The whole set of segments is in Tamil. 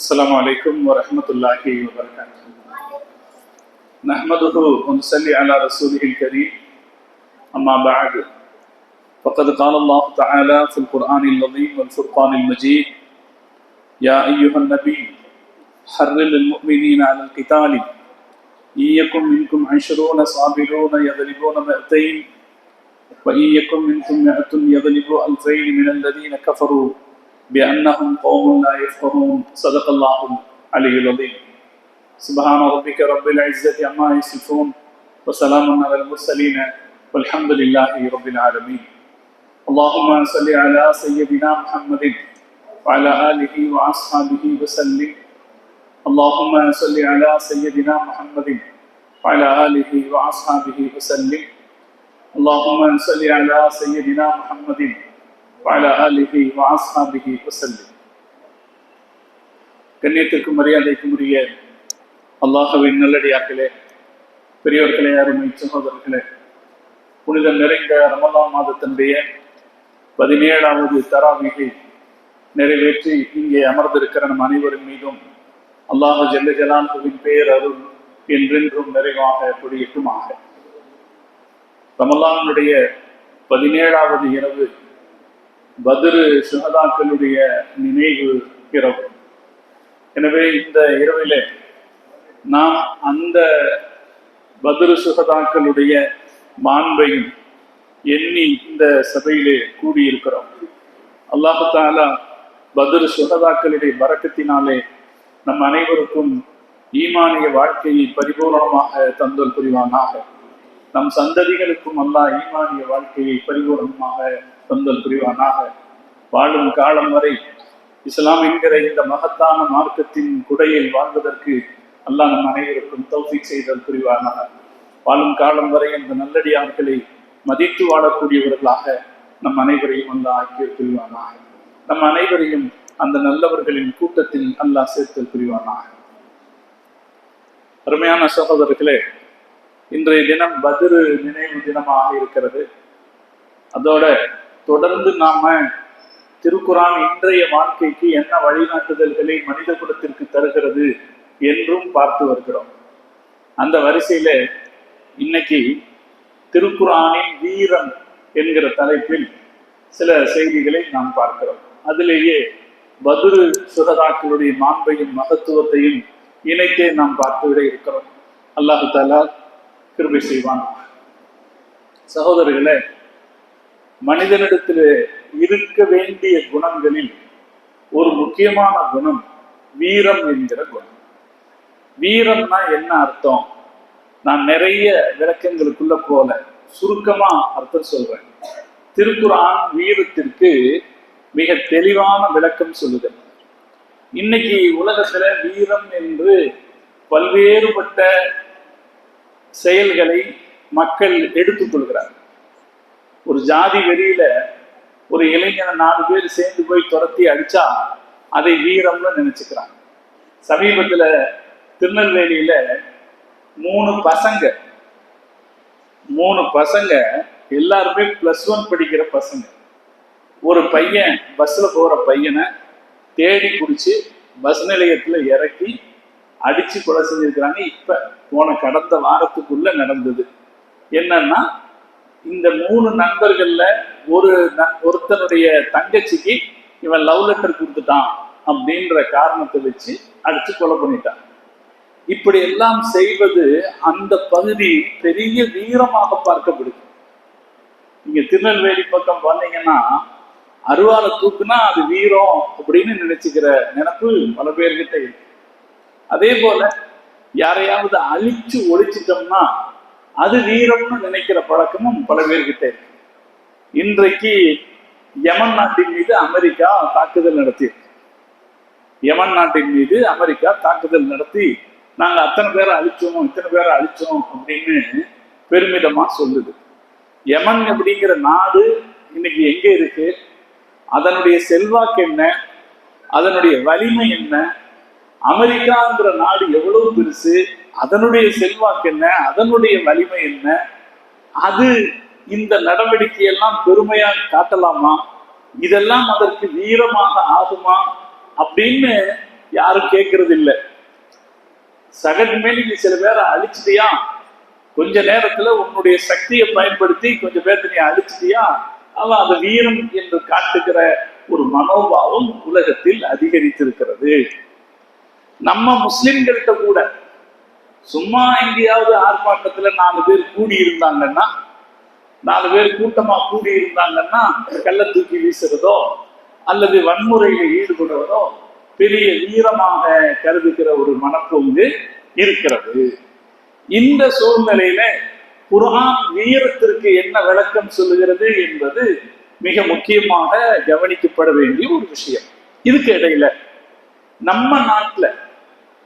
السلام عليكم ورحمة الله وبركاته. نحمده ونصلي على رسوله الكريم. أما بعد، فقد قال الله تعالى في القرآن العظيم والفرقان المجيد: يا أيها النبي حرض المؤمنين على القتال إن يكن منكم 20 صابرون يغلبون 200 وإن يكن منكم 100 يغلبوا 2000 من الذين كفروا بأنهم قوم لا يفقهون. صدق الله العلي العظيم. سبحان ربك رب العزة عما يصفون وسلام على المرسلين والحمد لله رب العالمين. اللهم صل على سيدنا محمد وعلى آله وأصحابه وسلم. اللهم صل على سيدنا محمد وعلى آله وأصحابه وسلم. اللهم صل على سيدنا محمد وعلى آله وأصحابه وسلم. கண்ணியத்திற்கும் மரியாதைக்கும் உரிய அல்லாஹ்வின் நல்லடியார்களே, பெரியவர்களே, அருமை சகோதரர்களே, புனிதம் நிறைந்த ரமலான் மாதத்தினுடைய 17வது தராவீகை நிறைவேற்றி இங்கே அமர்ந்திருக்கிற நம் அனைவரின் மீதும் அல்லாஹ் ஜல்ல ஜலாலுவின் பேர் அருள் என்றென்றும் நிறைவாக பொழியட்டுமாக. ரமலானுடைய 17வது இரவு பத்ரு சுஹதாக்களுடைய நினைவு இரவு. எனவே இந்த இரவிலே நாம் அந்த பத்ரு சுஹதாக்களுடைய மாண்பையும் எண்ணி இந்த சபையிலே கூடியிருக்கிறோம். அல்லாஹு தஆலா பத்ரு சுஹதாக்களுடைய பரக்கத்தினாலே நம் அனைவருக்கும் ஈமானிய வாழ்க்கையை பரிபூர்ணமாக தந்தல் புரிவானாக. நம் சந்ததிகளுக்கும் அல்லாஹ் ஈமானிய வாழ்க்கையை பரிபூர்ணமாக தந்தல் புரிவானாக. வாழும் காலம் வரை இஸ்லாம் என்கிற இந்த மகத்தான மார்க்கத்தின் குடையில் வாழ்வதற்கு அல்லாஹ் நம் அனைவருக்கும் தௌஃபீக் செய்தல் புரிவானாக. வாழும் காலம் வரை அந்த நல்லடியார்களை மதித்து வாழக்கூடியவர்களாக நம் அனைவரையும் அல்லாஹ் ஆக்கிய புரிவானாக. நம் அனைவரையும் அந்த நல்லவர்களின் கூட்டத்தில் அல்லாஹ் சேர்த்தல் புரிவானாக. அருமையான சகோதரர்களே, இன்றைய தினம் பத்ரு நினைவு தினமாக இருக்கிறது. அதோட தொடர்ந்து நாம திருக்குரான் இன்றைய வாழ்க்கைக்கு என்ன வழிகாட்டுதல்களை மனித குலத்திற்கு தருகிறது என்றும் பார்த்து வருகிறோம். அந்த வரிசையில இன்னைக்கு திருக்குரானின் வீரம் என்கிற தலைப்பில் சில செய்திகளை நாம் பார்க்கிறோம். அதிலேயே பத்ரு சுஹதாக்களுடைய மாண்பையும் மகத்துவத்தையும் இணைத்தே நாம் பார்த்துவிட இருக்கிறோம். அல்லாஹு தஆலா கிருபை செய்வான். சகோதரர்களே, மனிதனிடத்தில் இருக்க வேண்டிய குணங்களில் ஒரு முக்கியமான குணம் வீரம் என்கிற குணம். வீரம்னா என்ன அர்த்தம்? நான் நிறைய விளக்கங்களுக்குள்ள போல சுருக்கமா அர்த்தம் சொல்றேன். திருக்குரான் வீரத்திற்கு மிக தெளிவான விளக்கம் சொல்லுது. இன்னைக்கு உலகத்துல வீரம் என்று பல்வேறுபட்ட செயல்களை மக்கள் எடுத்துக்கொள்கிறார். ஒரு ஜாதி வெறியில ஒரு இளைஞனை 4 பேர் சேர்ந்து போய் துரத்தி அடிச்சா அதை வீரம்னு நினைச்சுக்கிறாங்க. சமீபத்துல திருநெல்வேலியில 3 பசங்க எல்லாருமே +1 படிக்கிற பசங்க. ஒரு பையன் பஸ்ல போற பையனை தேடி பிடிச்சி பஸ் நிலையத்துல இறக்கி அடிச்சு கொலை செஞ்சிருக்கிறாங்க. இப்ப கடந்த வாரத்துக்குள்ள நடந்தது. என்னன்னா, இந்த 3 நண்பர்கள்ல ஒருத்தனுடைய தங்கச்சிக்கு இவன் லவ் லெட்டர் கொடுத்துட்டான் அப்படின்ற காரணத்தை வச்சு அடிச்சு கொலை பண்ணிட்டான். இப்படி எல்லாம் செய்வது அந்த பகுதி பெரிய வீரமாக பார்க்கப்படுது. நீங்க திருநெல்வேலி பக்கம் பார்த்தீங்கன்னா அருவாலை தூக்குனா அது வீரம் அப்படின்னு நினைச்சுக்கிற நினைப்பு பல பேர்கிட்ட இருக்கு. அதே போல யாரையாவது அழிச்சு ஒழிச்சிட்டோம்னா அது வீரம்னு நினைக்கிற பழக்கமும் பல பேர்கிட்ட இருக்கு. இன்றைக்கு யமன் நாட்டின் மீது அமெரிக்கா தாக்குதல் நடத்தியிருக்கு. யமன் நாட்டின் மீது அமெரிக்கா தாக்குதல் நடத்தி நாங்க அத்தனை பேரை அழிச்சோம், இத்தனை பேரை அழிச்சோம் அப்படின்னு பெருமிதமா சொல்லுது. யமன் அப்படிங்கிற நாடு இன்னைக்கு எங்க இருக்கு? அதனுடைய செல்வாக்கு என்ன? அதனுடைய வலிமை என்ன? அமெரிக்காங்கிற நாடு எவ்வளவு பெருசு? அதனுடைய செல்வாக்கு என்ன? அதனுடைய வலிமை என்ன? அது இந்த நடவடிக்கையெல்லாம் பெருமையா காட்டலாமா? இதெல்லாம் அதற்கு வீரமாக ஆகுமா அப்படின்னு யாரும் கேட்கறது இல்லை. சகட் மேல் நீ சில பேரை அழிச்சிட்டியா, கொஞ்ச நேரத்துல உன்னுடைய சக்தியை பயன்படுத்தி கொஞ்சம் பேர்த்த நீ அழிச்சிட்டியா, அவன் அது வீரம் என்று காட்டுகிற ஒரு மனோபாவம் உலகத்தில் அதிகரித்திருக்கிறது. நம்ம முஸ்லிம்கள்கிட்ட கூட சும்மா எங்கேயாவது ஆர்ப்பாட்டத்துல 4 பேர் கூடி இருந்தாங்கன்னா, 4 பேர் கூட்டமா கூடி இருந்தாங்கன்னா கள்ள தூக்கி வீசுறதோ அல்லது வன்முறையில ஈடுபடுவதோ பெரிய வீரமாக கருதுகிற ஒரு மனப்போங்கு இருக்கிறது. இந்த சூழ்நிலையில குர்ஆன் வீரத்திற்கு என்ன விளக்கம் சொல்லுகிறது என்பது மிக முக்கியமாக கவனிக்கப்பட வேண்டிய ஒரு விஷயம். இதுக்கு இடையில நம்ம நாட்டுல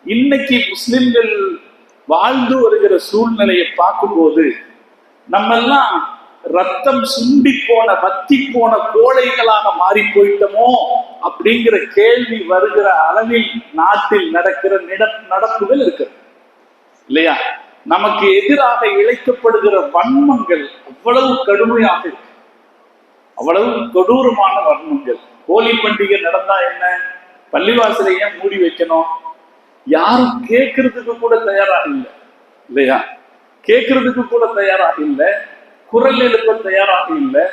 இன்னைக்கு முஸ்லிம்கள் வாழ்ந்து வருகிற சூழ்நிலையை பார்க்கும்போது நம்ம எல்லாம் ரத்தம் சுண்டி போன வத்தி போன கோழைகளாக மாறி போயிட்டோமோ அப்படிங்கிற கேள்வி வருகிற அளவில் நாட்டில் நடக்கிற நடப்புகள் இருக்கு இல்லையா? நமக்கு எதிராக இழைக்கப்படுகிற வன்மங்கள் அவ்வளவு கடுமையாக இருக்கு, அவ்வளவு கொடூரமான வன்மங்கள். ஹோலி பண்டிகை நடந்தா என்ன, பள்ளிவாசலை ஏன் மூடி வைக்கணும்? யாரும் கேட்கறதுக்கு கூட தயாராக இல்லை இல்லையா? கேட்கறதுக்கு கூட தயாராக இல்லை, குரல் எழுப்ப தயாராக இல்லை.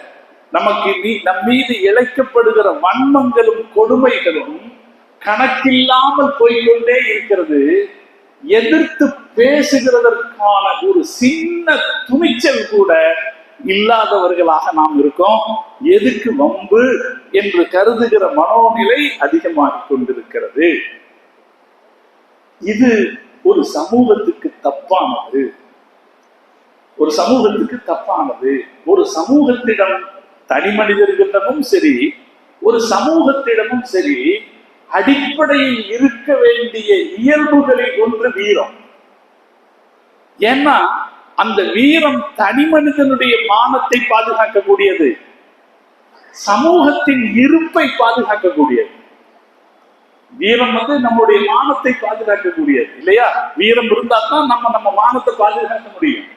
நமக்கு நம் மீது இழைக்கப்படுகிற வன்மங்களும் கொடுமைகளும் கணக்கில்லாமல் போய்கொண்டே இருக்கிறது. எதிர்த்து பேசுகிறதற்கான ஒரு சின்ன துணிச்சல் கூட இல்லாதவர்களாக நாம் இருக்கோம். எதுக்கு வம்பு என்று கருதுகிற மனோநிலை அதிகமாகிக் கொண்டிருக்கிறது. இது ஒரு சமூகத்துக்கு தப்பானது, ஒரு சமூகத்துக்கு தப்பானது. ஒரு சமூகத்திடம், தனி மனிதர்களிடமும் சரி, ஒரு சமூகத்திடமும் சரி, அடிப்படையில் இருக்க வேண்டிய இயல்புகளில் ஒன்று வீரம். ஏன்னா அந்த வீரம் தனி மனிதனுடைய மானத்தை பாதுகாக்கக்கூடியது, சமூகத்தின் இருப்பை பாதுகாக்கக்கூடியது. வீரம் நம்முடைய மானத்தை பாதுகாக்கக்கூடியது இல்லையா? வீரம் இருந்தா தான் நம்ம மானத்தை பாதுகாக்க முடியும்.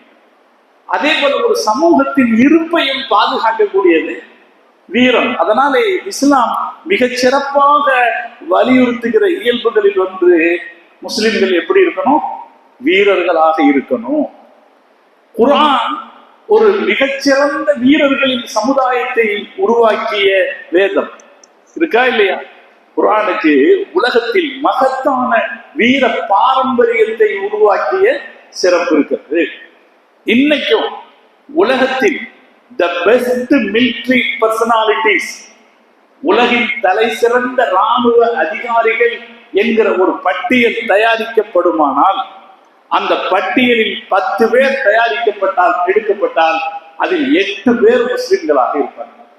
அதே போல ஒரு சமூகத்தின் இருப்பையும் பாதுகாக்கக்கூடியது வீரம். அதனாலே இஸ்லாம் மிகச் சிறப்பாக வலியுறுத்துகிற இயல்புகளில் ஒன்று, முஸ்லிம்கள் எப்படி இருக்கணும்? வீரர்களாக இருக்கணும். குர்ஆன் ஒரு மிகச்சிறந்த வீரர்களின் சமுதாயத்தை உருவாக்கிய வேதம் இருக்கா இல்லையா? குர்ஆனுக்கு உலகத்தில் மகத்தான வீர பாரம்பரியத்தை உருவாக்கிய சிறப்பு இருக்கிறது. இன்னைக்கும் உலகத்தில் the best military personalities, உலகின் தலை சிறந்த இராணுவ அதிகாரிகள் என்கிற ஒரு பட்டியல் தயாரிக்கப்படுமானால், அந்த பட்டியலில் 10 பேர் எடுக்கப்பட்டால் அதில் 8 பேர் முஸ்லிம்களாக இருப்பார்கள்.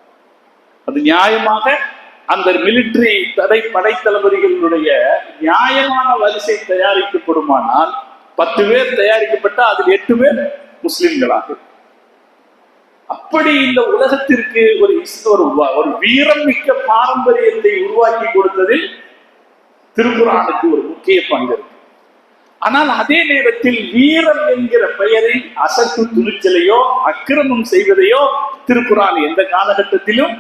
அது நியாயமாக அந்த மிலிட்டரி படைத்தளபதிகளுடைய நியாயமான வரிசை தயாரிக்கப்படுமானால் 10 பேர் தயாரிக்கப்பட்டால் அதில் 8 பேர் முஸ்லிம்களாக. அப்படி இந்த உலகத்திற்கு ஒரு வீரம் மிக்க பாரம்பரியத்தை உருவாக்கி கொடுத்ததில் திருக்குர்ஆனுக்கு ஒரு முக்கிய பங்கு இருக்கு. ஆனால் அதே நேரத்தில் வீரம் என்கிற பெயரில் அசட்டு துணிச்சலையோ அக்கிரமம் செய்வதையோ திருக்குர்ஆன் எந்த காலகட்டத்திலும்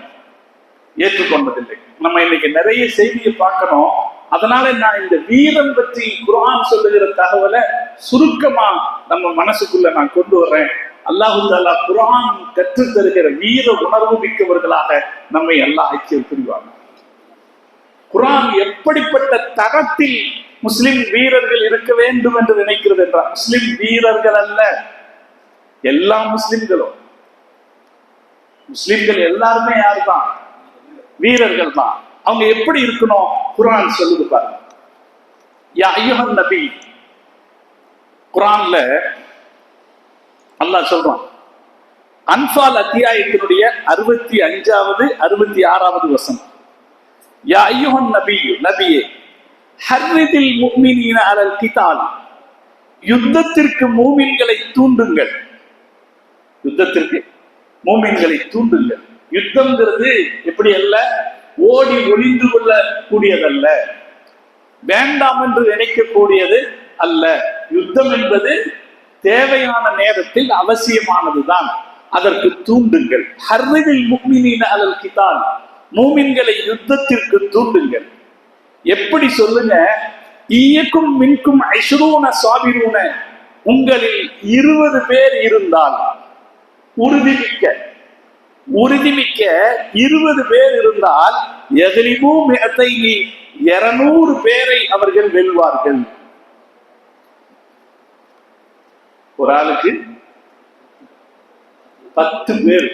ஏற்றுக்கொண்டதில்லை. நம்ம இன்னைக்கு நிறைய செய்தியை பார்க்கணும். அதனால நான் இந்த வீரம் பற்றி குர்ஆன் சொல்லுகிற தகவலை சுருக்கமா நம்ம மனசுக்குள்ள நான் கொண்டு வர்றேன். அல்லாஹு தஆலா குர்ஆன் கற்றுத் தருகிற வீர உணர்வு மிக்கவர்களாக நம்மை எல்லாம் ஐக்கியம் புரிவாங்க. குர்ஆன் எப்படிப்பட்ட தரத்தில் முஸ்லிம் வீரர்கள் இருக்க வேண்டும் என்று நினைக்கிறது என்றால், முஸ்லிம் வீரர்கள் அல்ல, எல்லா முஸ்லிம்களும், முஸ்லிம்கள் எல்லாருமே யாருதான்? வீரர்கள் தான். அவங்க எப்படி இருக்கணும்? குர்ஆன் சொல்லுது பாருங்க. யா அய்யுஹன் நபி, குர்ஆன்ல அல்லாஹ் சொல்றான், அன்ஃபால் அத்தியாயத்தினுடைய 65வது 66வது வசனம். யா அய்யுஹன் நபி, நபியே, ஹர்ரிதில் முஃமினீன அலல் கிதால், யுத்தத்திற்கு மூமின்களை தூண்டுங்கள். யுத்தத்திற்கு மூமின்களை தூண்டுங்கள். யுத்தம்ங்கிறது எப்படி அல்ல, ஓடி ஒளிந்து கொள்ள கூடியதல்ல, வேண்டாம் என்று நினைக்கக்கூடியது அல்ல. யுத்தம் என்பது தேவையான நேரத்தில் அவசியமானதுதான், அதற்கு தூண்டுங்கள். ஹர்ரிதில் முஃமினீன அலல் கிதால், மூமின்களை யுத்தத்திற்கு தூண்டுங்கள். எப்படி சொல்லுங்க, ஈயக்கும் மின்கும் ஐஸ்ரூன சாபிரூன, உங்களில் 20 பேர் இருந்தால், உறுதிமிக்க 20 பேர் இருந்தால், எகலிபூ மிஅத்தைனி 200 பேரை அவர்கள் வெல்வார்கள். ஒரு ஆளுக்கு 10 பேர்,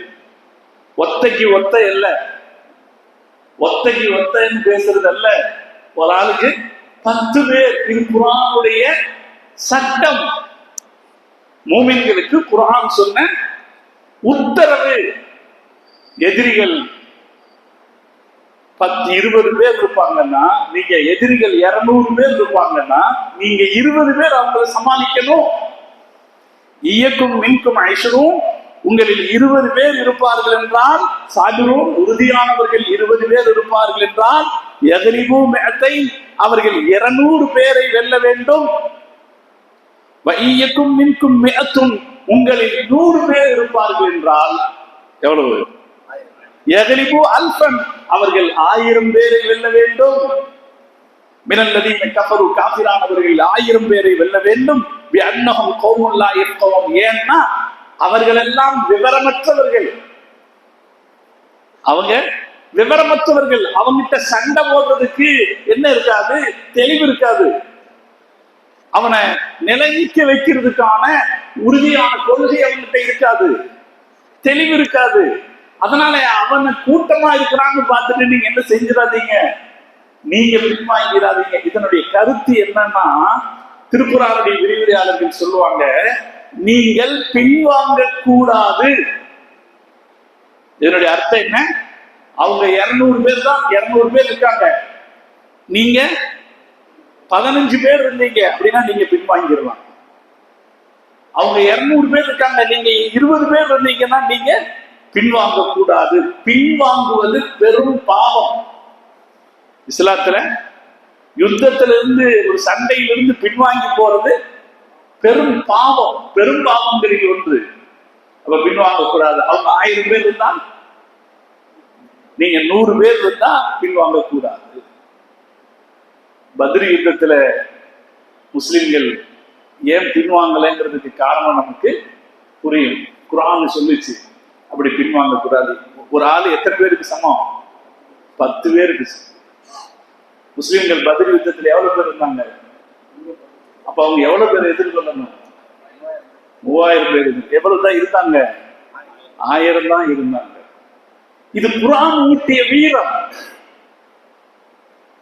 ஒத்தைக்கு ஒத்த அல்ல, ஒத்தைக்கு ஒத்தன்னு பேசுறது அல்ல, ஒரு ஆளுக்கு 10 பேர். இது குர்ஆனுடைய சட்டம். மூமின்களுக்கு குர்ஆன் சொன்ன உத்தரவு. எதிரிகள் 20 பேர் இருப்பாங்கன்னா, நீங்க எதிரிகள் 200 பேர் இருப்பாங்கன்னா, நீங்க 20 பேர் அவங்களை சமாளிக்கணும். ஈயக்கும் மின்கும் ஐஷரும், உங்களில் 20 பேர் இருப்பார்கள் என்றால், சாபிரூன் உறுதியானவர்கள் 20 பேர் இருப்பார்கள் என்றால், யக்லிபூ மிஅத்தை, அவர்கள் 200 பேரை வெல்ல வேண்டும். வஈயக்கும் மின்கும் மிஅத்துன், உங்களில் 100 பேர் இருப்பார்கள் என்றால் எவ்வளவு? யக்லிபூ அல்ஃபன், அவர்கள் 1000 பேரை வெல்ல வேண்டும். மினல்லதீன கஃபரு, காஃபிரானவர்கள் 1000 பேரை வெல்ல வேண்டும். பிஅன்னஹும் கௌமுன் லா யஃகஹூன், ஏன்னா அவர்கள் எல்லாம் விவரமற்றவர்கள். அவங்க விவரமற்றவர்கள். அவங்கிட்ட சண்டை போடுறதுக்கு என்ன இருக்காது? தெளிவு இருக்காது. அவனை நிலைநிற்க வைக்கிறதுக்கான உறுதியான கொள்கை அவன்கிட்ட இருக்காது, தெளிவு இருக்காது. அதனால அவனை கூட்டமா இருக்கிறான்னு பார்த்துட்டு நீங்க என்ன செஞ்சிடாதீங்க, நீங்க பின்வாங்கிறாதீங்க. இதனுடைய கருத்து என்னன்னா, திருக்குர்ஆனுடைய விரிவுரையாளர்கள் சொல்லுவாங்க, நீங்கள் பின்வாங்க கூடாது. இதனுடைய அர்த்தம் என்ன? அவங்க 200 பேர் தான், 200 பேர் இருக்காங்க, நீங்க 15 பேர் இருந்தீங்க அப்படின்னா நீங்க பின்வாங்கிடலாம். அவங்க 200 பேர் இருக்காங்க, நீங்க 20 பேர் இருந்தீங்கன்னா நீங்க பின்வாங்க கூடாது. பின்வாங்குவது பெரும் பாவம். இஸ்லாத்துல யுத்தத்திலிருந்து, ஒரு சண்டையிலிருந்து பின்வாங்கி போறது பெரும் பாவம், பெரும் பாவங்களில் ஒன்று. அப்ப பின்வாங்க கூடாது. அவங்க 1000 பேர் இருந்தா, நீங்க 100 பேர் இருந்தா பின்வாங்க கூடாது. பத்ர் யுத்தத்துல முஸ்லிம்கள் ஏன் பின்வாங்கலைங்கிறதுக்கு காரணம் நமக்கு புரியும். குர்ஆன் சொல்லிச்சு அப்படி பின்வாங்க கூடாது. ஒரு ஆளு எத்தனை பேருக்கு சமம்? 10 பேருக்கு. முஸ்லிம்கள் பத்ர் யுத்தத்துல எவ்வளவு பேர் இருந்தாங்க? அப்ப அவங்க எவ்வளவு பேர் எதிர்கொள்ளணும்? 3000 பேர். எவ்வளவுதான் இருந்தாங்க? 1000 தான் இருந்தாங்க. இது குர்ஆன் ஊட்டிய வீரம்.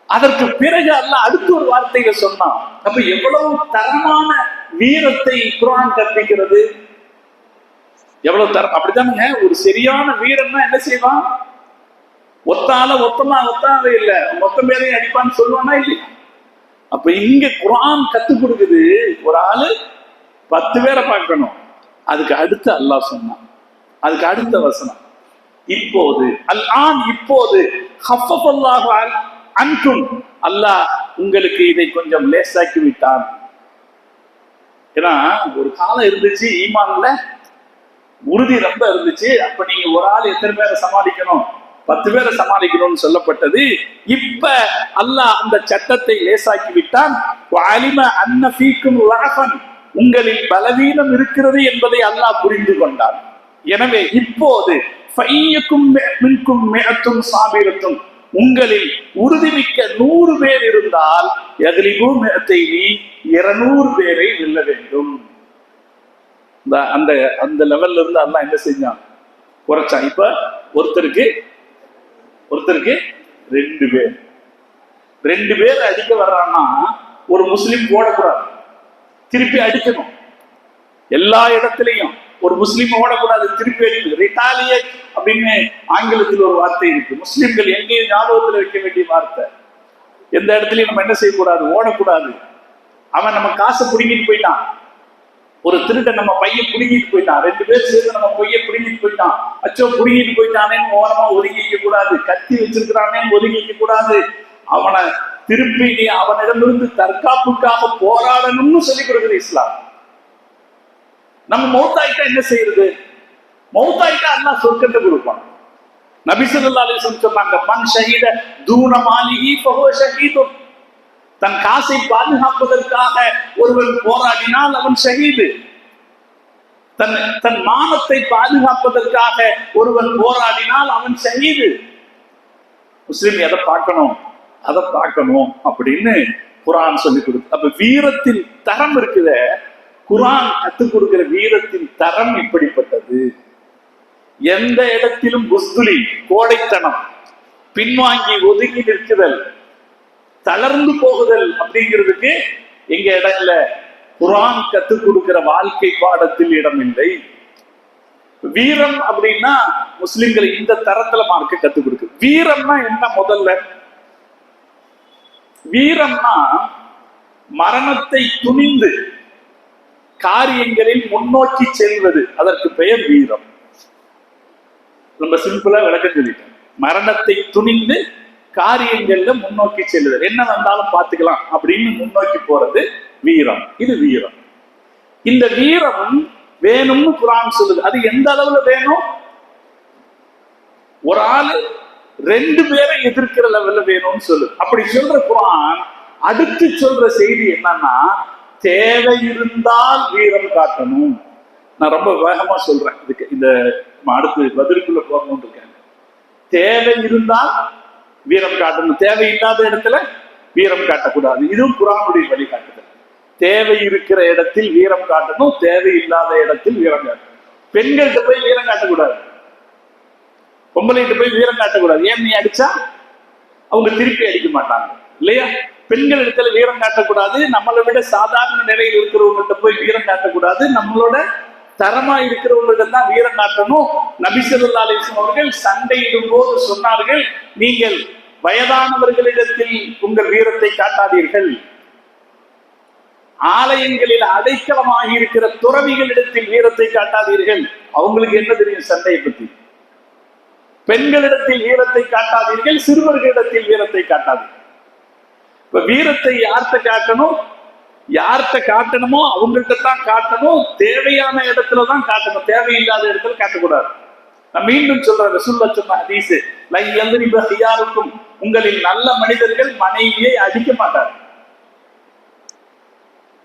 அதற்கு பிறகு அல்லாஹ் அடுத்த ஒரு வார்த்தையை சொன்னான். அப்ப எவ்வளவு தரமான வீரத்தை குர்ஆன் கற்பிக்கிறது. எவ்வளவு தரம். அப்படித்தானுங்க, ஒரு சரியான வீரன்னா என்ன செய்வான்? ஒத்தாத இல்ல, மொத்த பேரையும் அடிப்பான்னு சொல்லுவானா இல்லையா? அப்ப இங்க குர்ஆன் கத்து கொடுக்குது, ஒரு ஆளு 10 பேரை பார்க்கணும். அதுக்கு அடுத்து அல்லாஹ் சொன்னான், அதுக்கு அடுத்த வசனம், இப்போது இப்போது ஹஃபஃபல்லாஹு அன்கும், அல்லாஹ் உங்களுக்கு இதை கொஞ்சம் லேசாக்கி விட்டான். ஏன்னா ஒரு காலம் இருந்துச்சு, ஈமான்ல உறுதி ரொம்ப இருந்துச்சு. அப்ப நீங்க ஒரு ஆள் எத்தனை பேரை சமாளிக்கணும்? 10 பேரை சமாளிக்கணும்னு சொல்லப்பட்டது. இப்ப அல்லாஹ் அந்த சட்டத்தை லேசாக்கி விட்டான். உங்களில் பலவீனம் இருக்கிறது என்பதை அல்லாஹ் புரிந்து கொண்டான். எனவே இப்போது உங்களில் உறுதிமிக்க 100 பேர் இருந்தால் 200 பேரை வெல்ல வேண்டும். அந்த லெவல்ல இருந்து அல்லாஹ் என்ன செஞ்சான்? குறைச்சான். இப்ப ஒருத்தருக்கு 2 பேர் அடிக்க வர்றான்னா ஒரு முஸ்லிம் ஓடக்கூடாது, திருப்பி அடிக்கணும். எல்லா இடத்திலையும் ஒரு முஸ்லீம் ஓடக்கூடாது, திருப்பி அடிக்கணும். ரிட்டாலியேட் அப்படின்னு ஆங்கிலத்தில் ஒரு வார்த்தை இருக்கு. முஸ்லிம்கள் எங்கேயும் ஞாபகத்தில் வைக்க வேண்டிய வார்த்தை. எந்த இடத்துலயும் நம்ம என்ன செய்யக்கூடாது? ஓடக்கூடாது. அவன் நம்ம காசை பிடிங்கிட்டு போயிட்டான், ஒரு திருடன் நம்ம பையன் பிடுங்கிட்டு போயிட்டான், 2 பேர் சேர்ந்து நம்ம பையன் பிடுங்கிட்டு போயிட்டான், அச்சோ பிடுங்கிட்டு போயிட்டானேன்னு ஓரமா ஒதுங்கிக்க கூடாது, கத்தி வச்சிருக்கிறானேன்னு ஒதுங்கிக்க கூடாது. அவனை திருப்பி நீ அவனிடமிருந்து தற்காப்புக்காக போராடணும்னு சொல்லி கொடுக்குது இஸ்லாம். நம்ம மௌத்தாயிட்டா என்ன செய்யறது? மௌத்தாயிட்டா அல்லாஹ் சொர்க்கத்தை கொடுப்பான். நபி ஸல்லல்லாஹு அலைஹி வஸல்லம் சொன்னாங்க, மன் ஷஹீத தூன மாலிஹி ஃபஹுவ ஷஹீதுன். தன் காசை பாதுகாப்பதற்காக ஒருவன் போராடினால் அவன் ஷஹீது. தன் மானத்தை பாதுகாப்பதற்காக ஒருவன் போராடினால் அவன் ஷஹீது. முஸ்லிம் எதை பார்க்கணும், அதை பார்க்கணும் அப்படின்னு குர்ஆன் சொல்லி கொடுத்து. அப்ப வீரத்தில் தரம் இருக்குத, குர்ஆன் கத்துக் கொடுக்கிற வீரத்தின் தரம் இப்படிப்பட்டது. எந்த இடத்திலும் புஸ்துலி, கோடைத்தனம், பின்வாங்கி ஒதுங்கி நிற்குதல், தளர்ந்து போகுதல் அப்படிங்கிறதுக்கு எங்க இடம் இல்ல. குர்ஆன் கத்துக் கொடுக்கிற வாழ்க்கை பாடத்தில் இடம் இல்லை. வீரம் அப்படின்னா முஸ்லிம்களை இந்த தரத்துல மார்க்க கத்துக் கொடுக்கு. வீரம்னா என்ன? முதல்ல வீரம்னா மரணத்தை துணிந்து காரியங்களில் முன்னோக்கி செல்வது, அதற்கு பெயர் வீரம். ரொம்ப சிம்பிளா விளக்கம் சொல்லிட்டேன். மரணத்தை துணிந்து காரியங்கள்ல முன்னோக்கி செல்லுதல், என்ன வந்தாலும் பார்த்துக்கலாம் அப்படின்னு முன்னோக்கி போறது வீரம். இது வீரம். இந்த வீரம் வேணும்னு குர்ஆன் சொல்லுது. அது எந்த அளவுல வேணும்? ஒரு ஆளு 2 பேரை எதிர்க்கிற லெவல்ல வேணும்னு சொல்லுது. அப்படி சொல்ற குர்ஆன் அடுத்து சொல்ற செய்தி என்னன்னா, தேவை இருந்தால் வீரம் காட்டணும். நான் ரொம்ப வேகமா சொல்றேன், இதுக்கு இந்த அடுத்து பதிலுக்குள்ள போகணும்னு இருக்கேன். தேவை இருந்தால் வீரம் காட்டணும், தேவையில்லாத இடத்துல வீரம் காட்டக்கூடாது. இதுவும் குர்ஆனுடைய வழிகாட்டுதல். தேவை இருக்கிற இடத்தில் வீரம் காட்டணும், தேவையில்லாத இடத்தில் வீரம் காட்டணும். பெண்கள்கிட்ட போய் வீரம் காட்டக்கூடாது, பொம்பளைகிட்ட போய் வீரம் காட்டக்கூடாது. ஏன்? நீ அடிச்சா அவங்க திருப்பி அடிக்க மாட்டாங்க இல்லையா? பெண்கள் இடத்துல வீரம் காட்டக்கூடாது. நம்மளை விட சாதாரண நிலையில் இருக்கிறவங்கள்ட்ட போய் வீரம் காட்டக்கூடாது. நம்மளோட தரமா இருக்கிறவங்களிடம் தான் வீரம் காட்டணும். நபி ஸல்லல்லாஹு அலைஹி வஸல்லம் அவர்கள் சண்டையிடும் போது சொன்னார்கள், நீங்கள் வயதானவர்களிடத்தில் உங்கள் வீரத்தை காட்டாதீர்கள், ஆலயங்களில் அடைக்கலமாகி இருக்கிற துறவிகளிடத்தில் வீரத்தை காட்டாதீர்கள். அவங்களுக்கு என்ன தெரியும் சண்டையை பத்தி? பெண்களிடத்தில் வீரத்தை காட்டாதீர்கள், சிறுவர்களிடத்தில் வீரத்தை காட்டாதீர்கள். இப்ப வீரத்தை யார்கிட்ட காட்டணும்? யார்கிட்ட காட்டணுமோ அவங்கள்ட்ட தான் காட்டணும். தேவையான இடத்துலதான் காட்டணும், தேவையில்லாத இடத்துல காட்டக்கூடாது. நான் மீண்டும் சொல்றேன், ரசூலுல்லாஹ் சொன்ன ஹதீஸ், லை யல்ரிப ஹியாருக்கும், உங்களில் நல்ல மனிதர்கள் மனைவியை அடிக்க மாட்டார்.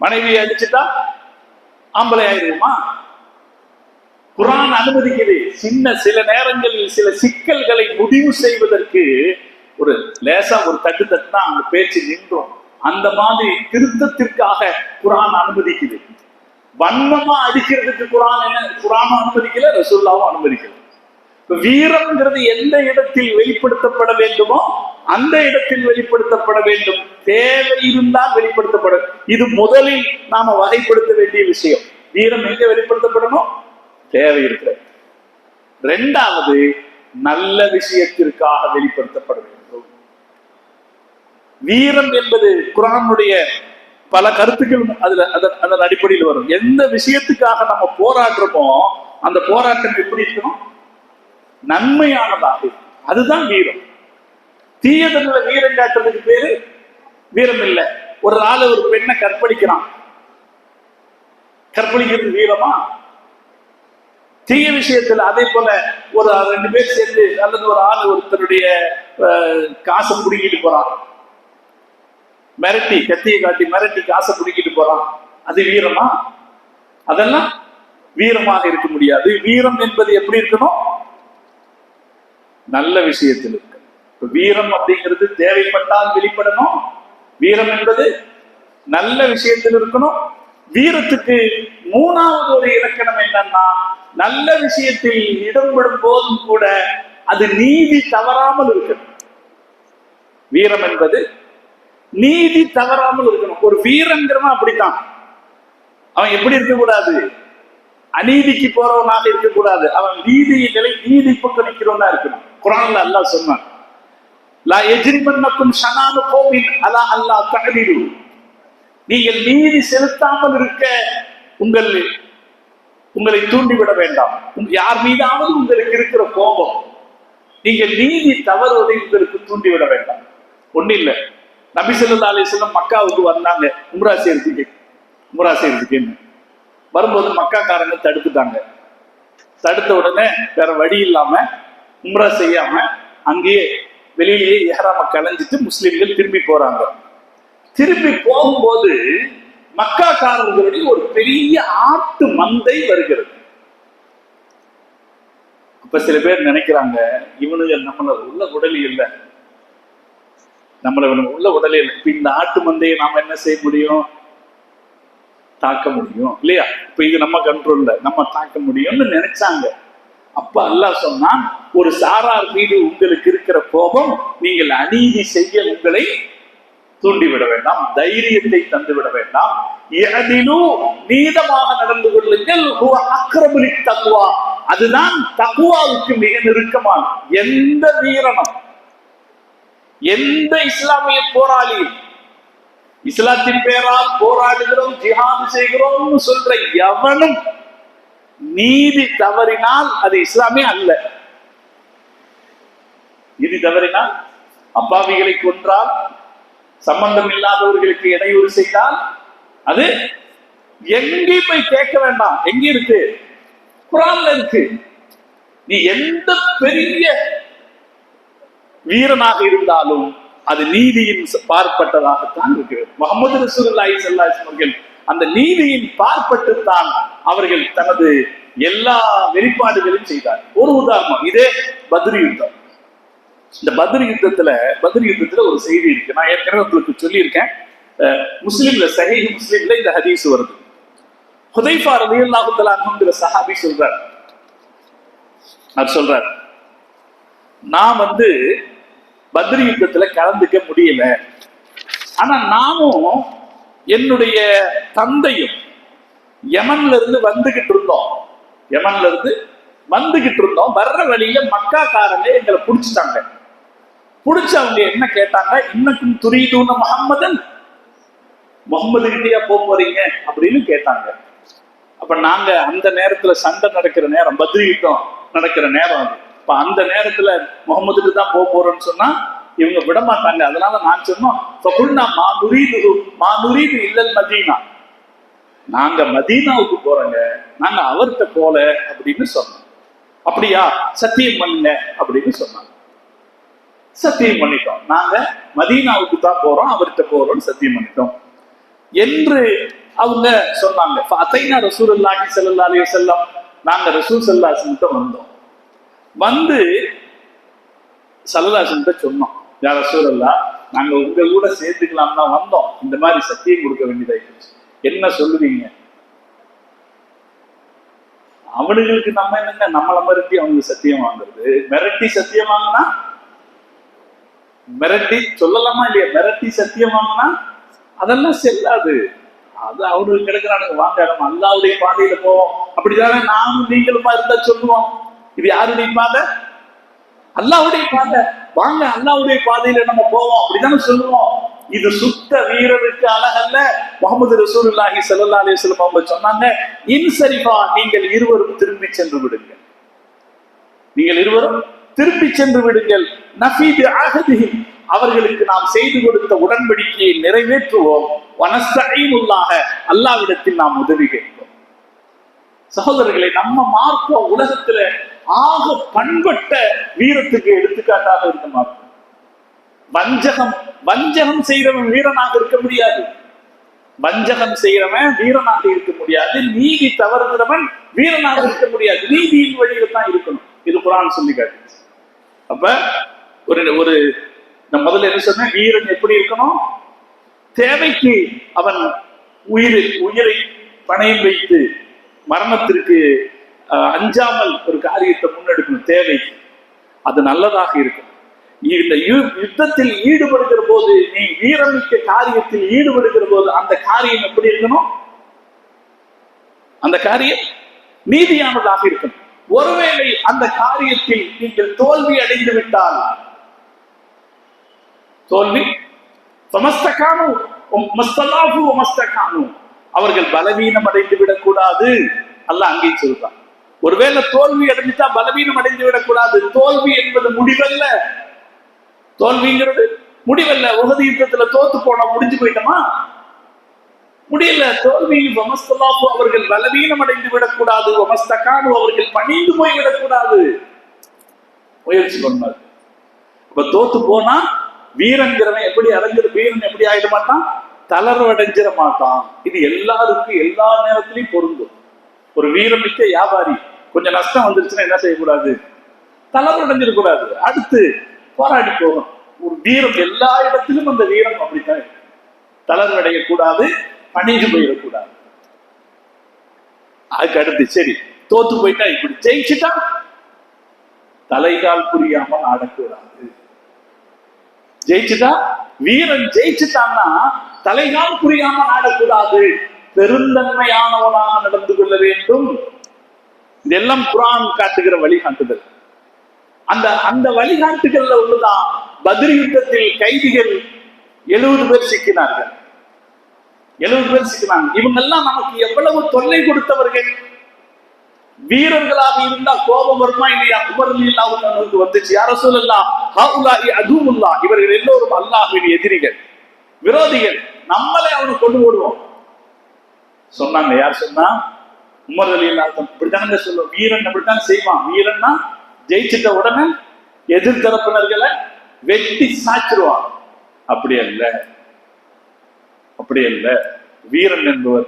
மனைவியை அடிச்சுட்டா ஆம்பளை ஆயிடுமா? குர்ஆன் அனுமதிக்குது. சில நேரங்களில் சில சிக்கல்களை முடிவு செய்வதற்கு ஒரு லேசா ஒரு தட்டு தட்டுனா அந்த பேச்சு நின்றோம். அந்த மாதிரி திருத்தத்திற்காக குர்ஆன் அனுமதிக்குது. வன்மமா அடிக்கிறதுக்கு குர்ஆனும் அனுமதிக்கல, ரசூலுல்லாஹ்வும் அனுமதிக்கல. வீரம்ங்கிறது எந்த இடத்தில் வெளிப்படுத்தப்பட வேண்டுமோ அந்த இடத்தில் வெளிப்படுத்தப்பட வேண்டும். தேவை இருந்தால் வெளிப்படுத்தப்படும். இது முதலில் நாம வகைப்படுத்த வேண்டிய விஷயம். வீரம் எங்க வெளிப்படுத்தப்படணும்? தேவை இருக்கிற. 2வது, நல்ல விஷயத்திற்காக வெளிப்படுத்தப்பட வேண்டும். வீரம் என்பது குர்ஆனுடைய பல கருத்துக்கள் அதன் அடிப்படையில் வரும். எந்த விஷயத்துக்காக நம்ம போராடுறோமோ அந்த போராட்டம் எப்படி இருக்கணும்? நன்மையானதாக. அதுதான் வீரம். தீயதன்ல வீரம் காட்டுறதுக்கு பேரு வீரம் இல்லை. ஒரு ஆளு ஒரு பெண்ணை கற்பழிக்கிறான், கற்பழிக்கிறது வீரமா? தீய விஷயத்துல அதே போல ஒரு 2 பேர் சேர்ந்து அல்லது ஒரு ஆள் ஒருத்தருடைய காசை பிடிக்கிட்டு போறான், மிரட்டி கத்தியை காட்டி மிரட்டி காசை பிடிக்கிட்டு போறான், அது வீரமா? அதெல்லாம் வீரமாக இருக்க முடியாது. வீரம் என்பது எப்படி இருக்கணும்? நல்ல விஷயத்தில் இருக்கு. வீரம் அப்படிங்கிறது தேவைப்பட்டால் வெளிப்படணும். வீரம் என்பது நல்ல விஷயத்தில் இருக்கணும். வீரத்துக்கு 3வது ஒரு இலக்கணம் என்னன்னா, நல்ல விஷயத்தில் இடம்பெறும் போதும் கூட அது நீதி தவறாமல் இருக்கணும். வீரம் என்பது நீதி தவறாமல் இருக்கணும். ஒரு வீரங்கிறவன் அப்படித்தான். அவன் எப்படி இருக்கக்கூடாது? அநீதிக்கு போறவனாக இருக்கக்கூடாது. அவன் நீதி பக்கம் நிற்கிறவனா இருக்கணும். குர்ஆன்ல அல்லாஹ் சொன்னான், லா யஜ்ரிமன்னக்கும் ஷனானு கௌமின் அலா அல்லா தஅதிலு, நீங்கள் நீதி செலுத்தாமல் இருக்க உங்களை தூண்டிவிட வேண்டாம். யார் மீதாவது உங்களுக்கு இருக்கிற கோபம், நீங்கள் நீதி தவறுவதை உங்களுக்கு தூண்டிவிட வேண்டாம். ஒண்ணு இல்ல, நபி ஸல்லல்லாஹு அலைஹி வஸல்லம் மக்காவுக்கு வந்தாங்க உம்ரா செய்யறதுக்கு. வரும்போது மக்காக்காரங்க தடுத்துட்டாங்க. தடுத்த உடனே வேற வழி இல்லாம உம்ரா செய்யாம அங்கேயே வெளியிலேயே இஹ்ராம கலைஞ்சிட்டு முஸ்லிம்கள் திரும்பி போறாங்க. திரும்பி போகும்போது மக்காக்காரர்களுடைய ஒரு பெரிய ஆட்டு மந்தை வருகிறது. அப்ப சில பேர் நினைக்கிறாங்க, இவனுங்க நம்மள உள்ள உடலி இல்லை, நம்மள உள்ள உடலே இல்லை, இப்ப இந்த ஆட்டு மந்தையை நாம என்ன செய்ய முடியும்? தாக்க முடியும் இல்லையா? இப்ப இது நம்ம கண்ட்ரோல்ல, நம்ம தாக்க முடியும்னு நினைச்சாங்க. அப்ப அல்லாஹ் சொன்னான், ஒரு சாரார் மீது உங்களுக்கு இருக்கிற கோபம் நீங்கள் அநீதி செய்ய உங்களை தூண்டிவிட வேண்டாம், தைரியத்தை தந்துவிட வேண்டாம். நீதமாக நடந்து கொள்ளுங்கள், தக்குவா, அதுதான் தக்குவாவுக்கு மிக நெருக்கமான. எந்த வீரனும், எந்த இஸ்லாமிய போராளி, இஸ்லாத்தின் பெயரால் போராடுகிறோம், ஜிஹாது செய்கிறோம் சொல்ற எவனும் நீதி தவறினால் அது இஸ்லாமே அல்ல. நீதி தவறினால், அப்பாவிகளை கொன்றால், சம்பந்தம் இல்லாதவர்களுக்கு இடையூறு செய்தால், அது எங்கே போய் கேட்க வேண்டாம். எங்க இருக்கு? குர்ஆன்ல இருக்கு. நீ எந்த பெரிய வீரனாக இருந்தாலும் அது நீதியின் பார்ப்பட்டதாகத்தான் இருக்கிறது. முஹம்மது ரசூலுல்லாஹி ஸல்லல்லாஹு அலைஹி வஸல்லம் அந்த நீதியின் பார்ப்பட்டுத்தான் அவர்கள் தனது எல்லா வெளிப்பாடுகளையும் செய்தார். ஒரு உதாரணம், இதே பத்ர் யுத்தம். இந்த பத்ர் யுத்தத்துல ஒரு செய்தி இருக்கு. நான் ஏற்கனவே உங்களுக்கு சொல்லியிருக்கேன். முஸ்லிம்ல, சஹீஹ் முஸ்லிம்ல இந்த ஹதீஸ் வருது. ஹுதைஃபா ரலியல்லாஹு தஆலா அன்ஹுங்கிற சஹாபி சொல்றார், நான் பத்ர் யுத்தத்துல கலந்துக்க முடியல, ஆனா நானும் என்னுடைய தந்தையும் யமன்ல இருந்து வந்துகிட்டு இருந்தோம். வர்ற வழியில மக்காக்காரங்க எங்களை புடிச்சுட்டாங்க. அவங்க என்ன கேட்டாங்க? இன்னக்கும் துரீதுன முஹம்மதன், முகம்மது கிட்டயா போறீங்க அப்படின்னு கேட்டாங்க. அப்ப நாங்க அந்த நேரத்துல சண்டை நடக்கிற நேரம், பத்ர் யுத்தம் நடக்கிற நேரம் அது. இப்ப அந்த நேரத்துல முகம்மதுக்கு தான் போறோம்னு சொன்னா இவங்க விட மாட்டாங்க. அதனால நான் சொன்னோம், மா நுரீது இல்லல் மதீனா, நாங்க மதீனாவுக்கு போறோங்க, நாங்க அவர்கிட்ட போல அப்படின்னு சொன்னோம். அப்படியா, சத்தியம் பண்ணுங்க அப்படின்னு சொன்னாங்க. சத்தியம் பண்ணிட்டோம், நாங்க மதீனாவுக்கு தான் போறோம், அவர்கிட்ட போறோம்னு சத்தியம் பண்ணிட்டோம் என்று அவங்க சொன்னாங்க. ஃபஅதைனா ரசூலுல்லாஹி ஸல்லல்லாஹு அலைஹி வஸல்லம், நாங்க ரசூல் ஸல்லல்லாஹு அலைஹி வஸல்லம் வந்தோம். ஸல்லல்லாஹு அலைஹி வஸல்லம் சொன்னோம், யா ரசூலல்லாஹ், நாங்க உங்க கூட சேர்த்துக்கலாம் தான் வந்தோம், இந்த மாதிரி சத்தியம் கொடுக்க வேண்டியதாயிடுச்சு, என்ன சொல்லுவீங்க? அவனுங்களுக்கு நம்ம என்னங்க, நம்மளை மிரட்டி அவங்களுக்கு சத்தியம் வாங்குறது? மிரட்டி சத்தியம் வாங்கினா, மிரட்டி சொல்லலாமா இல்லையா? மிரட்டி சத்தியம் வாங்கினா அதெல்லாம் செல்லாது. அது அவனுக்கு கிடைக்கிறானுங்க, வாங்க நம்ம அல்லாஹ்வுடைய பாதையில போவோம், அப்படிதானே நானும் நீங்களுமா இருந்தா சொல்லுவோம். இது யாருடைய பாதை? அல்லாஹ்வுடைய பாதை. வாங்க அல்லாஹ்வுடைய பாதையில நம்ம போவோம், அப்படிதானே சொல்லுவோம். இது சுத்த வீரருக்கு அழகல்ல. முஹம்மது ரசூலுல்லாஹி ஸல்லல்லாஹு அலைஹி வஸல்லம் அவங்க சொன்னாங்க, இன்சரிஃபா, நீங்கள் இருவரும் திரும்பி சென்று விடுங்கள், நஃபீது அஹதிஹி, அவர்களுக்கு நாம் செய்து கொடுத்த உடன்படிக்கையை நிறைவேற்றுவோம், வனஸ்தஈனுல்லாஹ, அல்லாஹ்விடத்தில் நாம் உதவி கேட்போம். சகோதரர்களை, நம்ம மார்க்கம் உலகத்துல ஆக பண்பட்ட வீரத்துக்கு எடுத்துக்காட்டாக இருக்க மார்க்கம். வஞ்சகம் செய்யறவன் வீரனாக இருக்க முடியாது, நீதி தவறுகிறவன் வீரனாக இருக்க முடியாது, நீதியின் வழியில தான் இருக்கணும். இது குர்ஆன் சொல்லி காட்டுச்சு. அப்ப ஒரு நான் முதல்ல என்ன சொன்னேன், வீரன் எப்படி இருக்கணும்? தேவைக்கு அவன் உயிரை பணயம் வைத்து மரணத்திற்கு அஞ்சாமல் ஒரு காரியத்தை முன்னெடுக்கணும். தேவைக்கு அது நல்லதாக இருக்கும். இந்த யுத்தத்தில் ஈடுபடுகிற போது, நீ வீரமிக்க காரியத்தில் ஈடுபடுகிற போது அந்த காரியம் எப்படி இருக்கணும்? அந்த காரியம் நீதியானதாக இருக்கணும். ஒருவேளை அந்த காரியத்தில் நீங்கள் தோல்வி அடைந்து விட்டால், அவர்கள் பலவீனம் அடைந்து விடக்கூடாது. அல்லாஹ் அங்கே சொல்றான், ஒருவேளை தோல்வி அடைஞ்சிட்டா பலவீனம் அடைந்து விடக்கூடாது. தோல்வி என்பது முடிவல்ல, தோல்விங்கிறது முடிவல்ல. உஹது யுத்தத்துல தோத்து போனா முடிஞ்சு போயிட்டோமா? முடியல. தோல்வி அவர்கள் பலவீனம் அடைந்து விடக்கூடாது, அவர்கள் பணிந்து போய் விடக்கூடாது. முயற்சி பண்ணாரு. இப்ப தோத்து போனா வீரங்கிறவன் எப்படி வீரன் எப்படி ஆயிட மாட்டான், தளர்வடைஞ்சிட மாட்டான். இது எல்லாருக்கும் எல்லா நேரத்திலையும் பொருந்தும். ஒரு வீரமிக்க வியாபாரி கொஞ்சம் நஷ்டம் வந்துருச்சுன்னா என்ன செய்யக்கூடாது, தளர்வடைஞ்சிடக்கூடாது, அடுத்து போராடி போகணும். ஒரு வீரம் எல்லா இடத்திலும் அந்த வீரம் அப்படித்தான் இருக்கு. தளர்வடையக்கூடாது, பணிஞ்சு போயிடக்கூடாது. அதுக்கு அடுத்து சரி தோத்து போயிட்டா இப்படி, ஜெயிச்சுட்டா தலைகால் புரியாமல் ஆடக்கூடாது. ஜெயிச்சுட்டா வீரன் ஜெயிச்சுட்டான்னா தலைகால் புரியாமல் ஆடக்கூடாது, பெருந்தன்மையானவனாக நடந்து கொள்ள வேண்டும். இதெல்லாம் குர்ஆன் காட்டுகிற வழிகாட்டுதல். அந்த வழிகாட்டுகள்ல உள்ளதான் பத்ர் யுத்தத்தில் கைதிகள் 70 பேர் சிக்கினார்கள். 70 பேர் சிக்கினாங்க. இவங்கெல்லாம் நமக்கு எவ்வளவு தொல்லை கொடுத்தவர்கள். வீரர்களாக இருந்தா கோபம் வருமா இல்லையா? உமர் ரலியல்லாஹு அன்ஹுவுக்கு வந்துச்சு, யா ரசூலல்லாஹ் ஹவுலாஇ அதுவுல்லாஹ், இவர்கள் எல்லோரும் அல்லாஹ்வின் எதிரிகள், விரோதிகள், நம்மளே அவனை கொண்டு ஓடுவோம் சொன்னாங்க. யார் சொன்னா? உமர் ரலியல்லாஹு அன்ஹு. இப்படித்தானங்க சொல்லுவோம், வீரன் அப்படித்தான் செய்வான். வீரன்னா ஜெயிச்சிட்ட உடனே எதிர்த்தரப்பினர்களை வெட்டி சாச்சிருவான். அப்படி அல்ல, அப்படி அல்ல. வீரன் என்பவர்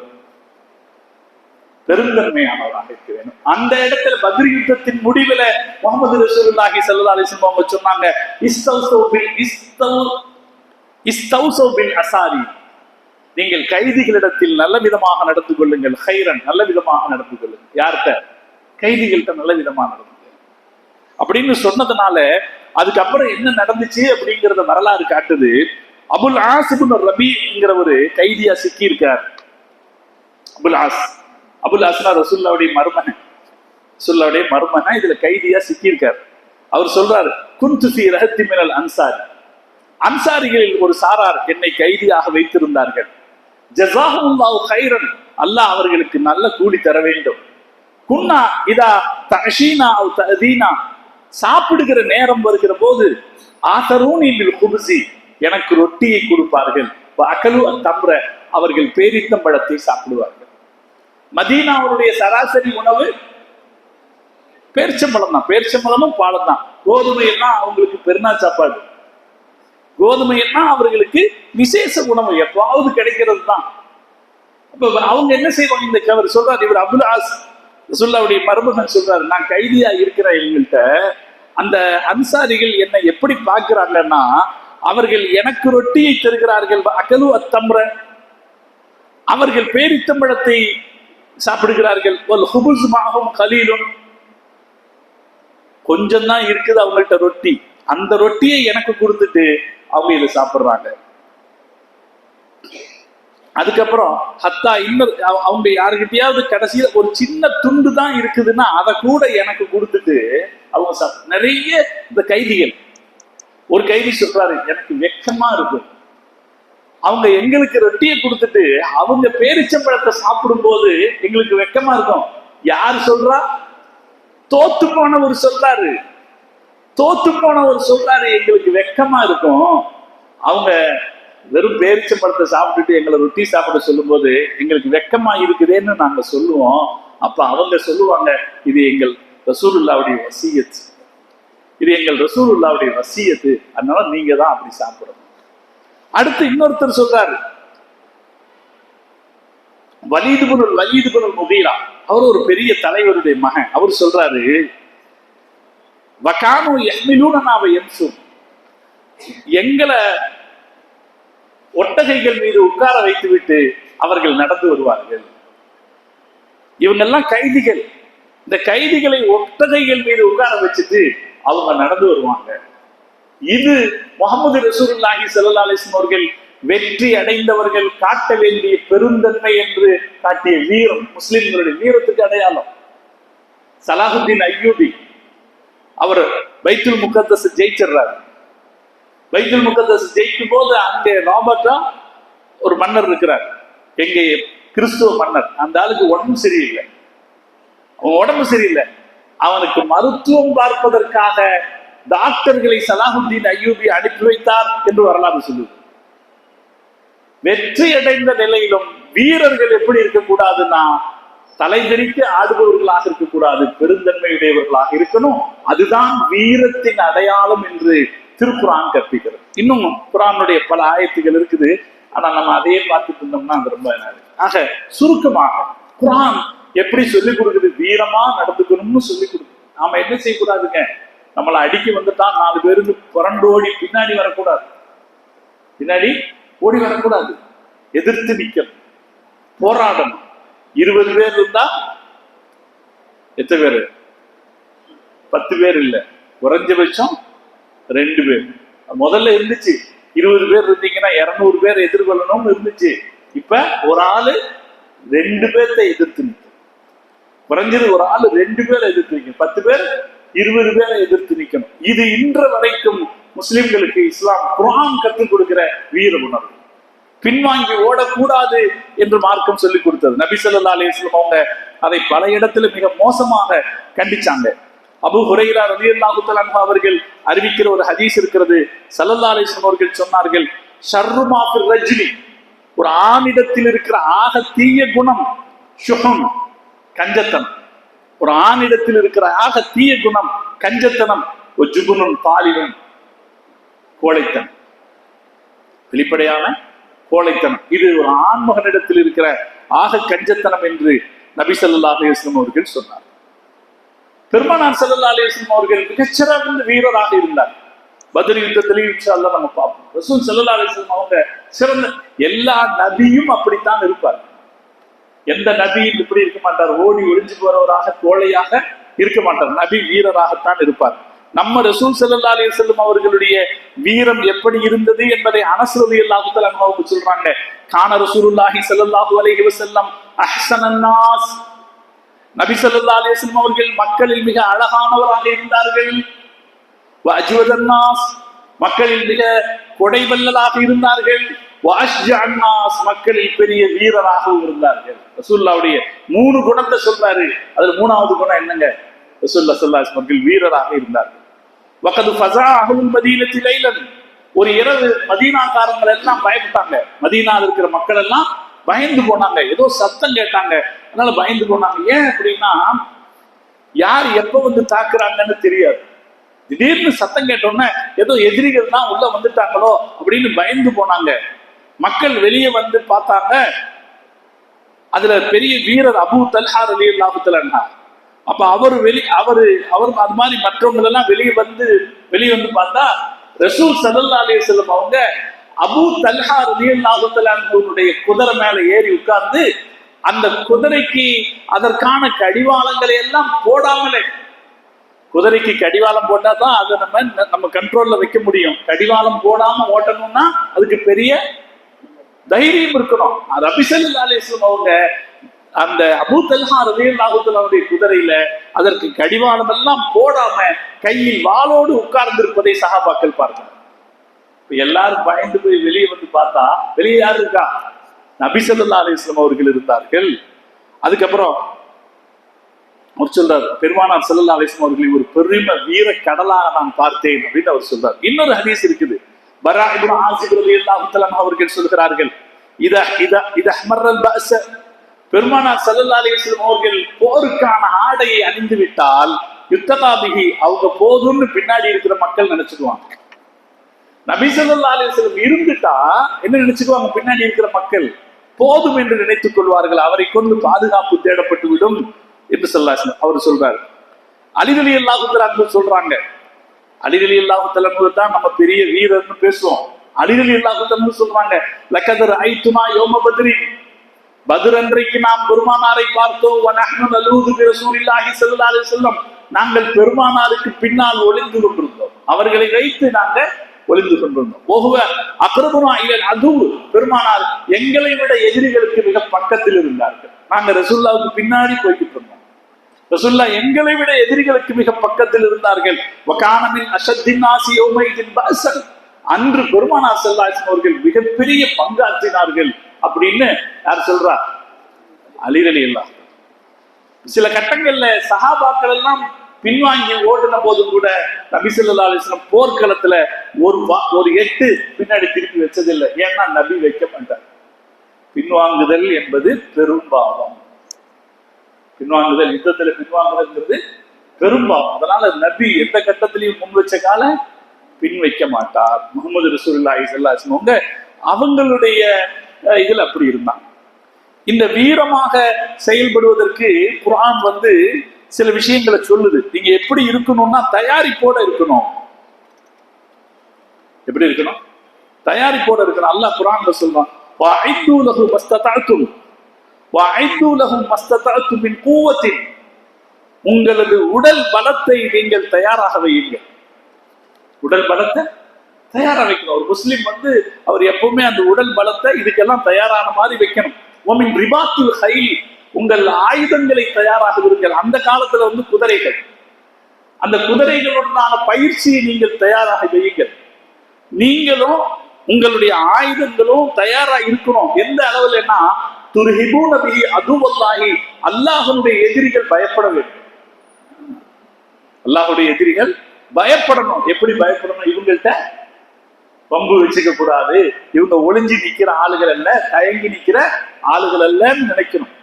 பெருந்தன்மையானவராக இருக்க வேண்டும். அந்த இடத்துல பத்ர் யுத்தத்தின் முடிவுல முஹம்மது ரசூலுல்லாஹி ஸல்லல்லாஹு அலைஹி வஸல்லம் அவங்க சொன்னாங்க, இஸ்தௌஸு பில் அஸாரி, நீங்கள் கைதிகளிடத்தில் நல்ல விதமாக நடந்து கொள்ளுங்கள். ஹைரன், நல்ல விதமாக நடந்து கொள்ளுங்கள். யார்கிட்ட? கைதிகள்கிட்ட நல்ல விதமாக நடந்து அப்படின்னு சொன்னதுனால அதுக்கப்புறம் என்ன நடந்துச்சு அப்படிங்கிறத வரலாறு காட்டுது. அபுல் ஆஸ் இப்னு ரபீங்கிற ஒரு கைதியா சிக்கி இருக்கார். அபுல் ஆஸ்னா ரசூலுல்லாஹ்வுடைய மருமகன், இதுல கைதியா சிக்கி இருக்கார். அவர் சொல்றாரு, குன்து ஃபீ ரஹத்தி மினல் அன்சாரி, அன்சாரிகளில் ஒரு சாரார் என்னை கைதியாக வைத்திருந்தார்கள். ஜஸாஹுல்லாஹு கைரன், அல்லாஹ் அவர்களுக்கு நல்ல கூலி தர வேண்டும். குன்னா இதா தஅஷீனா அவ் தஅதீனா, சாப்பிடுகிற நேரம் வருகிற போது ஆதரூனி பில் குப்ஸி, எனக்கு ரொட்டியை கொடுப்பார்கள். அகலு தம்ர, அவர்கள் பேரித்தம்பழத்தை சாப்பிடுவார்கள். மதீனாவுடைய சராசரி உணவு பேரிச்சம்பழம் தான், பேரிச்சம்பழமும் பாலம் தான். கோதுமை எல்லாம் அவங்களுக்கு பெருநாள் சாப்பாடு, கோதுமை எல்லாம் அவர்களுக்கு விசேஷ உணவு, எப்பாவது கிடைக்கிறது தான். அப்ப அவங்க என்ன செய்வாங்க? இந்த அவர் சொல்றாரு, இவர் அபுல் ஆஸ் ரசூலுல்லாஹ்வுடைய மருமகன் சொல்றாரு, நான் கைதியா இருக்கிற எங்கள்கிட்ட அந்த அன்சாரிகள் என்னை எப்படி பார்க்கிறாங்கன்னா, அவர்கள் எனக்கு ரொட்டியை தருகிறார்கள். அகலு அத்தம்ர, அவர்கள் பேரித்தம்பழத்தை சாப்பிடுகிறார்கள். வல் ஹுபுஸ் மாஹும் கலீலுன், கொஞ்சம் தான் இருக்குது அவங்கள்ட்ட ரொட்டி, அந்த ரொட்டியை எனக்கு கொடுத்துட்டு அவங்க இதை சாப்பிடுறாங்க. அதுக்கப்புறம் ஹத்தா இன்னொரு அவங்க யாருக்கிட்டையாவது கடைசியில ஒரு சின்ன துண்டு தான் இருக்குதுன்னா அதை கூட எனக்கு கொடுத்துட்டு அவங்க நிறைய. இந்த கைதிகள், ஒரு கைதி சொல்றாரு, எனக்கு வெக்கமா இருக்கும், அவங்க எங்களுக்கு ரொட்டியை கொடுத்துட்டு அவங்க பேரிச்சம்பழத்தை சாப்பிடும் போது எங்களுக்கு வெக்கமா இருக்கும். யார் சொல்றா? தோத்து போனவர் சொல்றாரு, எங்களுக்கு வெக்கமா இருக்கும். அவங்க வெறும் பேரிச்சம்பழத்தை சாப்பிட்டுட்டு எங்களை ரொட்டி சாப்பிட சொல்லும் போது எங்களுக்கு வெக்கமா இருக்குதேன்னு நாங்க சொல்லுவோம். அப்ப அவங்க சொல்லுவாங்க, இது எங்கள் ரசூலுல்லாஹ்வுடைய வசியத், அதனால நீங்க தான் அப்படி சாப்பிடணும். அடுத்து இன்னொருத்தர் சொல்றாரு, வலீத் இப்னு முகீரா, அவர் ஒரு பெரிய தலைவருடைய மகன். அவர் சொல்றாரு, வகானு யஹ்மிலூனனா வ யம்ஷூன், எங்களை ஒட்டகைகள் மீது உட்கார வைத்துவிட்டு அவர்கள் நடந்து வருவார்கள். இவங்கெல்லாம் கைதிகள், இந்த கைதிகளை ஒட்டகைகள் மீது உட்கார வச்சுட்டு அவங்க நடந்து வருவாங்க. இது முஹம்மது ரசூலுல்லாஹி ஸல்லல்லாஹு அலைஹி வஸல்லம் அவர்கள் வெற்றி அடைந்தவர்கள் காட்ட வேண்டிய பெருந்தன்மை என்று காட்டிய வீரம், முஸ்லிம்களுடைய வீரத்துக்கு அடையாளம். சலாஹுத்தீன் அய்யூபி, அவர் பைத்துல் முகத்தஸ் ஜெயிச்சிடுறாரு. பைத்துல் முகத்தஸ் ஜெயிக்கும் போது அங்கே ராபர்ட்டா ஒரு மன்னர் இருக்கிறார், எங்கே கிறிஸ்துவ மன்னர். அந்த ஆளுக்கு உடம்பு சரியில்லை, அவனுக்கு மருத்துவம் பார்ப்பதற்காக டாக்டர்களை சலாஹுத்தீன் அய்யூபி அனுப்பி வைத்தார் என்று வரலாறு சொல்லுது. வெற்றி அடைந்த நிலையிலும் வீரர்கள் எப்படி இருக்கக்கூடாதுன்னா தலைதெறித்து ஆடுபவர்களாக இருக்கக்கூடாது, பெருந்தன்மையுடையவர்களாக இருக்கணும். அதுதான் வீரத்தின் அடையாளம் என்று திருக்குரான் கற்பிக்கிறது. இன்னும் குரானுடைய பல ஆயத்துகள் இருக்குது, ஆனா நம்ம அதையே பார்த்துட்டு இருந்தோம்னா அது ரொம்ப நாள். ஆக சுருக்கமாக குரான் எப்படி சொல்லிக் கொடுக்குது, வீரமா நடந்துக்கணும்னு சொல்லிக் கொடுக்குது. நாம என்ன செய்யக்கூடாதுங்க, நம்மளை அடிக்க வந்துட்டா 4 பேருக்கு புரண்டு ஓடி பின்னாடி வரக்கூடாது, பின்னாடி ஓடி வரக்கூடாது, எதிர்த்து நிக்கணும், போராடணும். 20 பேர் இருந்தா எத்தனை பேரு? 10 பேர் இல்ல, குறைஞ்சபட்சம் 2 பேர். முதல்ல இருந்துச்சு 20 பேர் இருந்தீங்கன்னா 200 பேர் எதிர்கொள்ளணும்னு இருந்துச்சு. இப்ப ஒரு ஆளு 2 பேர்த்த எதிர்த்து நிற்கும். குறைஞ்சது ஒரு ஆளு 2 பேரை எதிர்த்து நிற்கும். 10 பேர் 20 பேரை எதிர்த்து நிற்கணும். இது இன்று வரைக்கும் முஸ்லிம்களுக்கு இஸ்லாம் குர்ஆன் கற்றுக் கொடுக்கிற வீர உணர்வு. பின்வாங்கி ஓடக்கூடாது என்று மார்க்கம் சொல்லிக் கொடுத்தது. நபி ஸல்லல்லாஹு அலைஹி வஸல்லம் அவங்க அதை பல இடத்துல மிக மோசமாக கண்டிச்சாங்க. அபூ ஹுரைரா ரலியல்லாஹு தஆலா அன்ஹு அவர்கள் அறிவிக்கிற ஒரு ஹதீஸ் இருக்கிறது. ஸல்லல்லாஹு அலைஹி வஸல்லம் அவர்கள் சொன்னார்கள், ஷர்ரு மா ஃபிர் ரஜ்லி, ஒரு ஆணிடத்தில் இருக்கிற ஆக தீய குணம் ஷுஹும், கஞ்சத்தனம். ஒரு ஆணிடத்தில் இருக்கிற ஆக தீய குணம் கஞ்சத்தனம். ஜுபுனுன் தாலிபன், கோழைத்தனம், வெளிப்படையான கோழைத்தனம். இது ஒரு ஆண்மகனிடத்தில் இருக்கிற ஆக கஞ்சத்தனம் என்று நபி ஸல்லல்லாஹு அலைஹி வஸல்லம் அவர்கள் சொன்னார். பெருமானார் ஸல்லல்லாஹு அலைஹி வஸல்லம் அவர்கள் மிகச்சிறந்த வீரராக இருந்தார். பத்ர் யுத்தத்திலே இன்ஷா அல்லாஹ் நம்ம பார்ப்போம். ரசூல் ஸல்லல்லாஹு அலைஹி வஸல்லம் அவங்க சிறந்த, எல்லா நபியும் அப்படித்தான் இருப்பார். எந்த நபியும் இப்படி இருக்க மாட்டார், ஓடி ஒளிஞ்சு போறவராக கோழையாக இருக்க மாட்டார். நபி வீரராகத்தான் இருப்பார். நம்ம ரசூல் ஸல்லல்லாஹு அலைஹி வஸல்லம் அவர்களுடைய வீரம் எப்படி இருந்தது என்பதை அனஸ் ரலியல்லாஹு தஆலா அன்ஹு சொல்றாங்க. கான ரசூலுல்லாஹி ஸல்லல்லாஹு அலைஹி வஸல்லம் அஹ்ஸனன் நாஸ், நபி ஸல்லல்லாஹு அலைஹி வஸல்லம் அவர்கள் மக்களில் மிக அழகானவராக இருந்தார்கள். வ அஜ்வதன் நாஸ், மக்களில் மிக கொடைவல்லலாக இருந்தார்கள். வ அஷ்ஜஅன் நாஸ், மக்களில் பெரிய வீரராகவும் இருந்தார்கள். ரசூலுல்லாஹ்வுடைய 3 குணத்தை சொல்றாரு. அதுல 3வது குணம் என்னங்க? ரசூலுல்லாஹ் ஸல்லல்லாஹு அலைஹி வஸல்லம் அவர்கள் வீரராக இருந்தார்கள். வகது ஃபஸா அஹ்லுல் மதீனத்தி லைலன், ஒரு இரவு மதீனாக்காரங்கள் எல்லாம் பயப்பட்டாங்க. மதீனால இருக்கிற மக்கள் எல்லாம் பயந்து போனாங்க. ஏதோ சத்தம் கேட்டாங்க, அதனால பயந்து போனாங்க. ஏன் அப்படின்னா, யார் எப்ப வந்து தாக்குறாங்கன்னு தெரியாது. திடீர்னு சத்தம் கேட்டோன்னே ஏதோ எதிரிகள் தான் உள்ள வந்துட்டாங்களோ அப்படின்னு பயந்து போனாங்க. மக்கள் வெளியே வந்து பார்த்தாங்க, அதுல பெரிய வீரர் அபூ தல்ஹா ரலியல்லாஹு தஆலா அன்ஹு. அப்ப அவர் அது மாதிரி மற்றவங்க எல்லாம் வெளியே வந்து பார்த்தா ரசூல் ஸல்லல்லாஹு அலைஹி வஸல்லம் அவங்க அபூ தல்ஹா ரலியல்லாஹு தஆலா அன்ஹுவுடைய குதிரை மேல ஏறி உட்கார்ந்து அந்த குதிரைக்கு அதற்கான கடிவாளங்களை எல்லாம் போடாமலே, குதிரைக்கு கடிவாளம் போட்டா தான் அதை நம்ம கண்ட்ரோல்ல வைக்க முடியும். கடிவாளம் போடாம ஓட்டணும்னா அதுக்கு பெரிய தைரியம் இருக்கணும். நபி ஸல்லல்லாஹு அலைஹி வஸல்லம் அவங்க அந்த அபூ தல்ஹா ரலியல்லாஹு தஆலா அவருடைய குதிரையில அதற்கு கடிவாளம் எல்லாம் போடாம கையில் வாளோடு உட்கார்ந்து இருப்பதை சஹாபாக்கள் பார்த்தாங்க. எல்லாரும் பயந்து போய் வெளியே வந்து பார்த்தா வெளியே யாரு இருக்கா? நபி ஸல்லல்லாஹு அலைஹி வஸல்லம் அவர்கள் இருந்தார்கள். அதுக்கப்புறம் அவர் சொல்றார், பெருமானார் ஸல்லல்லாஹு அலைஹி வஸல்லம் அவர்களை ஒரு பெருமை வீர கடலாக நான் பார்த்தேன் அப்படின்னு அவர் சொல்றார். இன்னொரு ஹதீஸ் இருக்குது. பரா இப்னு ஆசிப் ரலியல்லாஹு தஆலா அவர்கள் சொல்கிறார்கள், இத ஹமரல் பஅஸ, பெருமானார் ஸல்லல்லாஹு அலைஹி வஸல்லம் அவர்கள் போருக்கான ஆடையை அணிந்து விட்டால் யுத்தகாபிஹி, அவங்க போதும்னு பின்னாடி இருக்கிற மக்கள் நினைச்சுக்குவாங்க. நபி ஸல்லல்லாஹு அலைஹி வஸல்லம் இருந்துட்டா என்ன நினைச்சுக்குவாங்க? பின்னாடி இருக்கிற மக்கள் போதும் என்று நினைத்துக் கொள்வார்கள், அவரை கொண்டு பாதுகாப்பு தேடப்பட்டு விடும் என்று அவர் சொல்றாரு. அலி ரலியல்லாஹு தஆலா அன்ஹு சொல்றாங்க, அலி ரலியல்லாஹு தஆலா அன்ஹு தான் நம்ம பெரிய வீரர்னு பேசுவோம். அலி ரலியல்லாஹு தஆலா அன்ஹு சொல்றாங்க, லகத் ரஐதுனா யௌம பத்ரி, பத்ர் அன்றைக்கு நாம் பெருமானாரை பார்த்தோம். வ நஹ்னு நலூது பி ரசூலில்லாஹி ஸல்லல்லாஹு அலைஹி வஸல்லம், நாங்கள் பெருமானாருக்கு பின்னால் ஒளிந்து கொண்டிருந்தோம், அவர்களை வைத்து நாங்கள் ஒளிந்து கொண்டிருந்தோம். ஓஹுவ அக்ரபுனா இலல் அது, பெருமானார் எங்களை விட எதிரிகளுக்கு மிக பக்கத்தில் இருந்தார்கள், நாங்க ரசூலுல்லாஹ்வுக்கு பின்னாடி போய்கிட்டு இருந்தோம். ரசூலுல்லாஹ் எங்களை விட எதிரிகளுக்கு மிக பக்கத்தில் இருந்தார்கள். வகான மின் அஷத்தின் நாஸி யௌமைதின் பஅஸன், அன்று பெருமானார் ஸல்லல்லாஹு அலைஹி வஸல்லம் அவர்கள் மிகப்பெரிய பங்காற்றினார்கள் அப்படின்னு யார் சொல்றா? அலி ரலியல்லாஹு. சில கட்டங்கள்ல சஹாபாக்கள் எல்லாம் பின்வாங்கி ஓடின போதும் கூட நபி ஸல்லல்லாஹு அலைஹி வஸல்லம் போர்க்களத்துல ஒரு எட்டு பின்னாடி திருப்பி வச்சதில்லை. ஏன்னா நபி வைக்க மாட்டார். பின்வாங்குதல் என்பது பெரும் பாவம். பின்வாங்குதல், யுத்தத்துல பின்வாங்குதல்ங்கிறது பெரும்பாலும். அதனால நபி எந்த கட்டத்திலையும் முன் வச்ச கால பின் வைக்க மாட்டார். முகமது ரசூலுல்லாஹி ஸல்லல்லாஹு அலைஹி வஸல்லம் அவங்களுடைய இதுல அப்படி இருந்தாங்க. இந்த வீரமாக செயல்படுவதற்கு குர்ஆன் சில விஷயங்களை சொல்லுது. நீங்க எப்படி இருக்கணும்னா தயாரிப்போட இருக்கணும். எப்படி இருக்கணும்? தயாரிப்போட இருக்கணும். அல்லாஹ் குர்ஆன்ல சொல்றான், வஅய்து லஹு மஸ்ததஅதும் வஅய்து லஹு மஸ்ததஅதும் மின் குவத்தின். உங்களது உடல் பலத்தை நீங்கள் தயாராக வையுங்கள். உடல் பலத்தை தயாரா வைக்கணும். ஒரு முஸ்லிம் அவர் எப்பவுமே அந்த உடல் பலத்தை இதுக்கெல்லாம் தயாரான மாதிரி வைக்கணும். ஒமின் ரிபாத்துல் ஹைல், உங்கள் ஆயுதங்களை தயாராக இருங்கள். அந்த காலத்துல குதிரைகள், அந்த குதிரைகளுடனான பயிற்சியை நீங்கள் தயாராக வையுங்கள். நீங்களும் உங்களுடைய ஆயுதங்களும் தயாரா இருக்கணும். எந்த அளவுலன்னா துர்ஹிபூன பிஹி அதுவல்லாஹி, அல்லாஹ்வுடைய எதிரிகள் பயப்பட வேண்டும். அல்லாஹ்வுடைய எதிரிகள் பயப்படணும். எப்படி பயப்படணும்? இவங்கள்ட்ட பம்பு வச்சுக்க கூடாது, இவங்க ஒளிஞ்சு நிக்கிற ஆளுகள் அல்ல, தயங்கி நிக்கிற ஆளுகள் அல்லன்னு நினைக்கணும்.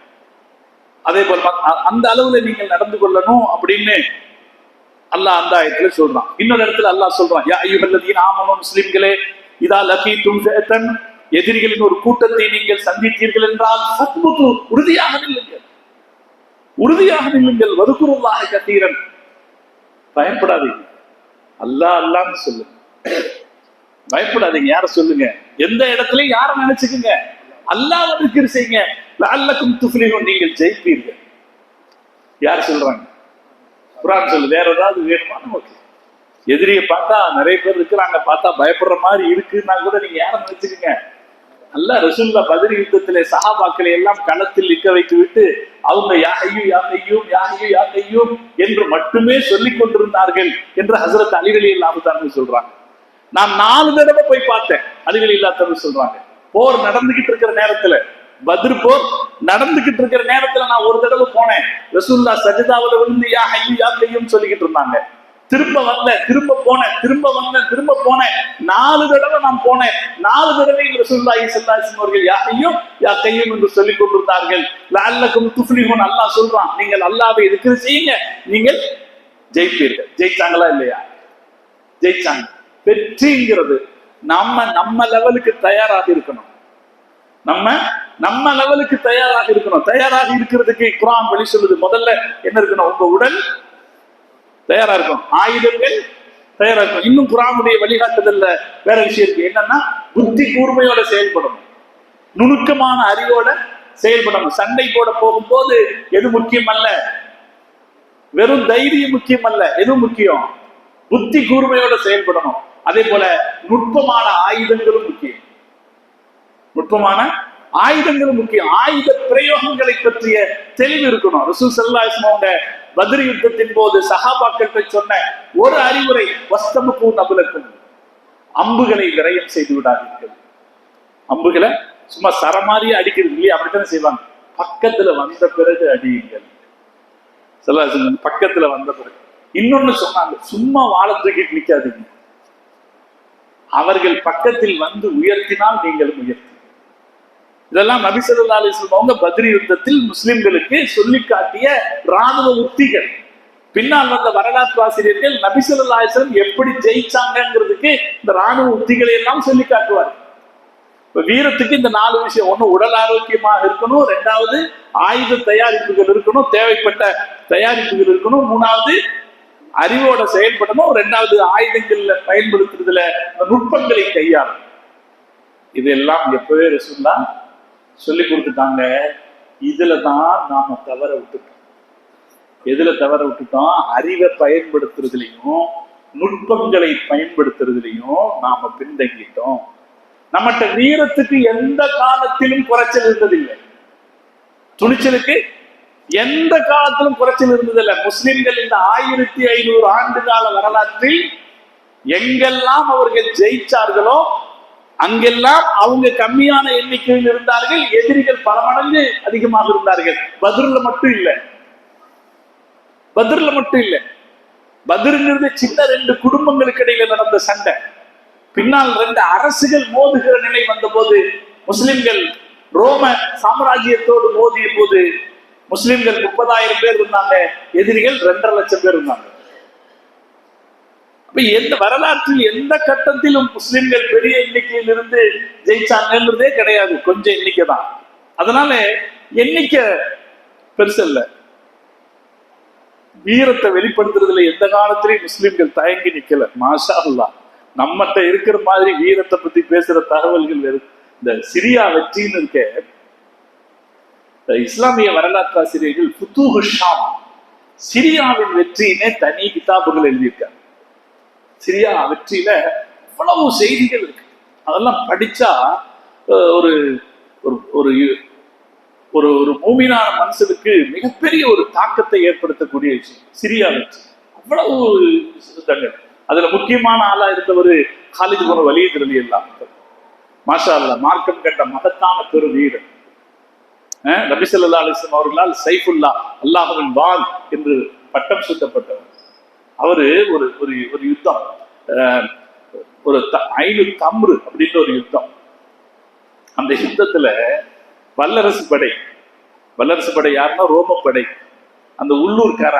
அதே போல அந்த அளவுல நீங்கள் நடந்து கொள்ளணும் அப்படின்னு அல்லாஹ் அந்த ஆயத்துல சொல்றான். இன்னொரு இடத்துல அல்லாஹ் சொல்றான், யா அய்யுஹல்லதீன ஆமனூ, முஸ்லிம்களே, இதா லகீதும் ஃபிஅத்தன், எதிரிகளின் ஒரு கூட்டத்தை நீங்கள் சந்தித்தீர்கள் என்றால் ஃபத்புது, உறுதியாக நில்லுங்கள், உறுதியாக நில்லுங்கள். வதுகுருல்லாஹ கதீரன், பயப்படாதீங்க. அல்லாஹ் அல்லாஹ்னு சொல்லுங்க, பயப்படாதீங்க. யார சொல்லுங்க? எந்த இடத்துலயும் யார நினைச்சுக்குங்க, அல்லாஹ்வை திக்ர் செய்யுங்க. லஅல்லக்கும் துஃப்லிஹூன், நீங்கள் ஜெயிப்பீர்கள். யார் சொல்றாங்க? குர்ஆன் சொல்லு. வேற ஏதாவது வேணுமா நமக்கு? எதிரியை பார்த்தா நிறைய பேர் இருக்கிறாங்க, பார்த்தா பயப்படுற மாதிரி இருக்குன்னா கூட நீங்க யார நினைச்சுக்குங்க? அல்லாஹ் ரசூலுல்லாஹ் பத்ர் யுத்தத்திலே சஹாபாக்களை எல்லாம் களத்தில் நிற்க வைத்து விட்டு அவங்க யா ஹய்யூ யா கய்யூம் யா ஹய்யூ யா கய்யூம் என்று மட்டுமே சொல்லிக் கொண்டிருந்தார்கள் என்று ஹஸரத் அலி ரலியல்லாஹு தஆலா சொல்றாங்க. நான் 4 தடவை போய் பார்த்தேன். அலி ரலியல்லாஹு தஆலா சொல்றாங்க, போர் நடந்துகிட்டு இருக்கிற நேரத்துல, பத்ர் போர் நடந்துகிட்டு இருக்கிற நேரத்துல நான் ஒரு தடவை போனேன். ரசூலுல்லாஹ் சஜதாவுல விழுந்து யா ஹய்யூ யா கய்யூம் சொல்லிக்கிட்டு இருந்தாங்க. திரும்ப வந்தேன், திரும்ப போனேன், திரும்ப வந்தேன், திரும்ப போனேன். 4 தடவை நான் போனேன். 4 தடவை ரசூலுல்லாஹி ஸல்லல்லாஹு அலைஹி வஸல்லம் அவர்கள் யா ஹய்யூ யா கய்யூம் என்று சொல்லிக் கொண்டிருந்தார்கள். லஅல்லக்கும் துஃப்லிஹூன், அல்லாஹ் சொல்றான், நீங்கள் அல்லாஹ்வை திக்ர் செய்யுங்க, நீங்கள் ஜெயிப்பீர்கள். ஜெயிச்சாங்களா இல்லையா? ஜெயிச்சாங்க. வெற்றிங்கிறது நம்ம லெவலுக்கு தயாராக இருக்கணும். நம்ம லெவலுக்கு தயாராக இருக்கணும். தயாராக இருக்கிறதுக்கு குர்ஆன் வழி சொல்லுது. முதல்ல என்ன இருக்கணும்? உங்க உடல் தயாரா இருக்கும், ஆயுதங்கள் தயாரா இருக்கும். இன்னும் குர்ஆனுடைய வழிகாட்டுதல்ல வேற விஷயம் இருக்கு. என்னன்னா புத்தி கூர்மையோட செயல்படணும், நுணுக்கமான அறிவோட செயல்படணும். சண்டை போட போகும்போது எது முக்கியம் அல்ல, வெறும் தைரியம் முக்கியம் அல்ல, எது முக்கியம்? புத்தி கூர்மையோட செயல்படணும். அதே போல நுட்பமான ஆயுதங்களும் முக்கியம். நுட்பமான ஆயுதங்களும் முக்கியம். ஆயுத பிரயோகங்களை பற்றிய தெளிவு இருக்கணும். ரசூல் ஸல்லல்லாஹு அலைஹி வஸல்லம் பத்ர் யுத்தத்தின் போது சஹாபாக்கள் சொன்ன ஒரு அறிவுரை, வஸ்தபுகு நபுலக்கும், அம்புகளை விரயம் செய்து விடாதீர்கள். அம்புகளை சும்மா சரமாரியா அடிக்கிறது இல்லையா, அப்படித்தானே செய்வாங்க. பக்கத்துல வந்த பிறகு அடியுங்கள். பக்கத்துல வந்த பிறகு. இன்னொன்னு சொன்னாங்க, சும்மா வாழ தூக்கிட்டு நிக்காதீங்க, அவர்கள் பக்கத்தில் வந்து உயர்த்தினால் நீங்களும் உயர்த்தி. இதெல்லாம் நபி ஸல்லல்லாஹு அலைஹி வஸல்லம் அவங்க பத்ர் யுத்தத்தில் முஸ்லிம்களுக்கு சொல்லி காட்டிய ராணுவ உத்திகள். பின்னால் வந்த வரலாற்று ஆசிரியர்கள் நபி ஸல்லல்லாஹு அலைஹி வஸல்லம் எப்படி ஜெயிச்சாங்கிறதுக்கு இந்த ராணுவ உத்திகளை எல்லாம் சொல்லி காட்டுவார். இப்ப வீரத்துக்கு இந்த 4 விஷயம்: ஒண்ணு உடல் ஆரோக்கியமாக இருக்கணும், 2வது ஆயுத தயாரிப்புகள் இருக்கணும், தேவைப்பட்ட தயாரிப்புகள் இருக்கணும், 3வது அறிவோட செயல்படணும், 2வது ஆயுதங்கள்ல பயன்படுத்துறதுல நுட்பங்களை கையாளும். இதெல்லாம் எப்பவே ரசூலுல்லாஹ் சொல்லி கொடுத்துட்டாங்க. இதுலதான் நாம தவற விட்டுட்டோம். எதுல தவற விட்டுட்டோம்? அறிவை பயன்படுத்துறதுலையும் நுட்பங்களை பயன்படுத்துறதுலையும் நாம பின்தங்கிட்டோம். நம்மகிட்ட வீரத்துக்கு எந்த காலத்திலும் குறைச்சல் இருந்ததில்லை, துணிச்சலுக்கு எந்த காலத்திலும் குறைச்சல் இருந்ததில்லை. முஸ்லிம்கள் இந்த 1500 ஆண்டு கால வரலாற்றில் எங்கெல்லாம் அவர்கள் ஜெயிச்சார்களோ அங்கெல்லாம் அவங்க கம்மியான எண்ணிக்கையில் இருந்தார்கள், எதிரிகள் பல மடங்கு அதிகமாக இருந்தார்கள். பத்ர்ல மட்டும் இல்லை, பத்ர்ல மட்டும் இல்லை. பத்ருங்கிறது சின்ன 2 குடும்பங்களுக்கு இடையில நடந்த சண்டை. பின்னால் 2 அரசுகள் மோதுகிற நிலை வந்த போது, முஸ்லிம்கள் ரோம சாம்ராஜ்யத்தோடு மோதிய போது முஸ்லிம்கள் 30,000 பேர் இருந்தாங்க, எதிரிகள் 2.5 லட்சம் பேர் இருந்தாங்க. அப்ப எந்த வரலாற்றில் எந்த கட்டத்திலும் முஸ்லிம்கள் பெரிய எண்ணிக்கையில் இருந்து ஜெயிச்சாங்கன்றதே கிடையாது, கொஞ்சம் எண்ணிக்கை தான். அதனால எண்ணிக்கை பெருசு இல்ல. வீரத்தை வெளிப்படுத்துறதுல எந்த காலத்திலையும் முஸ்லிம்கள் தயங்கி நிக்கல. மாஷா அல்லாஹ். நம்மகிட்ட இருக்கிற மாதிரி வீரத்தை பத்தி பேசுற தகவல்கள் வேறு. இந்த சிரியா வெற்றின்னு இருக்க, இஸ்லாமிய வரலாற்று ஆசிரியர்கள் ஃபுதூஹு ஷாம், சிரியாவின் வெற்றியினே தனி கிதாபுகள் எழுதியிருக்காங்க. சிரியா வெற்றியில இவ்வளவு செய்திகள் இருக்கு. அதெல்லாம் படிச்சா ஒரு ஒரு ஒரு ஒரு மூமினான மனுஷனுக்கு மிகப்பெரிய ஒரு தாக்கத்தை ஏற்படுத்தக்கூடிய விஷயம் சிரியா வெற்றி. அவ்வளவு விஷயங்கள். அதுல முக்கியமான ஆளா இருந்தவர் காலித் இப்னு வலீத் ரலியல்லாஹு அன்ஹு. மாஷா அல்லாஹ், மார்க்கம் கண்ட மகத்தான பெரு வீரர். நபி ஸல்லல்லாஹு அலைஹி வஸல்லம் அவர்களால் சைஃபுல்லா, அல்லாஹ்வின் வாள் என்று பட்டம் சூட்டப்பட்டவர். அவரு ஒரு ஒரு யுத்தம், ஒரு ஐநு தம்ரு அப்படின்ற ஒரு யுத்தம். அந்த யுத்தத்துல வல்லரசு படை யாருன்னா ரோம படை, அந்த உள்ளூர்கார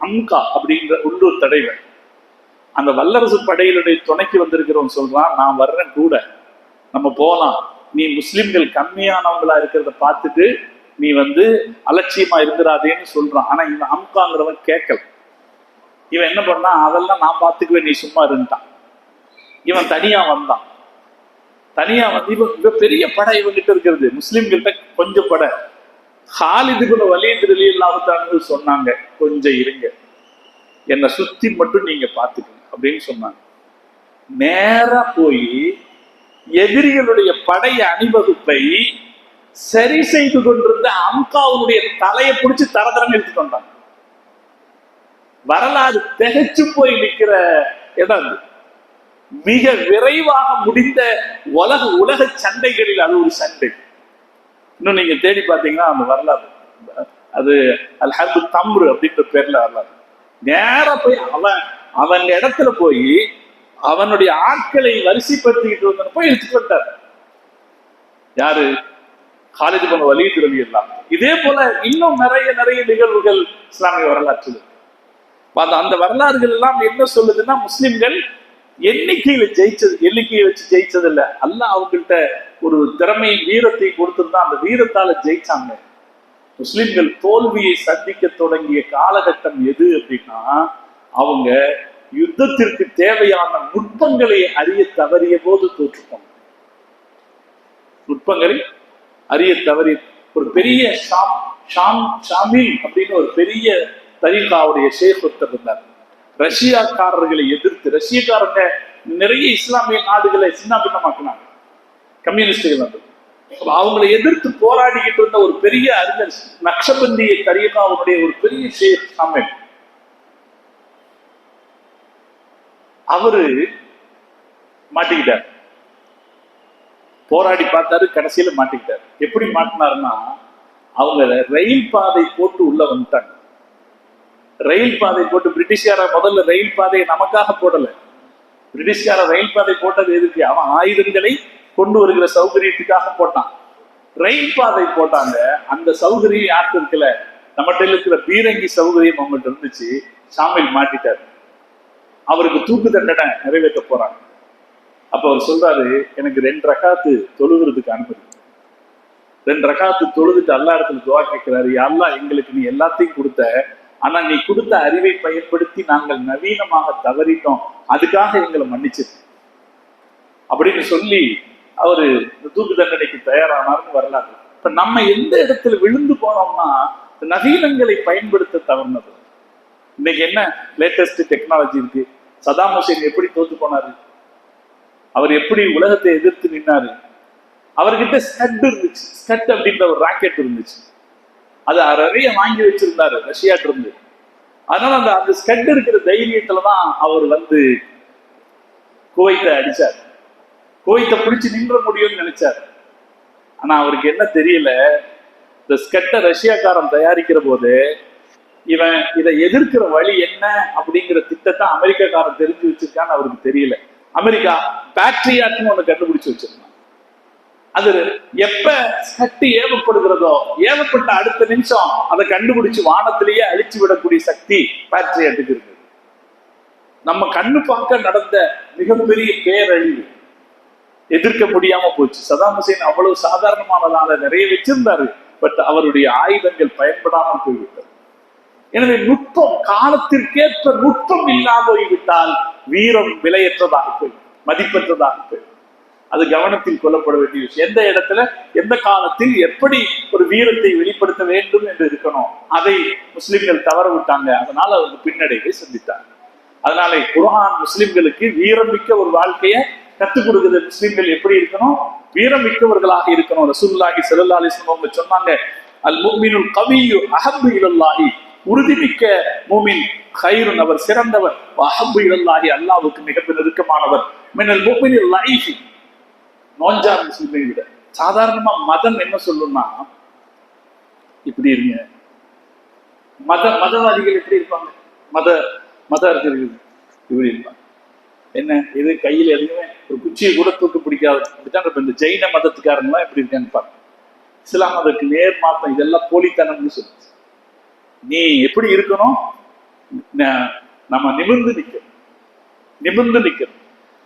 ஹம்கா அப்படின்ற உள்ளூர் தலைவர் அந்த வல்லரசு படையினுடைய துணைக்கு வந்திருக்கிறவன் சொல்றான், நான் வர்றேன் கூட, நம்ம போலாம், நீ முஸ்லிம்கள் கம்மியானவங்களா இருக்கிறத பார்த்துட்டு நீ அலட்சியமா இருந்துடாதேன்னு சொல்றான். ஆனா இவன் ஹம்காங்கிறவன் கேட்கல. இவன் என்ன பண்ணா, அதெல்லாம் நான் பார்த்துக்குவேன், நீ சும்மா இருந்தான். இவன் தனியா வந்தான். இவன் பெரிய படை இவங்கிட்ட இருக்கிறது, முஸ்லிம்கிட்ட கொஞ்சம் படை. காலித் இப்னு வலீத் ரலியல்லாஹு அன்ஹு சொன்னாங்க, கொஞ்சம் இருங்க, என்னை சுத்தி மட்டும் நீங்க பாத்துக்கங்க அப்படின்னு சொன்னாங்க. நேரா போய் எதிரிகளுடைய படை அணிவகுப்பை சரி செய்து கொண்டிருந்த அம்காவுடைய தலையை பிடிச்சு தரதரன்னு எடுத்துட்டு வந்தாங்க. வரலாறு திகைச்சு போய் நிற்கிற இடம். மிக விரைவாக முடிந்த உலக சண்டைகளில் அது ஒரு சண்டை. இன்னும் நீங்க தேடி பார்த்தீங்கன்னா அந்த வரலாறு, அது அல் ஹர்பு தம்ரு அப்படின்ற பேர்ல வரலாறு. நேரா போய் அவன் இடத்துல போய் அவனுடைய ஆட்களை வரிசைப்படுத்திக்கிட்டு வந்த போய் எடுத்துட்டு வந்தார். யாரு? காலித் இப்னு வலீத் ரலியல்லாஹு அன்ஹு. இதே போல இன்னும் நிறைய நிகழ்வுகள் இஸ்லாமிய வரலாற்றில். அந்த வரலாறுகள் எல்லாம் என்ன சொல்லுதுன்னா, முஸ்லிம்கள் எண்ணிக்கையை வச்சு ஜெயிச்சது இல்ல, அல்லாஹ் அவங்கள்ட்ட ஒரு திறமை வீரத்தை கொடுத்திருந்தா அந்த வீரத்தால ஜெயிச்சாங்க. முஸ்லிம்கள் தோல்வியை சந்திக்க தொடங்கிய காலகட்டம் எது அப்படின்னா, அவங்க யுத்தத்திற்கு தேவையான நுட்பங்களை அறிய தவறிய போது தோற்றுப்பாங்க. நுட்பங்களை அறிய தவறிய ஒரு பெரிய ஷாமில் அப்படின்னு ஒரு பெரிய தரீகாவுடைய ஷேக் ஒருத்தர் இருந்தார். ரஷ்யாக்காரர்களை எதிர்த்து, ரஷ்யக்காரங்க நிறைய இஸ்லாமிய நாடுகளை சின்ன பின்னமாக்குனாங்க, கம்யூனிஸ்டுகள் அவங்களை எதிர்த்து போராடிக்கிட்டு இருந்த ஒரு பெரிய அறிஞர் நக்ஷபந்திய தரீகாவுடைய ஒரு பெரிய ஷேக் ஷாமில். அவரு மாட்டிக்கிட்டார், போராடி பார்த்தாரு, கடைசியில மாட்டிக்கிட்டார். எப்படி மாட்டினாருன்னா, அவங்க ரயில் பாதை போட்டு உள்ள வந்துட்டாங்க. ரயில் பாதை போட்டு, பிரிட்டிஷ்கார முதல்ல ரயில் பாதையை நமக்காக போடல, பிரிட்டிஷ்கார ரயில் பாதை போட்டது எதுக்கு? அவன் ஆயுதங்களை கொண்டு வருகிற சௌகரியத்துக்காக போட்டான். ரயில் பாதை போட்டாங்க. அந்த சௌகரியம் யாருக்கு இருக்கல? நம்மகிட்ட இருக்கிற பீரங்கி சௌகரியம் அவங்கள்ட்ட இருந்துச்சு. ஷாமில் மாட்டிட்டார். அவருக்கு தூக்கு தண்டனை நிறைவேற்ற போறாங்க. அப்ப அவர் சொல்றாரு, எனக்கு 2 ரகாத்து தொழுகிறதுக்கு அனுமதி. 2 ரகாத்து தொழுதுட்டு அல்லா இடத்துல துவா கேட்கிறாரு, அல்லாஹ் எங்களுக்கு நீ எல்லாத்தையும் கொடுத்த, ஆனா நீ கொடுத்த அறிவை பயன்படுத்தி நாங்கள் நவீனமாக தவறிட்டோம், அதுக்காக எங்களை மன்னிச்சு அப்படின்னு சொல்லி அவரு தூக்கு தண்டனைக்கு தயாரானார்னு வரலாறு. இப்ப நம்ம எந்த இடத்துல விழுந்து போனோம்னா, நவீனங்களை பயன்படுத்த தவறினது. இன்னைக்கு என்ன லேட்டஸ்ட் டெக்னாலஜி இருக்கு? சதாம் ஹுசேன் எப்படி தோத்து போனாரு? அவர் எப்படி உலகத்தை எதிர்த்து நின்னாரு? அவர்கிட்ட ஸ்கட் இருந்துச்சு, ஸ்கட் அப்படின்ற ஒரு ராக்கெட் இருந்துச்சு. அது நிறைய வாங்கி வச்சிருந்தாரு ரஷ்யாட்டு இருந்து. அதனால அந்த ஸ்கட் இருக்கிற தைரியத்துலதான் அவர் குவைத்தை அடிச்சார். குவைத்தை பிடிச்சு நின்ற முடியும்னு நினைச்சார். ஆனா அவருக்கு என்ன தெரியல, இந்த ஸ்கட்டை ரஷ்யாக்காரன் தயாரிக்கிற போது இவன் இதை எதிர்க்கிற வழி என்ன அப்படிங்கிற திட்டத்தை அமெரிக்காக்காரன் தெரிஞ்சு வச்சிருக்கான்னு அவருக்கு தெரியல. அமெரிக்கா பேட்ரியாட்னு ஒண்ணு கண்டுபிடிச்சு வச்சிருந்தான். அது எப்ப சக்தி ஏவப்படுகிறதோ, ஏவப்பட்ட அடுத்த நிமிஷம் அதை கண்டுபிடிச்சு வானத்திலேயே அழிச்சு விடக்கூடிய சக்தி பேட்ரியட்டுக்கு இருக்கு. நம்ம கண்ணு பார்க்க நடந்த மிகப்பெரிய பேரழிவு எதிர்க்க முடியாம போச்சு. சதாம் ஹுசேன் அவ்வளவு சாதாரணமானதால நிறைய வச்சிருந்தாரு, பட் அவருடைய ஆயுதங்கள் பயன்படாமல் போய்விட்டது. எனவே நுட்பம், காலத்திற்கேற்ற நுட்பம் இல்லாமல் போய்விட்டால் வீரம் விலையற்றதாக போய், மதிப்பற்றதாக போய், அது கவனத்தில் கொள்ளப்பட வேண்டிய விஷயம். எந்த இடத்துல எந்த காலத்தில் எப்படி ஒரு வீரத்தை வெளிப்படுத்த வேண்டும் என்று இருக்கணும், அதை முஸ்லிம்கள் தவற விட்டாங்க. அதனால அவங்க பின்னடைவை சந்தித்தாங்க. அதனால குர்ஆன் முஸ்லிம்களுக்கு வீரமிக்க ஒரு வாழ்க்கையை கற்றுக் கொடுக்குது. முஸ்லிம்கள் எப்படி இருக்கணும்? வீரம் மிக்கவர்களாக இருக்கணும். ரசூலுல்லாஹி ஸல்லல்லாஹு அலைஹி வஸல்லம் அவங்க சொன்னாங்க, அல் முஃமினுல் கவிய்யு அஹப்பு இலல்லாஹி, உறுதிமிக்க மூமின் கைருன், அவர் சிறந்தவர், அஹப்பு இலல்லாஹி, அல்லாஹ்வுக்கு மிக நெருக்கமானவர், மினல் முஃமினில் லைஃபி, நோஞ்சார் முஸ்லிமை விட. சாதாரணமா மதம் என்ன சொல்லும்னா, இப்படி இருங்க. மதவாதிகள் எப்படி இருப்பாங்க? மத அறிஞர்கள் இப்படி இருப்பாங்க. என்ன இது கையில் எதுவுமே ஒரு குச்சியை கூட தூக்க பிடிக்காது. இப்படித்தான் இந்த ஜெயின மதத்துக்காரங்களாம் எப்படி இருக்காங்க பாருங்க. இஸ்லாம் அதற்கு நேர் மாற்றம். இதெல்லாம் போலித்தனம்னு சொல்லுச்சு. நீ எப்படி இருக்கணும்? நம்ம நிமிர்ந்து நிக்கணும்.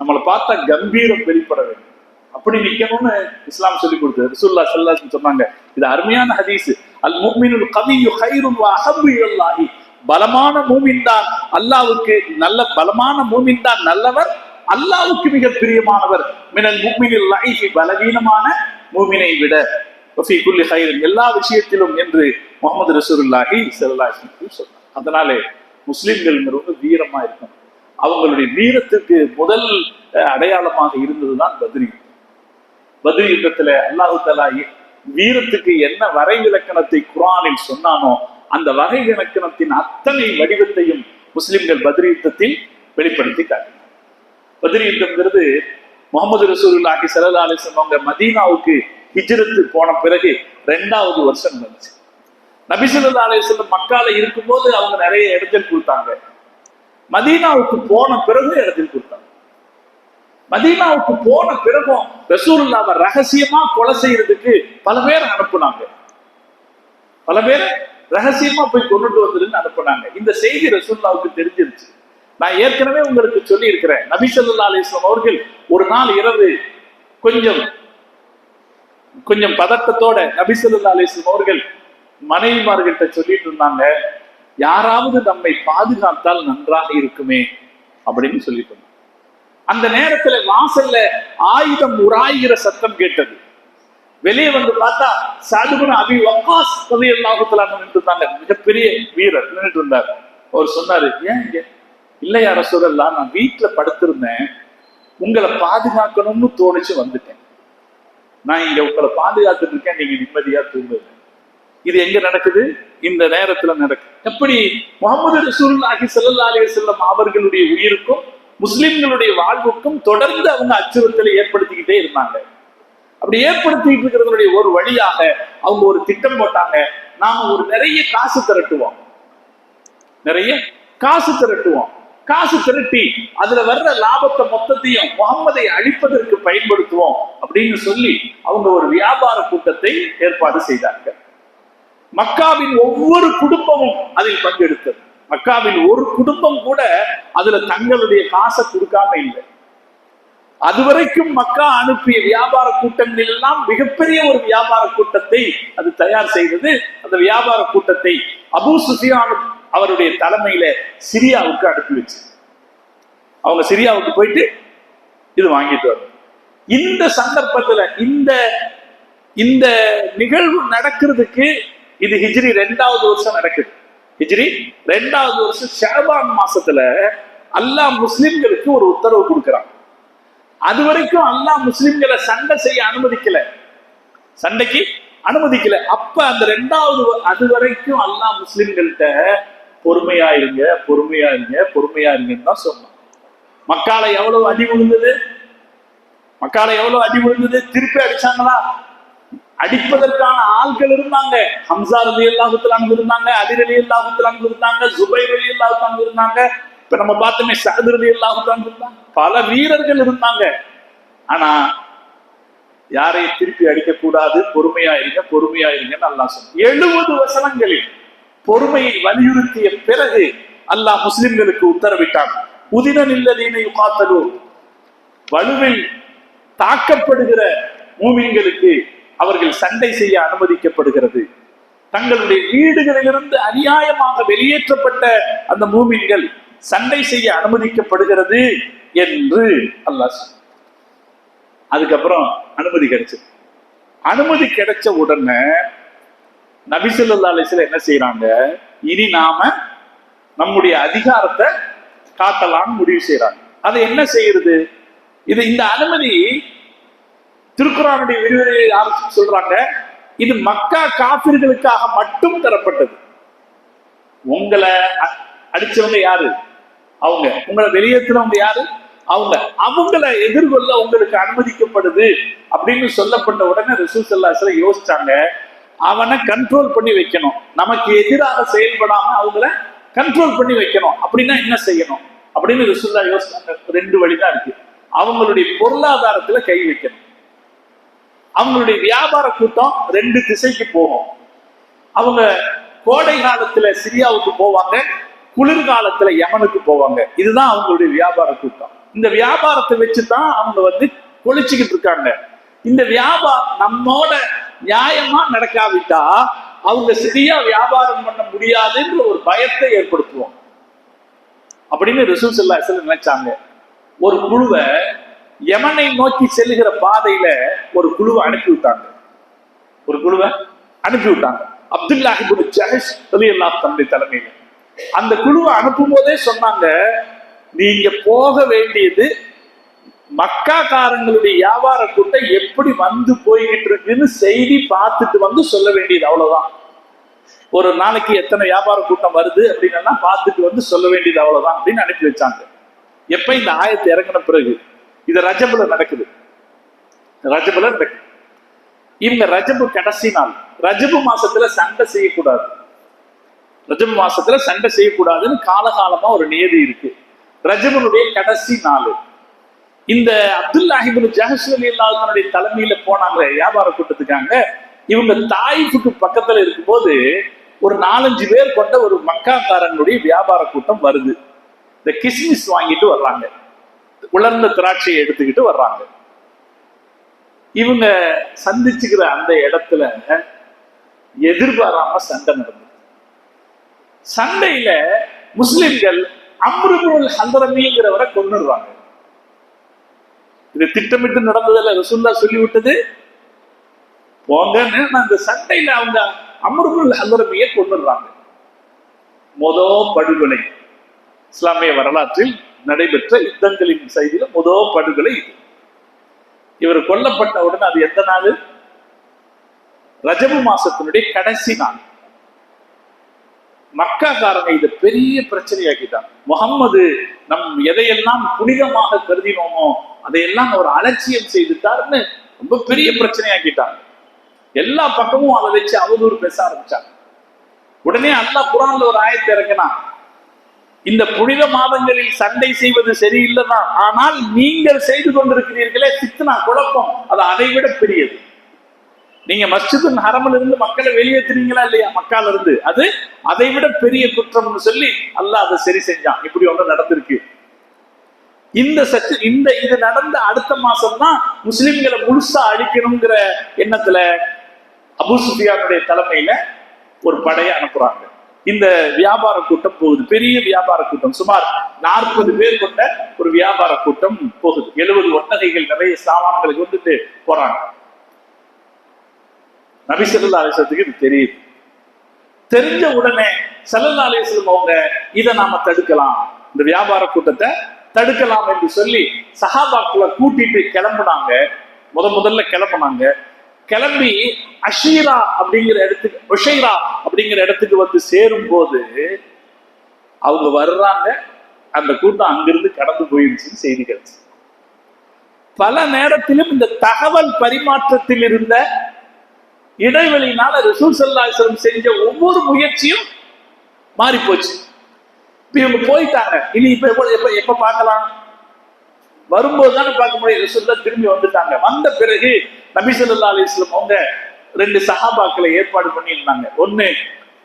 நம்மளை பார்த்தா கம்பீரம் வெளிப்பட வேண்டும். அப்படி நிக்கணும்னு இஸ்லாம் சொல்லி கொடுத்தது. ரசூலுல்லாஹி ஸல்லல்லாஹு அலைஹி வஸல்லம் சொன்னாங்க, இது அருமையான ஹதீஸ். அல் முஃமினுல் கவிய்யு கைருன் வ அஹப்பு இலல்லாஹி, பலமான மூமின் தான் அல்லாஹ்வுக்கு பலமான மூமின் தான் நல்லவர், அல்லாஹ்வுக்கு மிக பிரியமானவர், மினல் முஃமினில் லைஃபி, பலவீனமான மூமினை விட, வஃபி குல்லி கைரின், எல்லா விஷயத்திலும் என்று முஹம்மது ரசூலுல்லாஹி ஸல்லல்லாஹு அலைஹி வஸல்லம் சொன்னார். அதனாலே முஸ்லிம்கள் ரொம்ப வீரமா இருக்கும். அவங்களுடைய வீரத்துக்கு முதல் அடையாளமாக இருந்ததுதான் பத்ரி. பத்ரி யுத்தத்துல அல்லாஹ் தஆலா வீரத்துக்கு என்ன வரை விலக்கணத்தை குர்ஆனில் சொன்னானோ அந்த வகை இலக்கணத்தின் அத்தனை வடிவத்தையும் முஸ்லிம்கள் பத்ரி யுத்தத்தில் வெளிப்படுத்தி காட்டினார். பத்ரி யுத்தம்ங்கிறது முஹம்மது ரசூலுல்லாஹி ஸல்லல்லாஹு அலைஹி வஸல்லம் அவங்க மதீனாவுக்கு ஹிஜ்ரத்து போன பிறகு 2வது வருஷம் நடந்துச்சு. நபி ஸல்லல்லாஹு அலைஹி வஸல்லம் மக்கால இருக்கும்போது அவங்க நிறைய இடத்தில் கொடுத்தாங்க. மதீனாவுக்கு போன பிறகு இடத்தில் கொடுத்தாங்க. மதீனாவுக்கு போன பிறகும் ரசூலுல்லாஹ்வை ரகசியமா கொலை செய்யறதுக்கு பல பேர் அனுப்புனாங்க. பல பேர் ரகசியமா போய் கொண்டுட்டு வந்துருன்னு அனுப்புனாங்க. இந்த செய்தி ரசூலுல்லாஹ்வுக்கு தெரிஞ்சிருச்சு. நான் ஏற்கனவே உங்களுக்கு சொல்லி இருக்கிறேன், நபி ஸல்லல்லாஹு அலைஹி வஸல்லம் அவர்கள் ஒரு நாள் இரவு கொஞ்சம் பதட்டத்தோட நபி ஸல்லல்லாஹு அலைஹி வஸல்லம் அவர்கள் மனைவிமார்கிட்ட சொல்லிட்டு இருந்தாங்க, யாராவது நம்மை பாதுகாத்தால் நன்றாக இருக்குமே அப்படின்னு சொல்லிட்டு இருந்தாங்க. அந்த நேரத்துல வாசல்ல ஆயுதம் உராய்கிற சத்தம் கேட்டது. வெளியே வந்து பார்த்தா சஅத் இப்னு அபி வக்காஸ் ரலியல்லாஹு தஆலா நின்னுட்டு இருந்தாங்க. மிகப்பெரிய வீரர் நின்னுட்டு இருந்தார். அவர் சொன்னாரு, ஏன் இங்க? இல்லையா ரசூலல்லாஹ், நான் வீட்டுல படுத்திருந்தேன், உங்களை பாதுகாக்கணும்னு தோணிச்சு வந்துட்டேன். நான் இங்க உங்களை பாதுகாத்துட்டு இருக்கேன், நீங்க நிம்மதியா தூங்குங்க. இது எங்க நடக்குது? இந்த நேரத்துல நடக்குது. எப்படி? முஹம்மது ரசூலுல்லாஹி ஸல்லல்லாஹு அலைஹி வஸல்லம் அவர்களுடைய உயிருக்கும் முஸ்லிம்களுடைய வாழ்வுக்கும் தொடர்ந்து அவங்க அச்சுறுத்தலை ஏற்படுத்திக்கிட்டே இருந்தாங்க. அப்படி ஏற்படுத்திட்டு இருக்கிறதுடைய ஒரு வழியாக அவங்க ஒரு திட்டம் போட்டாங்க. நாம ஒரு நிறைய காசு திரட்டுவோம், காசு திரட்டி அதுல வர்ற லாபத்தை மொத்தத்தையும் முகம்மதை அழிப்பதற்கு பயன்படுத்துவோம் அப்படின்னு சொல்லி அவங்க ஒரு வியாபார கூட்டத்தை ஏற்பாடு செய்தார்கள். மக்காவின் ஒவ்வொரு குடும்பமும் அதில் பங்கெடுத்தது. மக்காவின் ஒரு குடும்பம் கூட அதுல தங்களுடைய காசை கொடுக்காம இல்லை. அதுவரைக்கும் மக்கா அனுப்பிய வியாபார கூட்டங்கள் எல்லாம் மிகப்பெரிய ஒரு வியாபார கூட்டத்தை அது தயார் செய்தது. அந்த வியாபார கூட்டத்தை அபூ சுஃபியான் அவருடைய தலைமையில சிரியாவுக்கு அனுப்பி வச்சு அவங்க சிரியாவுக்கு போயிட்டு இது வாங்கிட்டு வரும். இந்த சந்தர்ப்பத்துல இந்த நிகழ்வு நடக்கிறதுக்கு இது ஹிஜ்ரி 2வது வருஷம் நடக்குது. ஹிஜ்ரி 2வது வருஷம் ஷஅபான் மாசத்துல அல்லாஹ் முஸ்லிம்களுக்கு ஒரு உத்தரவு கொடுக்கிறான். அது வரைக்கும் அல்லாஹ் முஸ்லிம்களை சண்டைக்கு அனுமதிக்கல. அப்ப அந்த 2வது அது வரைக்கும் அல்லாஹ் முஸ்லிம்கள்ட்ட பொறுமையா இருங்கன்னு தான் சொன்னான். மக்கால எவ்வளவு அடி விழுந்தது? திருப்பி அடிச்சாங்களா? அடிப்பதற்கான ஆட்கள் இருந்தாங்க. ஹம்சா ரலியல்லாஹு தஆலா இருந்தாங்க, அலி ரலியல்லாஹு தஆலா இருந்தாங்க, ஜுபைர் ரலியல்லாஹு தஆலா இருந்தாங்க. இப்ப நம்ம பார்த்தோமே சஅத் ரலியல்லாஹு தஆலா இருந்தாங்க. பல வீரர்கள் இருந்தாங்க. ஆனா யாரையும் திருப்பி அடிக்க கூடாது, பொறுமையா இருங்க, பொறுமையா இருங்கன்னு அல்லாஹ் சொன்னான். 70 வசனங்களில் பொறுமையை வலியுறுத்திய பிறகு அல்லாஹ் முஸ்லிம்களுக்கு உத்தரவிட்டான். உதின நில்லதீன யுகாத்தலூன், வலுவில் தாக்கப்படுகிற மூமின்களுக்கு அவர்கள் சண்டை செய்ய அனுமதிக்கப்படுகிறது. தங்களுடைய வீடுகளிலிருந்து அநியாயமாக வெளியேற்றப்பட்ட அந்த மூமின்கள் சண்டை செய்ய அனுமதிக்கப்படுகிறது என்று அல்லாஹ் சொன்னான். அதுக்கப்புறம் அனுமதி கிடைச்சது. அனுமதி கிடைச்ச உடனே நபி ஸல்லல்லாஹு அலைஹி வஸல்லம் என்ன செய்யறாங்க, இனி நாம நம்முடைய அதிகாரத்தை காட்டலாம்னு முடிவு செய்யறாங்க. அதை என்ன செய்யறது? இந்த அனுமதி திருக்குர்ஆனுடைய விரிவுரையை சொல்றாங்க, இது மக்கா காபிர்களுக்காக மட்டும் தரப்பட்டது. உங்களை அடிச்சவங்க யாரு? அவங்க. உங்களை வெளியேற்றினவங்க யாரு? அவங்க. அவங்களை எதிர்கொள்ள உங்களுக்கு அனுமதிக்கப்படுது அப்படின்னு சொல்லப்பட்ட உடனே ரசூல் ஸல்லல்லாஹு அலைஹி வஸல்லம் யோசிச்சாங்க, அவனை கண்ட்ரோல் பண்ணி வைக்கணும், நமக்கு எதிராக செயல்படாம அவங்கள கண்ட்ரோல் பண்ணி வைக்கணும். அப்படின்னா என்ன செய்யணும் அப்படின்னு ரசூலுல்லாஹ் யோசிச்சாங்க. 2 வழிதான் இருக்கு. அவங்களுடைய பொருளாதாரத்துல கை வைக்கணும். அவங்களுடைய வியாபார கூட்டம் 2 திசைக்கு போகும். அவங்க கோடை காலத்துல சிரியாவுக்கு போவாங்க, குளிர்காலத்துல யமனுக்கு போவாங்க. இதுதான் அவங்களுடைய வியாபார கூட்டம். இந்த வியாபாரத்தை வச்சுதான் அவங்க கொளிச்சுக்கிட்டு இருக்காங்க. இந்த வியாபாரம் நம்மோட நியாயமா நடக்காவிட்டா அவங்க சரியா வியாபாரம் பண்ண முடியாதுன்ற ஒரு பயத்தை ஏற்படுத்துவோம் அப்படின்னு ரசூல் ஸல்லல்லாஹு அலைஹி வஸல்லம் நினைச்சாங்க. ஒரு குழுவை யமனை நோக்கி செல்லுகிற பாதையில ஒரு குழுவை அனுப்பி விட்டாங்க. அப்துல்லாஹ் இப்னு ஜஹஷ் ரலியல்லாஹு தன்னுடைய தலைமையில அந்த குழுவை அனுப்பும் போதே சொன்னாங்க, நீங்க போக வேண்டியது மக்காக்காரங்களுடைய வியாபார கூட்டம் எப்படி போய்கிட்டு இருக்குன்னு செய்தி பார்த்துட்டு சொல்ல வேண்டியது, அவ்வளவுதான். ஒரு நாளைக்கு எத்தனை வியாபார கூட்டம் வருது அப்படின்னா பார்த்துட்டு சொல்ல வேண்டியது, அவ்வளவுதான் அப்படின்னு அனுப்பி வச்சாங்க. எப்ப இந்த ஆயத்து இறங்கின பிறகு, இது ரஜபுல நடக்குது. இவங்க ரஜபு கடைசி நாள், ரஜபு மாசத்துல சண்டை செய்யக்கூடாதுன்னு காலகாலமா ஒரு நியதி இருக்கு. ரஜபனுடைய கடைசி நாள் இந்த அப்துல்லாஹ் இப்னு ஜஹஷ் ரலியல்லாஹு அன்ஹு தலைமையில போனாங்க வியாபார கூட்டத்துக்காங்க. இவங்க தாயிஃபுக்கு பக்கத்துல இருக்கும்போது ஒரு 4-5 பேர் கொண்ட ஒரு மக்காக்காரங்களுடைய வியாபார கூட்டம் வருது. இந்த கிஸ்மிஸ் வாங்கிட்டு வர்றாங்க, உலர்ந்த திராட்சையை எடுத்துக்கிட்டு வர்றாங்க. இவங்க சந்திச்சுக்கிற அந்த இடத்துல எதிர்பாராம சண்டை நடந்தது. சண்டையில முஸ்லிம்கள் அம்ர் இப்னுல் ஹல்ரமிங்கிறவரை கொன்னுடுறாங்க. இது திட்டமிட்டு நடந்ததில்ல, ரசூலுல்லாஹ் சொல்லிவிட்டது போங்கன்னு. அந்த சண்டையில அவங்க அம்ர் இப்னுல் ஹல்ரமியை கொன்னுடுறாங்க. படுகொலை இஸ்லாமிய வரலாற்றில் நடைபெற்ற யுத்தங்களின் செய்தியில படுகொலை இது. இவர் கொல்லப்பட்ட உடனே அது எந்த நாள்? ரஜபு மாசத்தினுடைய கடைசி நாள். மக்காக்காரங்க இதை பெரிய பிரச்சனையாக்கிட்டாங்க. முகம்மது நம் எதையெல்லாம் புனிதமாக கருதினோமோ அதையெல்லாம் அவர் அலட்சியம் செய்துட்டாருன்னு ரொம்ப பெரிய பிரச்சனையாக்கிட்டாங்க. எல்லா பக்கமும் அதை வச்சு அவதூறு பேச ஆரம்பிச்சாங்க. உடனே அல்லாஹ் குர்ஆன்ல ஒரு ஆயத்தை இறக்கினா, இந்த புனித மாதங்களில் சண்டை செய்வது சரியில்லைதான், ஆனால் நீங்கள் செய்து கொண்டிருக்கிறீர்களே ஃபித்னா, குழப்பம், அது அதை விட பெரியது. நீங்க மஸ்ஜிதுல் ஹரம்ல இருந்து மக்களை வெளியேற்றுறீங்களா இல்லையா, மக்கால இருந்து, அது அதை விட பெரிய குற்றம்னு சொல்லி அல்லாஹ் அதை சரி செஞ்சான். இப்படி ஒன்று நடந்திருக்கு. இது நடந்த அடுத்த மாசம் தான் முஸ்லிம்களை முழுசா அழிக்கணுங்கிற எண்ணத்துல அபூ சுஃபியானுடைய தலைமையில ஒரு படையை அனுப்புறாங்க. இந்த வியாபார கூட்டம் போகுது, பெரிய வியாபார கூட்டம், சுமார் 40 பேர் கொண்ட ஒரு வியாபார கூட்டம் போகுது. 70 ஒட்டகைகள் நிறைய சாமான்களை கொண்டுட்டு போறாங்க. நபி ஸல்லல்லாஹு அலைஹி வஸல்லம் இது தெரியுது. தெரிஞ்ச உடனே ஸல்லல்லாஹு அலைஹி வஸல்லம் அவங்க இதை நாம தடுக்கலாம், இந்த வியாபார கூட்டத்தை தடுக்கலாம் என்று சொல்லி சஹாபாக்களை கூட்டிட்டு கிளம்புனாங்க. முதல்ல கிளம்பி அஷீரா அப்படிங்கிற இடத்துக்கு, உஷைரா அப்படிங்கிற இடத்துக்கு சேரும் போது அவங்க வர்றாங்க. அந்த கூட்டம் அங்கிருந்து கடந்து போயிருச்சுன்னு செய்தி கிடைச்சு. பல நேரத்திலும் இந்த தகவல் பரிமாற்றத்தில் இருந்த இடைவெளியினால ரசூல் ஸல்லல்லாஹு அலைஹி வஸல்லம் செஞ்ச ஒவ்வொரு முயற்சியும் மாறி போச்சு. இப்ப இவங்க போயிட்டாங்க. இனி எப்ப பார்க்கலாம்? வரும்போது தானே பார்க்க முடியும். ரசூலுல்லாஹ் திரும்பி வந்துட்டாங்க. வந்த பிறகு நபி ஸல்லல்லாஹு அலைஹி வஸல்லம் அவங்க 2 சஹாபாக்களை ஏற்பாடு பண்ணியிருந்தாங்க. ஒன்னு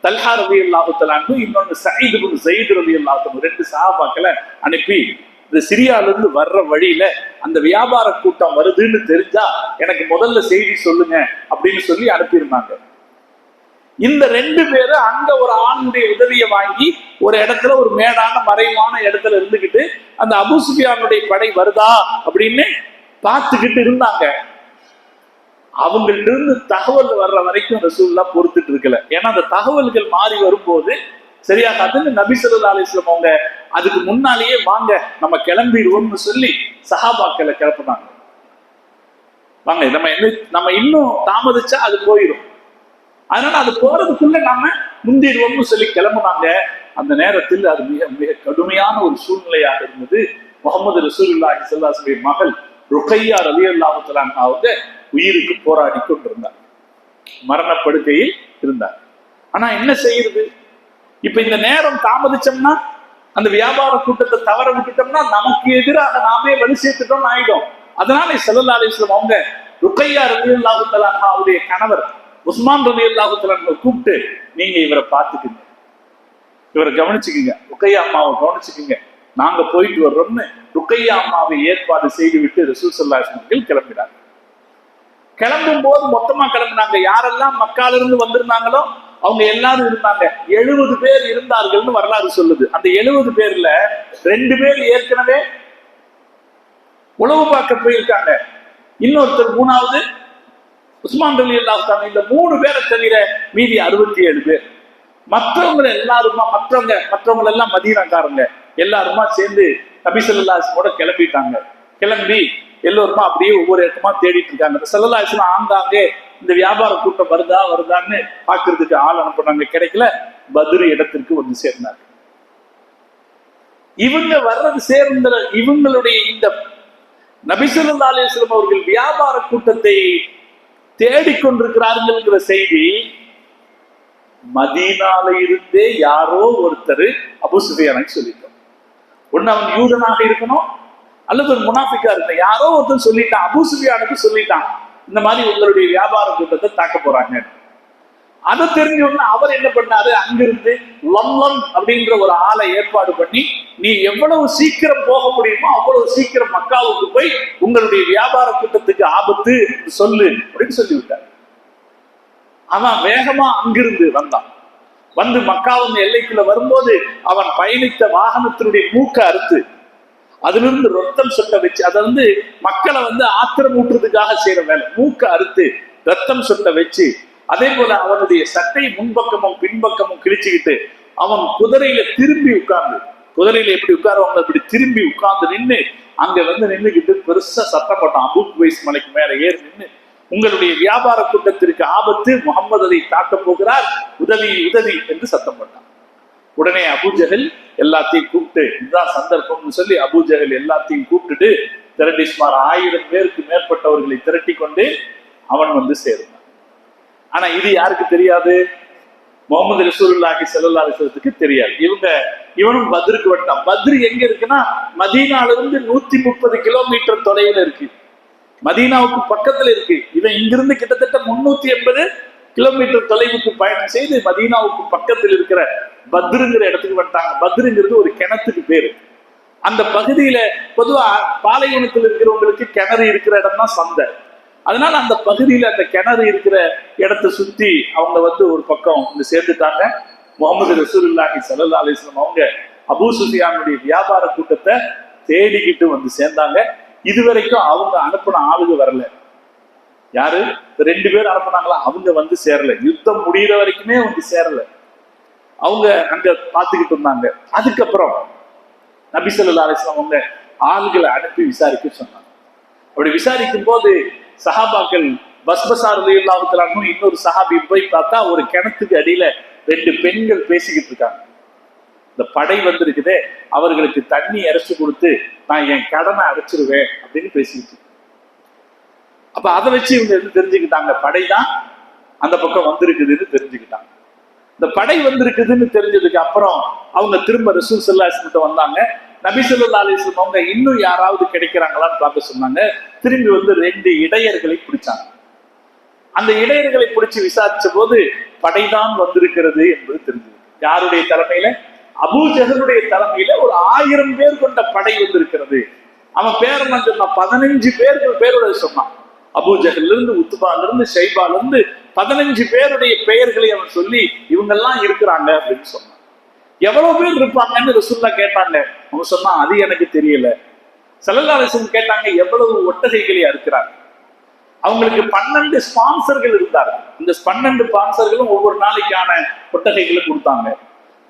தல்ஹா ரலியல்லாஹு தஆலா அன்ஹு, இன்னொன்னு சயீத் இப்னு ஸைத் ரலியல்லாஹு அன்ஹு. 2 சஹாபாக்களை அனுப்பி இந்த சிரியால இருந்து வர்ற வழியில அந்த வியாபார கூட்டம் வருதுன்னு தெரிஞ்சா எனக்கு முதல்ல செய்தி சொல்லுங்க அப்படின்னு சொல்லி அனுப்பியிருந்தாங்க. இந்த 2 பேரும் அங்க ஒரு ஆணுடைய உதவியை வாங்கி ஒரு இடத்துல, ஒரு மேடான மறைவான இடத்துல இருந்துகிட்டு அந்த அபூ சுஃபியானுடைய படை வருதா அப்படின்னு பார்த்துக்கிட்டு இருந்தாங்க. அவங்கள்ட்ட இருந்து தகவல் வர்ற வரைக்கும் ரசூலுல்லாஹ் பொறுத்துட்டு இருக்கல. ஏன்னா அந்த தகவல்கள் மாறி வரும்போது சரியாகாதுன்னு நபி ஸல்லல்லாஹு அலைஹி வஸல்லம் அவங்க அதுக்கு முன்னாலேயே வாங்க நம்ம கிளம்பிடுவோம்னு சொல்லி சஹாபாக்களை கிளப்புனாங்க. வாங்க நம்ம இன்னும் தாமதிச்சா அது போயிடும், அதனால அது போறதுக்குள்ள நாம முந்திடுவோம்னு சொல்லி கிளம்புனாங்க. அந்த நேரத்தில் அது மிக மிக கடுமையான ஒரு சூழ்நிலையாக இருந்தது. முஹம்மது ரசூலுல்லாஹி ஸல்லல்லாஹு அலைஹி வஸல்லம் மகள் ருக்கையா ரலியல்லாஹு தஆலா அவங்க உயிருக்கு போராடி கொண்டிருந்தார், மரணப்படுக்கையில் இருந்தார். ஆனா என்ன செய்யறது? இப்ப இந்த நேரம் தாமதிச்சோம்னா, அந்த வியாபார கூட்டத்தை தவற விட்டுட்டோம்னா நமக்கு எதிராக நாமே வலி சேர்த்துட்டோம்னு ஆயிடும். அதனால ஸல்லல்லாஹு அலைஹி வஸல்லம் அவங்க ருக்கையா ரலியல்லாஹு தஆலா அவருடைய கணவர் உஸ்மான் ரலியல்லாஹு தஆலா கூப்பிட்டு, நீங்க இவரை பார்த்துக்குங்க, இவரை கவனிச்சுக்குங்க, ருக்கையா அம்மாவை கவனிச்சுக்குங்க, நாங்க போயிட்டு வர்றோம்னு ருக்கையா அம்மாவை ஏற்பாடு செய்து விட்டு ரசூல் ஸல்லல்லாஹு அலைஹி வஸல்லம் கிளம்பினாங்க. கிளம்பும் போது மொத்தமா கிளம்பினாங்க. யாரெல்லாம் மக்கால இருந்து வந்திருந்தாங்களோ அவங்க எல்லாரும் இருந்தாங்க. 70 பேர் இருந்தார்கள்னு வரலாறு சொல்லுது. அந்த 70 பேர்ல 2 பேர் ஏற்கனவே உளவு பார்க்க போயிருக்காங்க, இன்னொருத்தர் 3வது உஸ்மான் ரலியல்லாஹு தஆலா. இந்த 3 பேரை தவிர மீதி 67 பேர். மற்றவங்க எல்லாம் மதீனாக்காரங்க எல்லாருமா சேர்ந்து நபி ஸல்லல்லாஹு அலைஹி வஸல்லம் கிளம்பிட்டாங்க. கிளம்பி எல்லோருமா அப்படியே ஒவ்வொரு இடமா தேடிட்டு இருக்காங்க. ஸல்லல்லாஹு அலைஹி வஸல்லம் ஆங்காங்கே இந்த வியாபார கூட்டம் வருதான்னு பாக்குறதுக்கு ஆள் அனுப்புனாங்க, கிடைக்கல. பத்ர் இடத்திற்கு வந்து சேர்ந்தாங்க. இவங்க வர்றது சேர்ந்த இவங்களுடைய இந்த நபி ஸல்லல்லாஹு அலைஹி வஸல்லம் அவர்கள் வியாபார கூட்டத்தை தேடிக்கொண்டிருக்கிறார்கள் செய்தி மதீனால இருந்தே யாரோ ஒருத்தர் அபூ சுஃபியானுக்கு சொல்லிட்டோம். ஒண்ணு அவன் யூதனாக இருக்கணும் அல்லது ஒரு முனாஃபிக்கா இருக்கணும். யாரோ ஒருத்தர் சொல்லிட்டான், அபூ சுஃபியானுக்கு சொல்லிட்டான், இந்த மாதிரி உங்களுடைய வியாபார கூட்டத்தை தாக்க போறாங்க. அதை தெரிஞ்ச உடனே அவர் என்ன பண்ணாரு, அங்கிருந்து லம்லம் அப்படின்ற ஒரு ஆளை ஏற்பாடு பண்ணி, நீ எவ்வளவு சீக்கிரம் போக முடியுமோ அவ்வளவு சீக்கிரம் மக்காவுக்கு போய் உங்களுடைய வியாபார கூட்டத்துக்கு ஆபத்து சொல்லு அப்படின்னு சொல்லிவிட்டார். அவன் வேகமா அங்கிருந்து வந்தான். வந்து மக்காவின் எல்லைக்குள்ள வரும்போது அவன் பயணித்த வாகனத்தினுடைய மூக்க அறுத்து அதிலிருந்து ரத்தம் சொட்ட வச்சு, அதை மக்களை ஆத்திரம் ஊட்டுறதுக்காக செய்யற வேலை, மூக்க அறுத்து ரத்தம் சொட்ட வச்சு, அதே போல அவனுடைய சட்டை முன்பக்கமும் பின்பக்கமும் கிழிச்சுக்கிட்டு அவன் குதிரையில திரும்பி உட்கார்ந்து, குதிரையில எப்படி உட்காருவாங்க அப்படி திரும்பி உட்கார்ந்து நின்று அங்க நின்றுகிட்டு பெருசா சத்தம் போட்டான். அபூ குவைஸ் மலைக்கு மேல ஏறி நின்று, உங்களுடைய வியாபார கூட்டத்திற்கு ஆபத்து, முகம்மது அதை தாக்க போகிறார், உதவி உதவி என்று சத்தம் போட்டான். உடனே அபூஜஹல் எல்லாத்தையும் கூப்பிட்டு, இதுதான் சந்தர்ப்பம்னு சொல்லி அபூஜஹல் எல்லாத்தையும் கூப்பிட்டுட்டு திரட்டி சுமார் 1000 பேருக்கு மேற்பட்டவர்களை திரட்டி கொண்டு அவன் சேர்ந்தான். ஆனா இது யாருக்கு தெரியாது? முஹம்மது ரசூலுல்லாஹி ஸல்லல்லாஹு அலைஹி வஸல்லத்துக்கு தெரியாது. இவனும் பத்ருக்கு வந்துட்டான். பத்ரு எங்க இருக்குன்னா மதீனால இருந்து 130 கிலோமீட்டர் தொலைவில் இருக்கு, மதீனாவுக்கு பக்கத்துல இருக்கு. இவன் இங்கிருந்து கிட்டத்தட்ட 380 கிலோமீட்டர் தொலைவுக்கு பயணம் செய்து மதீனாவுக்கு பக்கத்தில் இருக்கிற பத்ருங்கிற இடத்துக்கு வந்துட்டாங்க. பத்ருங்கிறது ஒரு கிணத்துக்கு பேரு. அந்த பகுதியில பொதுவா பாலைவனத்தில் இருக்கிறவங்களுக்கு கிணறு இருக்கிற இடம் தான் சந்தை. அதனால அந்த பகுதியில அந்த கிணறு இருக்கிற இடத்தை சுத்தி அவங்க ஒரு பக்கம் சேர்ந்துட்டாங்க. முஹம்மது ரசூலுல்லாஹி ஸல்லல்லாஹு அலைஹி வஸல்லம் அவங்க அபூ சுஃபியானுடைய வியாபார கூட்டத்தை தேடிக்கிட்டு சேர்ந்தாங்க. இதுவரைக்கும் அவங்க அனுப்பின ஆளுங்க வரல. யாரு? 2 பேர் அனுப்புனாங்களா, அவங்க சேரல. யுத்தம் முடிகிற வரைக்குமே சேரல. அவங்க அங்க பாத்துக்கிட்டு இருந்தாங்க. அதுக்கப்புறம் நபி ஸல்லல்லாஹு அலைஹி வஸல்லம் அவங்க ஆளுகளை அனுப்பி விசாரிக்க சொன்னாங்க. அப்படி விசாரிக்கும் போது சஹாபாக்கள் பஸ்பஸார் ரலியல்லாஹு தஆலா அன்ஹு இன்னொரு சஹாபி போய் பார்த்தா ஒரு கிணத்துக்கு அடியில 2 பெண்கள் பேசிக்கிட்டு இருக்காங்க. இந்த படை இருக்குதே, அவர்களுக்கு தண்ணி இறைச்சு கொடுத்து நான் என் கடனை அடைச்சிருவேன் அப்படின்னு பேசிக்கிட்டு. அப்ப அதை வச்சு இவங்க தெரிஞ்சுக்கிட்டாங்க, படைதான் அந்த பக்கம் வந்திருக்குதுன்னு தெரிஞ்சுக்கிட்டாங்க. இந்த படை வந்திருக்குதுன்னு தெரிஞ்சதுக்கு அப்புறம் அவங்க திரும்ப ரசூல் ஸல்லல்லாஹு அலைஹி வஸல்லம் வந்தாங்க. நபி ஸல்லல்லாஹு அலைஹி வஸல்லம் அவங்க இன்னும் யாராவது கிடைக்கிறாங்களான்னு பார்க்க சொன்னாங்க. திரும்பி வந்து 2 இடையர்களை பிடிச்சாங்க. அந்த இடையர்களை பிடிச்சு விசாரிச்ச போது படைதான் வந்திருக்கிறது என்பது தெரிஞ்சது. யாருடைய தலைமையில? அபூ ஜஹலுடைய தலைமையில ஒரு 1000 பேர் கொண்ட படை வந்திருக்கிறது. அவன் பேர் என்ன சொன்னான்? 15 பேரோட சொன்னான். அபூ ஜஹல்ல இருந்து, உத்பால இருந்து, ஷைபால இருந்து 15 பேருடைய பெயர்களை அவன் சொல்லி இவங்கெல்லாம் இருக்கிறாங்க அப்படின்னு சொன்னான். எவ்வளவு பேர் இருப்பாங்கன்னு ரசூலுல்லாஹ் கேட்டாங்க. அவன் சொன்னான், அது எனக்கு தெரியல. ஸல்லல்லாஹு அலைஹி வஸல்லம் கேட்டாங்க, எவ்வளவு ஒட்டகைகளை அறுக்கிறாங்க? அவங்களுக்கு 12 ஸ்பான்சர்கள் இருந்தார்கள். இந்த 12 ஸ்பான்சர்களும் ஒவ்வொரு நாளைக்கான ஒட்டகைகளை கொடுத்தாங்க.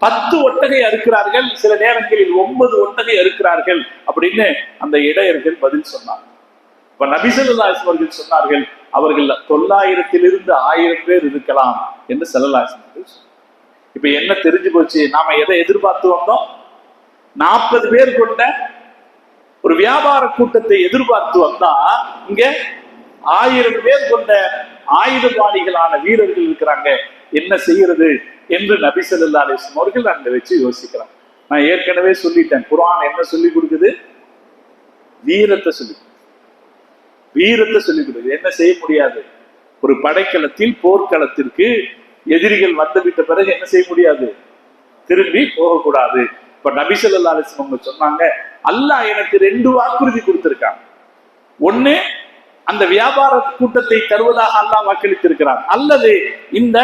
10 ஒட்டகை அறுக்கிறார்கள், சில நேரங்களில் 9 ஒட்டகை அறுக்கிறார்கள் அப்படின்னு அந்த இடையர்கள் பதில் சொன்னாங்க. இப்ப நபி ஸல்லல்லாஹு அலைஹி வஸல்லம் அவர்கள் சொன்னார்கள், அவர்கள் 900 1000 பேர் இருக்கலாம் என்று ஸல்லல்லாஹு அலைஹி வஸல்லம். இப்ப என்ன தெரிஞ்சு போச்சு? நாம எதை எதிர்பார்த்து வந்தோம்? 40 பேர் கொண்ட ஒரு வியாபார கூட்டத்தை எதிர்பார்த்து வந்தா இங்க 1000 பேர் கொண்ட ஆயுதபாணிகளான வீரர்கள் இருக்கிறாங்க. என்ன செய்யறது என்று நபி ஸல்லல்லாஹு அலைஹி வஸல்லம் அவர்கள் அங்க வச்சு யோசிக்கிறாங்க. நான் ஏற்கனவே சொல்லிட்டேன், குர்ஆன் என்ன சொல்லி கொடுக்குது? வீரத்தை சொல்லி கொடுக்குது. என்ன செய்ய முடியாது? ஒரு படைக்களத்தில், போர்க்களத்திற்கு எதிரிகள் வந்துவிட்ட பிறகு என்ன செய்ய முடியாது? திரும்பி போகக்கூடாது. இப்ப நபி ஸல்லல்லாஹு அலைஹி வஸல்லம் அவங்க சொன்னாங்க, அல்லாஹ் எனக்கு 2 வாக்குறுதி கொடுத்திருக்காங்க. ஒண்ணு, அந்த வியாபார கூட்டத்தை தருவதாக அல்லாஹ் வாக்களித்திருக்கிறான், அல்லது இந்த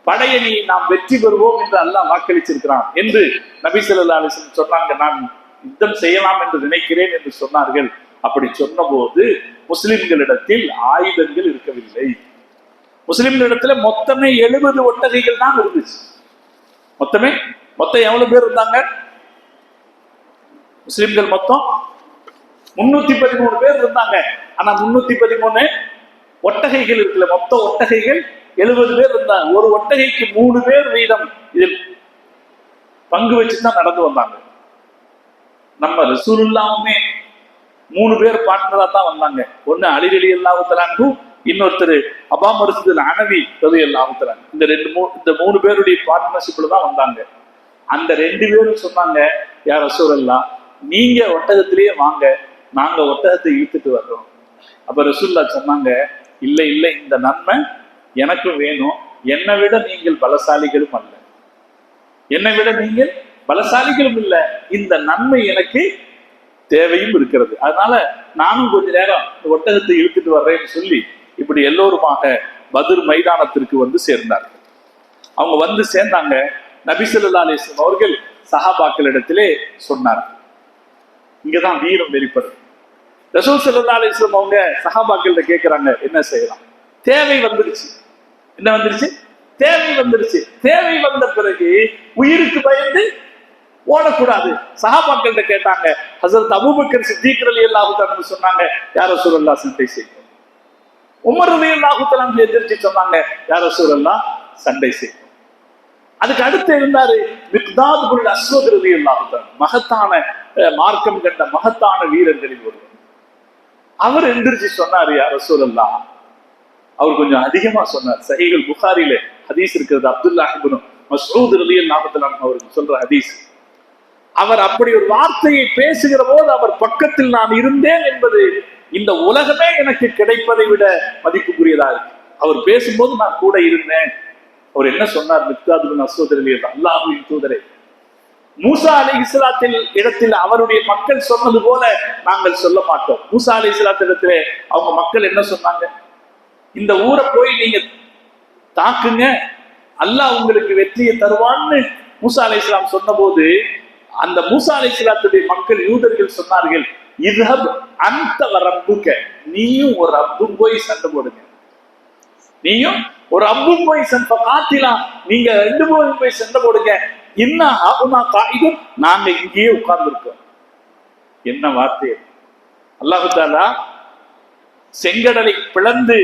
படையணி நாம் வெற்றி பெறுவோம் என்று அல்லாஹ் வாக்களிச்சிருக்கிறான் என்று நபி ஸல்லல்லாஹு அலைஹி வஸல்லம் சொன்னாங்க. நான் யுத்தம் செய்யலாம் என்று நினைக்கிறேன் என்று சொன்னார்கள். அப்படி சொன்ன போது முஸ்லிம்களிடத்தில் ஆயுதங்கள் இருக்கவில்லை. முஸ்லிம்களிடத்துல மொத்தமே 70 ஒட்டகைகள் தான் இருந்துச்சு. மொத்தம் எவ்வளவு பேர் இருந்தாங்க? முஸ்லிம்கள் மொத்தம் 313 பேர் இருந்தாங்க. ஆனா 313 ஒட்டகைகள் இருக்குல்ல, மொத்த ஒட்டகைகள் 70 பேர் இருந்தாங்க. ஒரு ஒட்டகைக்கு 3 பேர் வீதம் இதில் பங்கு வச்சுதான் நடந்து வந்தாங்க. நம்ம ரசூலுல்லாஹ்வுமே 3 பேர் பார்ட்னரா தான் வந்தாங்க. ஒன்னு அலி ரலியல்லாஹு தஆலா அன்ஹு, இன்னொருத்தர் அபா மர்சுத் அனவி ரலியல்லாஹு தஆலா. இந்த 3 பேருடைய பார்ட்னர்ஷிப்ல தான் வந்தாங்க. அந்த 2 பேரும் சொன்னாங்க, யா ரசூலல்லாஹ், நீங்க ஒட்டகத்திலேயே வாங்க, நாங்க ஒட்டகத்தை இழுத்துட்டு வர்றோம். அப்ப ரசூலுல்லாஹ் சொன்னாங்க, இல்ல இந்த நன்மை எனக்கும் வேணும். என்னை விட நீங்கள் பலசாலிகளும் அல்ல, இல்ல, இந்த நன்மை எனக்கு தேவையும் இருக்கிறது. அதனால நானும் கொஞ்ச நேரம் ஒட்டகத்தை இழுத்துட்டு வர்றேன்னு சொல்லி இப்படி எல்லோருமாக பத்ர் மைதானத்திற்கு வந்து சேர்ந்தார்கள். அவங்க வந்து சேர்ந்தாங்க. நபி ஸல்லல்லாஹு அலைஹி வஸல்லம் அவர்கள் சஹாபாக்களிடத்திலே சொன்னார், இங்கதான் வீரம் வெளிப்படுது. ரசூல் ஸல்லல்லாஹு அலைஹி வஸல்லம் அவங்க சஹாபாக்கள்கிட்ட கேட்கிறாங்க, என்ன செய்யலாம்? தேவை வந்துருச்சு. என்ன வந்துருச்சு? தேவை வந்துருச்சு. தேவை வந்த பிறகு உயிருக்கு பயந்து ஓடக்கூடாது. சஹாபாக்கள்கிட்ட கேட்டாங்க. ஹஸரத் அபூபக்கர் சித்திக் ரலியல்லாஹு தஆலா சொன்னாங்க, யா ரசூலல்லாஹ், சண்டை செய்வோம். உமர் ரலியல்லாஹு தஆலா எதிர்த்து சொன்னாங்க, யா ரசூலல்லாஹ், சண்டை செய்வோம். அதுக்கு அடுத்து இருந்தாரு மிக்தாத் இப்னு அஸ்வத் ரலியல்லாஹு தஆலா, மகத்தான மார்க்கம் கண்ட மகத்தான வீரர்களில் ஒருவர். அவர் எந்திரிச்சு சொன்னாரு, யா ரசூலல்லாஹ். அவர் கொஞ்சம் அதிகமா சொன்னார். சஹீஹுல் புகாரில ஹதீஸ் இருக்கிறது. அப்துல்லாஹ் இப்னு மஸ்ஊத் ரலியல்லாஹு தஆலா அவர்கள் சொல்ற ஹதீஸ். அவர் அப்படி ஒரு வார்த்தையை பேசுகிற போது அவர் பக்கத்தில் நான் இருந்தேன் என்பது இந்த உலகமே எனக்கு கிடைப்பதை விட மதிப்புக்குரியதா இருக்கு. அவர் பேசும்போது நான் கூட இருந்தேன். அவர் என்ன சொன்னார்? மிக்தாத் இப்னு அஸ்வத் ரலியல்லாஹு, அல்லாஹ்வின் தூதரே, மூசா அலைஹிஸ்ஸலாத்தில் இடத்தில் அவருடைய மக்கள் சொன்னது போல நாங்கள் சொல்ல மாட்டோம். மூசா அலைஹிஸ்ஸலாத்து இடத்திலே அவங்க மக்கள் என்ன சொன்னாங்க? இந்த ஊரை போய் நீங்க தாக்குங்க, அல்லாஹ் உங்களுக்கு வெற்றியை தருவான்னு மூசா அலைஹிஸ்ஸலாம் சொன்ன போது அந்த மூசா அலைஹிஸ்ஸலாத்துடைய மக்கள் யூதர்கள் சொன்னார்கள், இத்ஹப் அன்த வ ரப்புக, நீயும் ஒரு ரப்பும் போய் சண்டை போடுங்க, நீயும் ஒரு ரப்பும் போய் சண்டை காத்திலாம், நீங்க 2 பேரும் போய் சண்டை போடுங்க, இன்ன ஆகுமா காயிதும், நாங்க இங்கேயே உட்கார்ந்து இருக்கோம். என்ன வார்த்தை! அல்லாஹ் தஆலா செங்கடலை பிளந்து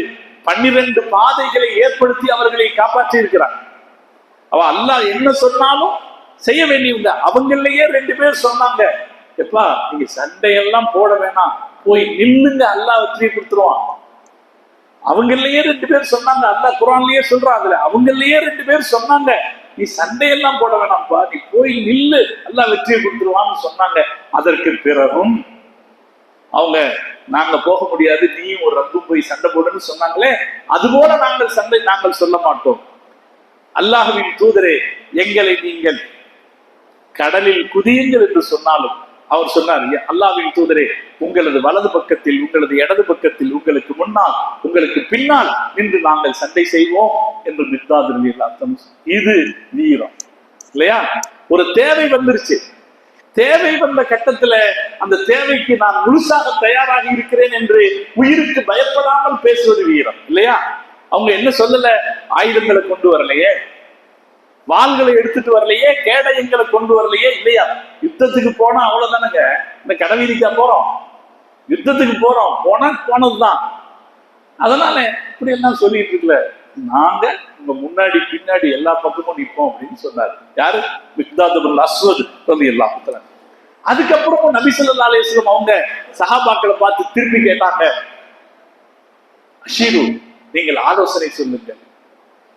12 பாதைகளை ஏற்படுத்தி அவர்களை காப்பாற்றி இருக்கிறார். அவ அல்லாஹ் என்ன சொன்னாலும் செய்ய வேண்டியவங்க. அவங்களையே 2 பேர் சொன்னாங்க, எப்பா நீங்க சண்டையெல்லாம் போட வேணாம், போய் நில்லுங்க, அல்லாஹ் வெற்றி கொடுத்துருவான். அவங்களையே 2 பேர் சொன்னாங்க. அல்லாஹ் குர்ஆன்லயே சொல்றான். அதுல அவங்களையே 2 பேர் சொன்னாங்க, நீ சண்டையெல்லாம் போட வேணாம்ப்பா, நீ போய் நில்லு, எல்லாம் வெற்றியை கொடுத்துருவான்னு சொன்னாங்க. அதற்கு பிறகும் அவங்க நாங்க போக முடியாது, நீயும் ஒரு ரப்பும் போய் சண்டை போடுன்னு சொன்னாங்களே, அதுபோல நாங்கள் சொல்ல மாட்டோம். அல்லாஹ்வின் தூதரே, எங்களை நீங்கள் கடலில் குதியுங்கள் என்று சொன்னாலும் அவர் சொன்னார், அல்லாஹ்வின் தூதரே, உங்களது வலது பக்கத்தில், உங்களது இடது பக்கத்தில், உங்களுக்கு முன்னால், உங்களுக்கு பின்னால் நின்று நாங்கள் சண்டை செய்வோம் என்று மிக்தாத் ரலியல்லாஹு அன்ஹு. இது வீரம் இல்லையா? ஒரு தேவை வந்துருச்சு, தேவை வந்த கட்டத்துல அந்த தேவைக்கு நான் முழுசாக தயாராகி இருக்கிறேன் என்று உயிருக்கு பயப்படாமல் பேசுவது வீரம் இல்லையா? அவங்க என்ன சொல்லல, ஆயுதங்களை கொண்டு வரலையே, வாள்களை எடுத்துட்டு வரலையே, கேடயங்களை கொண்டு வரலையே இல்லையா? யுத்தத்துக்கு போனா அவ்வளவுதானுங்க, இந்த கடவீதிக்கா போறோம், யுத்தத்துக்கு போறோம், போனதுதான். அதனால இப்படி எல்லாம் சொல்லிட்டு இருக்கல, நாங்க உங்க முன்னாடி பின்னாடி எல்லா பக்கமும் நிற்போம் அப்படின்னு சொன்னார். யாரு? மிக்தாத் இப்னு அஸ்வத் ரலியல்லாஹு அன்ஹு. அதுக்கப்புறம் நபி ஸல்லல்லாஹு அலைஹி வஸல்லம் அவங்க சஹாபாக்களை பார்த்து திருப்பி கேட்டாங்க, அஷீரு, நீங்கள் ஆலோசனை சொல்லுங்கள்.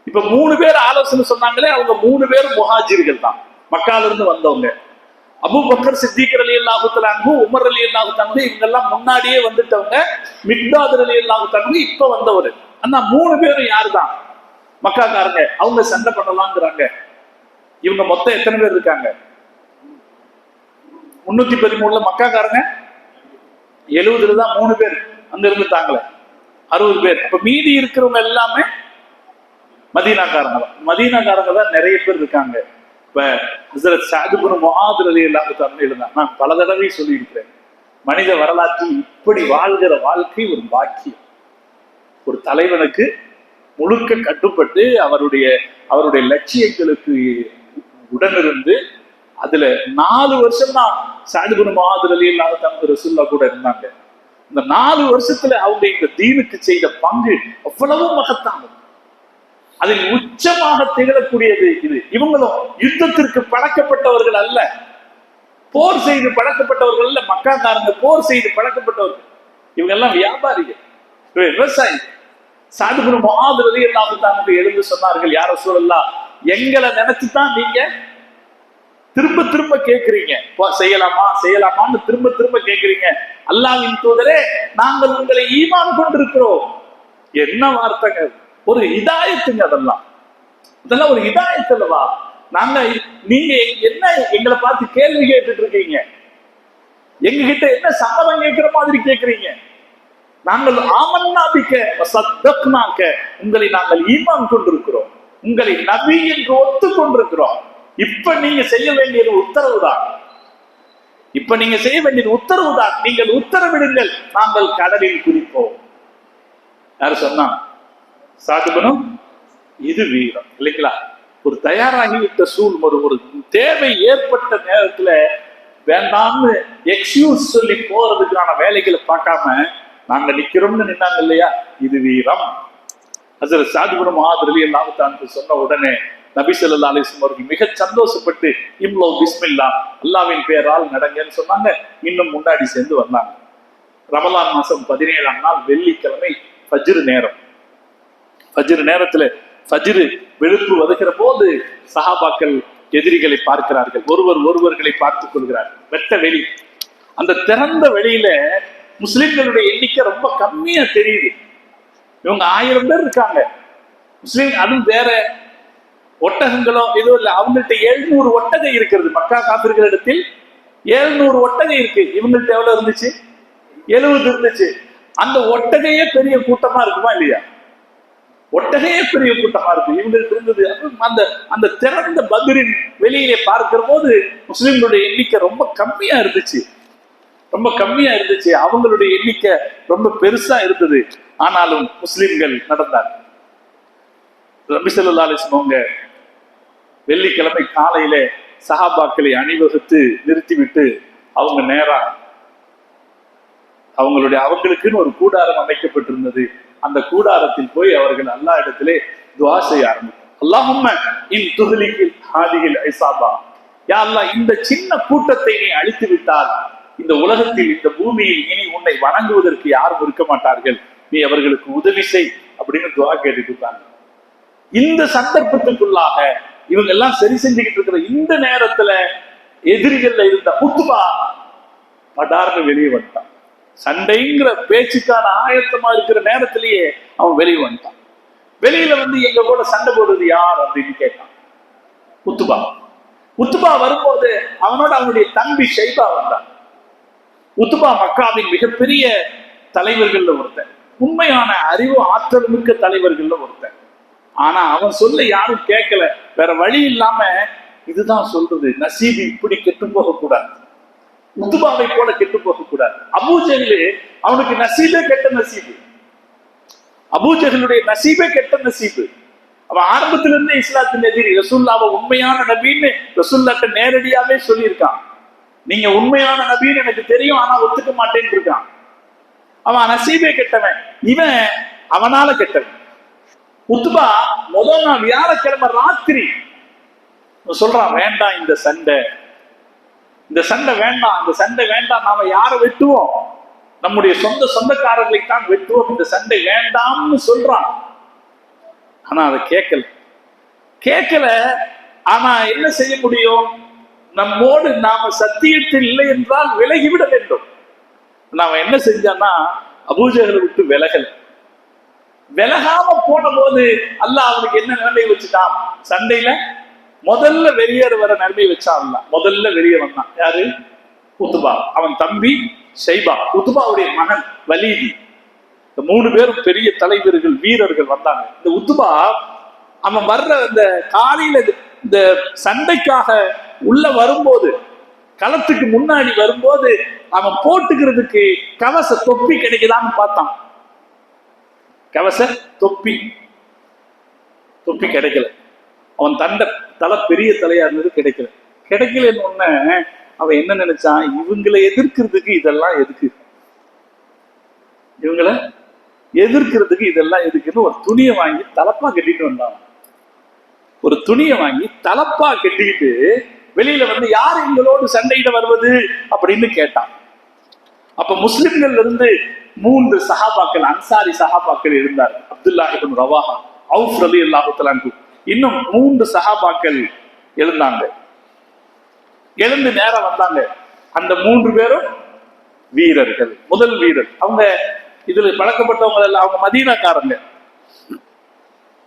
இப்ப 3 பேர் ஆலோசனை சொன்னாங்களே, அவங்க 3 பேரும் முஹாஜிர்கள் தான், மக்கால இருந்து வந்தவங்க. அபூபக்கர் சித்திக் ரலியல்லாஹு அன்ஹு, உமர் ரலியல்லாஹு அன்ஹு இவங்க எல்லாம் முன்னாடியே வந்துட்டவங்க. மிக்தாத் ரலியல்லாஹு அன்ஹு இப்ப வந்தவர். ஆனா 3 பேரும் யாருதான்? மக்காக்காரங்க. அவங்க சண்டை பண்ணலாம்ங்கிறாங்க. இவங்க மொத்தம் எத்தனை பேர் இருக்காங்க? 313 மக்காக்காரங்க, 70 தான் 3 பேர் அங்க இருந்து தாங்கல, 60 பேர். அப்ப மீதி இருக்கிறவங்க எல்லாமே மதீனாக்காரங்க தான். மதீனாக்காரங்க தான் நிறைய பேர் இருக்காங்க. இப்ப ஹஸரத் சஅத் இப்னு முஆத் ரலியல்லாஹு அன்ஹு இருந்தாங்க. நான் பல தடவை சொல்லி இருக்கிறேன், மனித வரலாற்றில் இப்படி வாழ்கிற வாழ்க்கை ஒரு பாக்கியம். ஒரு தலைவனுக்கு முழுக்க கட்டுப்பட்டு அவருடைய லட்சியங்களுக்கு உடனிருந்து அதுல 4 வருஷம் தான் சஅத் இப்னு முஆத் ரலியல்லாஹு அன்ஹு ரசூலுல்லாஹ் கூட இருந்தாங்க. இந்த 4 வருஷத்துல அவங்க இந்த தீனுக்கு செய்த பங்கு அவ்வளவு மகத்தானது, அதில் உச்சமாக திகழக்கூடியது இது. இவங்களும் யுத்தத்திற்கு பழக்கப்பட்டவர்கள் அல்ல, போர் செய்து பழக்கப்பட்டவர்கள் அல்ல. மக்காக்காரங்க போர் செய்து பழக்கப்பட்டவர்கள், இவங்க எல்லாம் வியாபாரிகள், விவசாயி. சஅத் இப்னு முஆத் ரலியல்லாஹு அன்ஹு எழுந்து சொன்னார்கள், யா ரசூலல்லாஹ், எங்களை நினைச்சுதான் நீங்க திரும்ப திரும்ப கேட்கிறீங்க, செய்யலாமா செய்யலாமான்னு திரும்ப திரும்ப கேட்கிறீங்க. அல்லாஹ்வின் தூதரே, நாங்கள் உங்களை ஈமான் கொண்டிருக்கிறோம். என்ன வார்த்தைங்க, ஒரு ஹிதாயத்துங்க. அதெல்லாம் ஒரு ஹிதாயத் அல்லவா? நீங்க என்ன எங்களை பார்த்து கேள்வி கேட்டுட்டு இருக்கீங்க, எங்க கிட்ட என்ன சம்மதம் கேட்கிற மாதிரி கேட்கிறீங்க. நாங்கள் ஆமன்னா பிக்க வஸத்தக்னாக, உங்களை நாங்கள் ஈமான் கொண்டிருக்கிறோம், உங்களை நபி என்று ஒத்துக் கொண்டிருக்கிறோம். இப்ப நீங்க செய்ய வேண்டியது உத்தரவுதான், இப்ப நீங்க செய்ய வேண்டியது உத்தரவுதான். நீங்கள் உத்தரவிடுங்கள், நாங்கள் கடலில் குதிப்போம். யாரு சொன்னா? சாதுபனும். இது வீரம் இல்லைங்களா? ஒரு தயாராகிவிட்ட ஒரு தேவை ஏற்பட்ட நேரத்துல வேண்டாம்னு எக்ஸ்கியூஸ் சொல்லி போறதுக்கான வேலைகளை பார்க்காம நாங்க நிக்கிறோம்னு நின்னாங்க இல்லையா? இது வீரம். ஹஸரத் சஅத் இப்னு முஆத் ரலியல்லாஹு அன்ஹு சொன்ன உடனே நபி ஸல்லல்லாஹு அலைஹி வஸல்லம் அவர்கள் மிக சந்தோஷப்பட்டு, இம்லோ பிஸ்மில்லா, அல்லாஹ்வின் பெயரால் நடங்கன்னு சொன்னாங்க. இன்னும் முன்னாடி சேர்ந்து வந்தாங்க. ரமலான் மாசம் 17ஆம் நாள் வெள்ளிக்கிழமை ஃபஜ்ர் நேரம். ஃபஜ்ர் நேரத்துல ஃபஜ்ர் வெளுப்பு வதக்கிற போது சஹாபாக்கள் எதிரிகளை பார்க்கிறார்கள், ஒருவர்களை பார்த்துக் கொள்கிறார்கள். வெட்ட வெளி, அந்த திறந்த வெளியில முஸ்லிம்களுடைய எண்ணிக்கை ரொம்ப கம்மியா தெரியுது. இவங்க 1000 பேர் இருக்காங்க முஸ்லிம். அதுவும் வேற ஒட்டகங்களோ எதுவும் இல்லை. அவங்கள்ட்ட 700 ஒட்டகை இருக்கிறது. மக்கா காபிர்களிடத்தில் 700 ஒட்டகை இருக்கு. இவங்கள்ட்ட எவ்வளவு இருந்துச்சு? 70 இருந்துச்சு. அந்த ஒட்டகையே பெரிய கூட்டமா இருக்குமா இல்லையா? ஒட்டகையே பெரிய கூட்டமா இருக்கு. இவங்களுக்கு இருந்தது. அந்த திறந்த பத்ரின் வெளியிலே பார்க்கிற போது முஸ்லிம்களுடைய எண்ணிக்கை ரொம்ப கம்மியா இருந்துச்சு, ரொம்ப கம்மியா இருந்துச்சு. அவங்களுடைய எண்ணிக்கை ரொம்ப பெருசா இருந்தது. ஆனாலும் முஸ்லிம்கள் நடந்தார். நபி ஸல்லல்லாஹு அலைஹி வஸல்லம் வெள்ளிக்கிழமை காலையில சஹாபாக்களை அணிவகுத்து நிறுத்திவிட்டு அவங்க நேரா அவங்களுக்குன்னு ஒரு கூடாரம் அமைக்கப்பட்டிருந்தது. அந்த கூடாரத்தில் போய் அவர்கள் அல்லாஹ் இடத்திலே துஆ செய்ய ஆரம்பித்தார். அல்லாஹும்ம இன் துஹ்லிகில் ஹாதிஹில் இஸாபா, யா அல்லாஹ், இந்த சின்ன கூட்டத்தை நீ அழித்து விட்டால் இந்த உலகத்தில், இந்த பூமியில் இனி உன்னை வணங்குவதற்கு யாரும் இருக்க மாட்டார்கள், நீ அவர்களுக்கு உதவி செய் அப்படின்னு துஆ கேட்டுட்டு இருக்காங்க. இந்த சந்தர்ப்பத்துக்குள்ளாக இவங்க எல்லாம் சரி செஞ்சுக்கிட்டு இருக்கிற இந்த நேரத்துல எதிரிகள்ல இருந்த உத்பா படார்னு வெளியே வந்துட்டான். சண்டைங்கிற பேச்சுக்கான ஆயத்தமா இருக்கிற நேரத்திலேயே அவன் வெளியே வந்துட்டான். வெளியில வந்து எங்க கூட சண்டை போடுறது யார் அப்படின்னு கேட்டான் உத்பா. உத்பா வரும்போது அவனோட அவனுடைய தம்பி ஷைபா வந்தான். உத்பா மக்காவின் மிகப்பெரிய தலைவர்கள்ல ஒருத்தன், உண்மையான அறிவு ஆற்றல் மிக்க தலைவர்கள்ல ஒருத்தன். ஆனா அவன் சொல்ல யாரும் கேட்கல. வேற வழி இல்லாம இதுதான் சொல்றது, நசீபு இப்படி கெட்டு போக கூடாது, உத்பாவை போல கெட்டு போக கூடாது. அபூஜஹில் அவனுக்கு நசீபே கெட்ட நசீபு. அபூஜஹிலுடைய நசீபே கெட்ட நசீபு. அவன் ஆரம்பத்துல இருந்தே இஸ்லாத்தின் எதிரி. ரசூலுல்லாஹ்வை உண்மையான நபின்னு ரசூலுல்லாஹ்ட்ட நேரடியாவே சொல்லியிருக்கான். நீங்க உண்மையான நபின்னு எனக்கு தெரியும், ஆனா ஒத்துக்க மாட்டேன்னு இருக்கான். அவன் நசீபே கெட்டவன். இவன் அவனால கெட்டவன். உத்பா முதல் நாள் வியாழக்கிழமை ராத்திரி சொல்றான், வேண்டாம் இந்த சண்டை, இந்த சண்டை வேண்டாம், இந்த சண்டை வேண்டாம், நாம யாரை வெட்டுவோம், நம்முடைய சொந்தக்காரர்களை தான் வெட்டுவோம், இந்த சண்டை வேண்டாம்னு சொல்றான். ஆனா அதை கேட்கல. ஆனா என்ன செய்ய முடியும், நம்மோடு நாம சத்தியத்தில் இல்லை என்றால் விலகிவிட வேண்டும். நாம என்ன செஞ்சான்னா அபூஜஹலை விட்டு விலகாம போன போது அல்லாஹ் அவனுக்கு என்ன நிலைமை வச்சுட்டான், சண்டையில முதல்ல வெளியேற வர நிலைமை வச்சான். முதல்ல வெளியே வந்தான் யாரு, உத்பா, அவன் தம்பி ஷைபா, உத்பாவுடைய மகன் வலீத். இந்த 3 பேரும் பெரிய தலைவர்கள், வீரர்கள் வந்தாங்க. இந்த உத்பா அவன் வர்ற இந்த காலையில இந்த சண்டைக்காக உள்ள வரும்போது, களத்துக்கு முன்னாடி வரும்போது அவன் போட்டுக்கிறதுக்கு கவச தொப்பி கிடைக்குதான்னு பார்த்தான். கவச தொப்பி கிடைக்கல. அவன் தலை பெரிய தலையா இருந்தது, கிடைக்கலன்னு ஒண்ணு அவன் என்ன நினைச்சான், இவங்களை எதிர்க்கிறதுக்கு இதெல்லாம் எதுக்கு, இவங்களை எதிர்க்கிறதுக்கு இதெல்லாம் எதுக்குன்னு ஒரு துணியை வாங்கி தலப்பா கட்டிட்டு வந்தான். ஒரு துணியை வாங்கி தலப்பா கட்டிக்கிட்டு வெளியில வந்து யார் எங்களோடு சண்டையிட வருவது அப்படின்னு கேட்டான். அப்ப முஸ்லிம்கள் இருந்து 3 சஹாபாக்கள், அன்சாரி சஹாபாக்கள் இருந்தார். அப்துல்லாஹ் இப்னு ரவாஹா, அவுஃப் ரலியல்லாஹு தஆலா அன்ஹு, இன்னும் 3 சஹாபாக்கள் எழுந்தாங்க. எழுந்து நேரம் வந்தாங்க. அந்த 3 பேரும் வீரர்கள், முதல் வீரர். அவங்க இதுல பழக்கப்பட்டவங்க எல்லாம், அவங்க மதீனாக்காரங்க.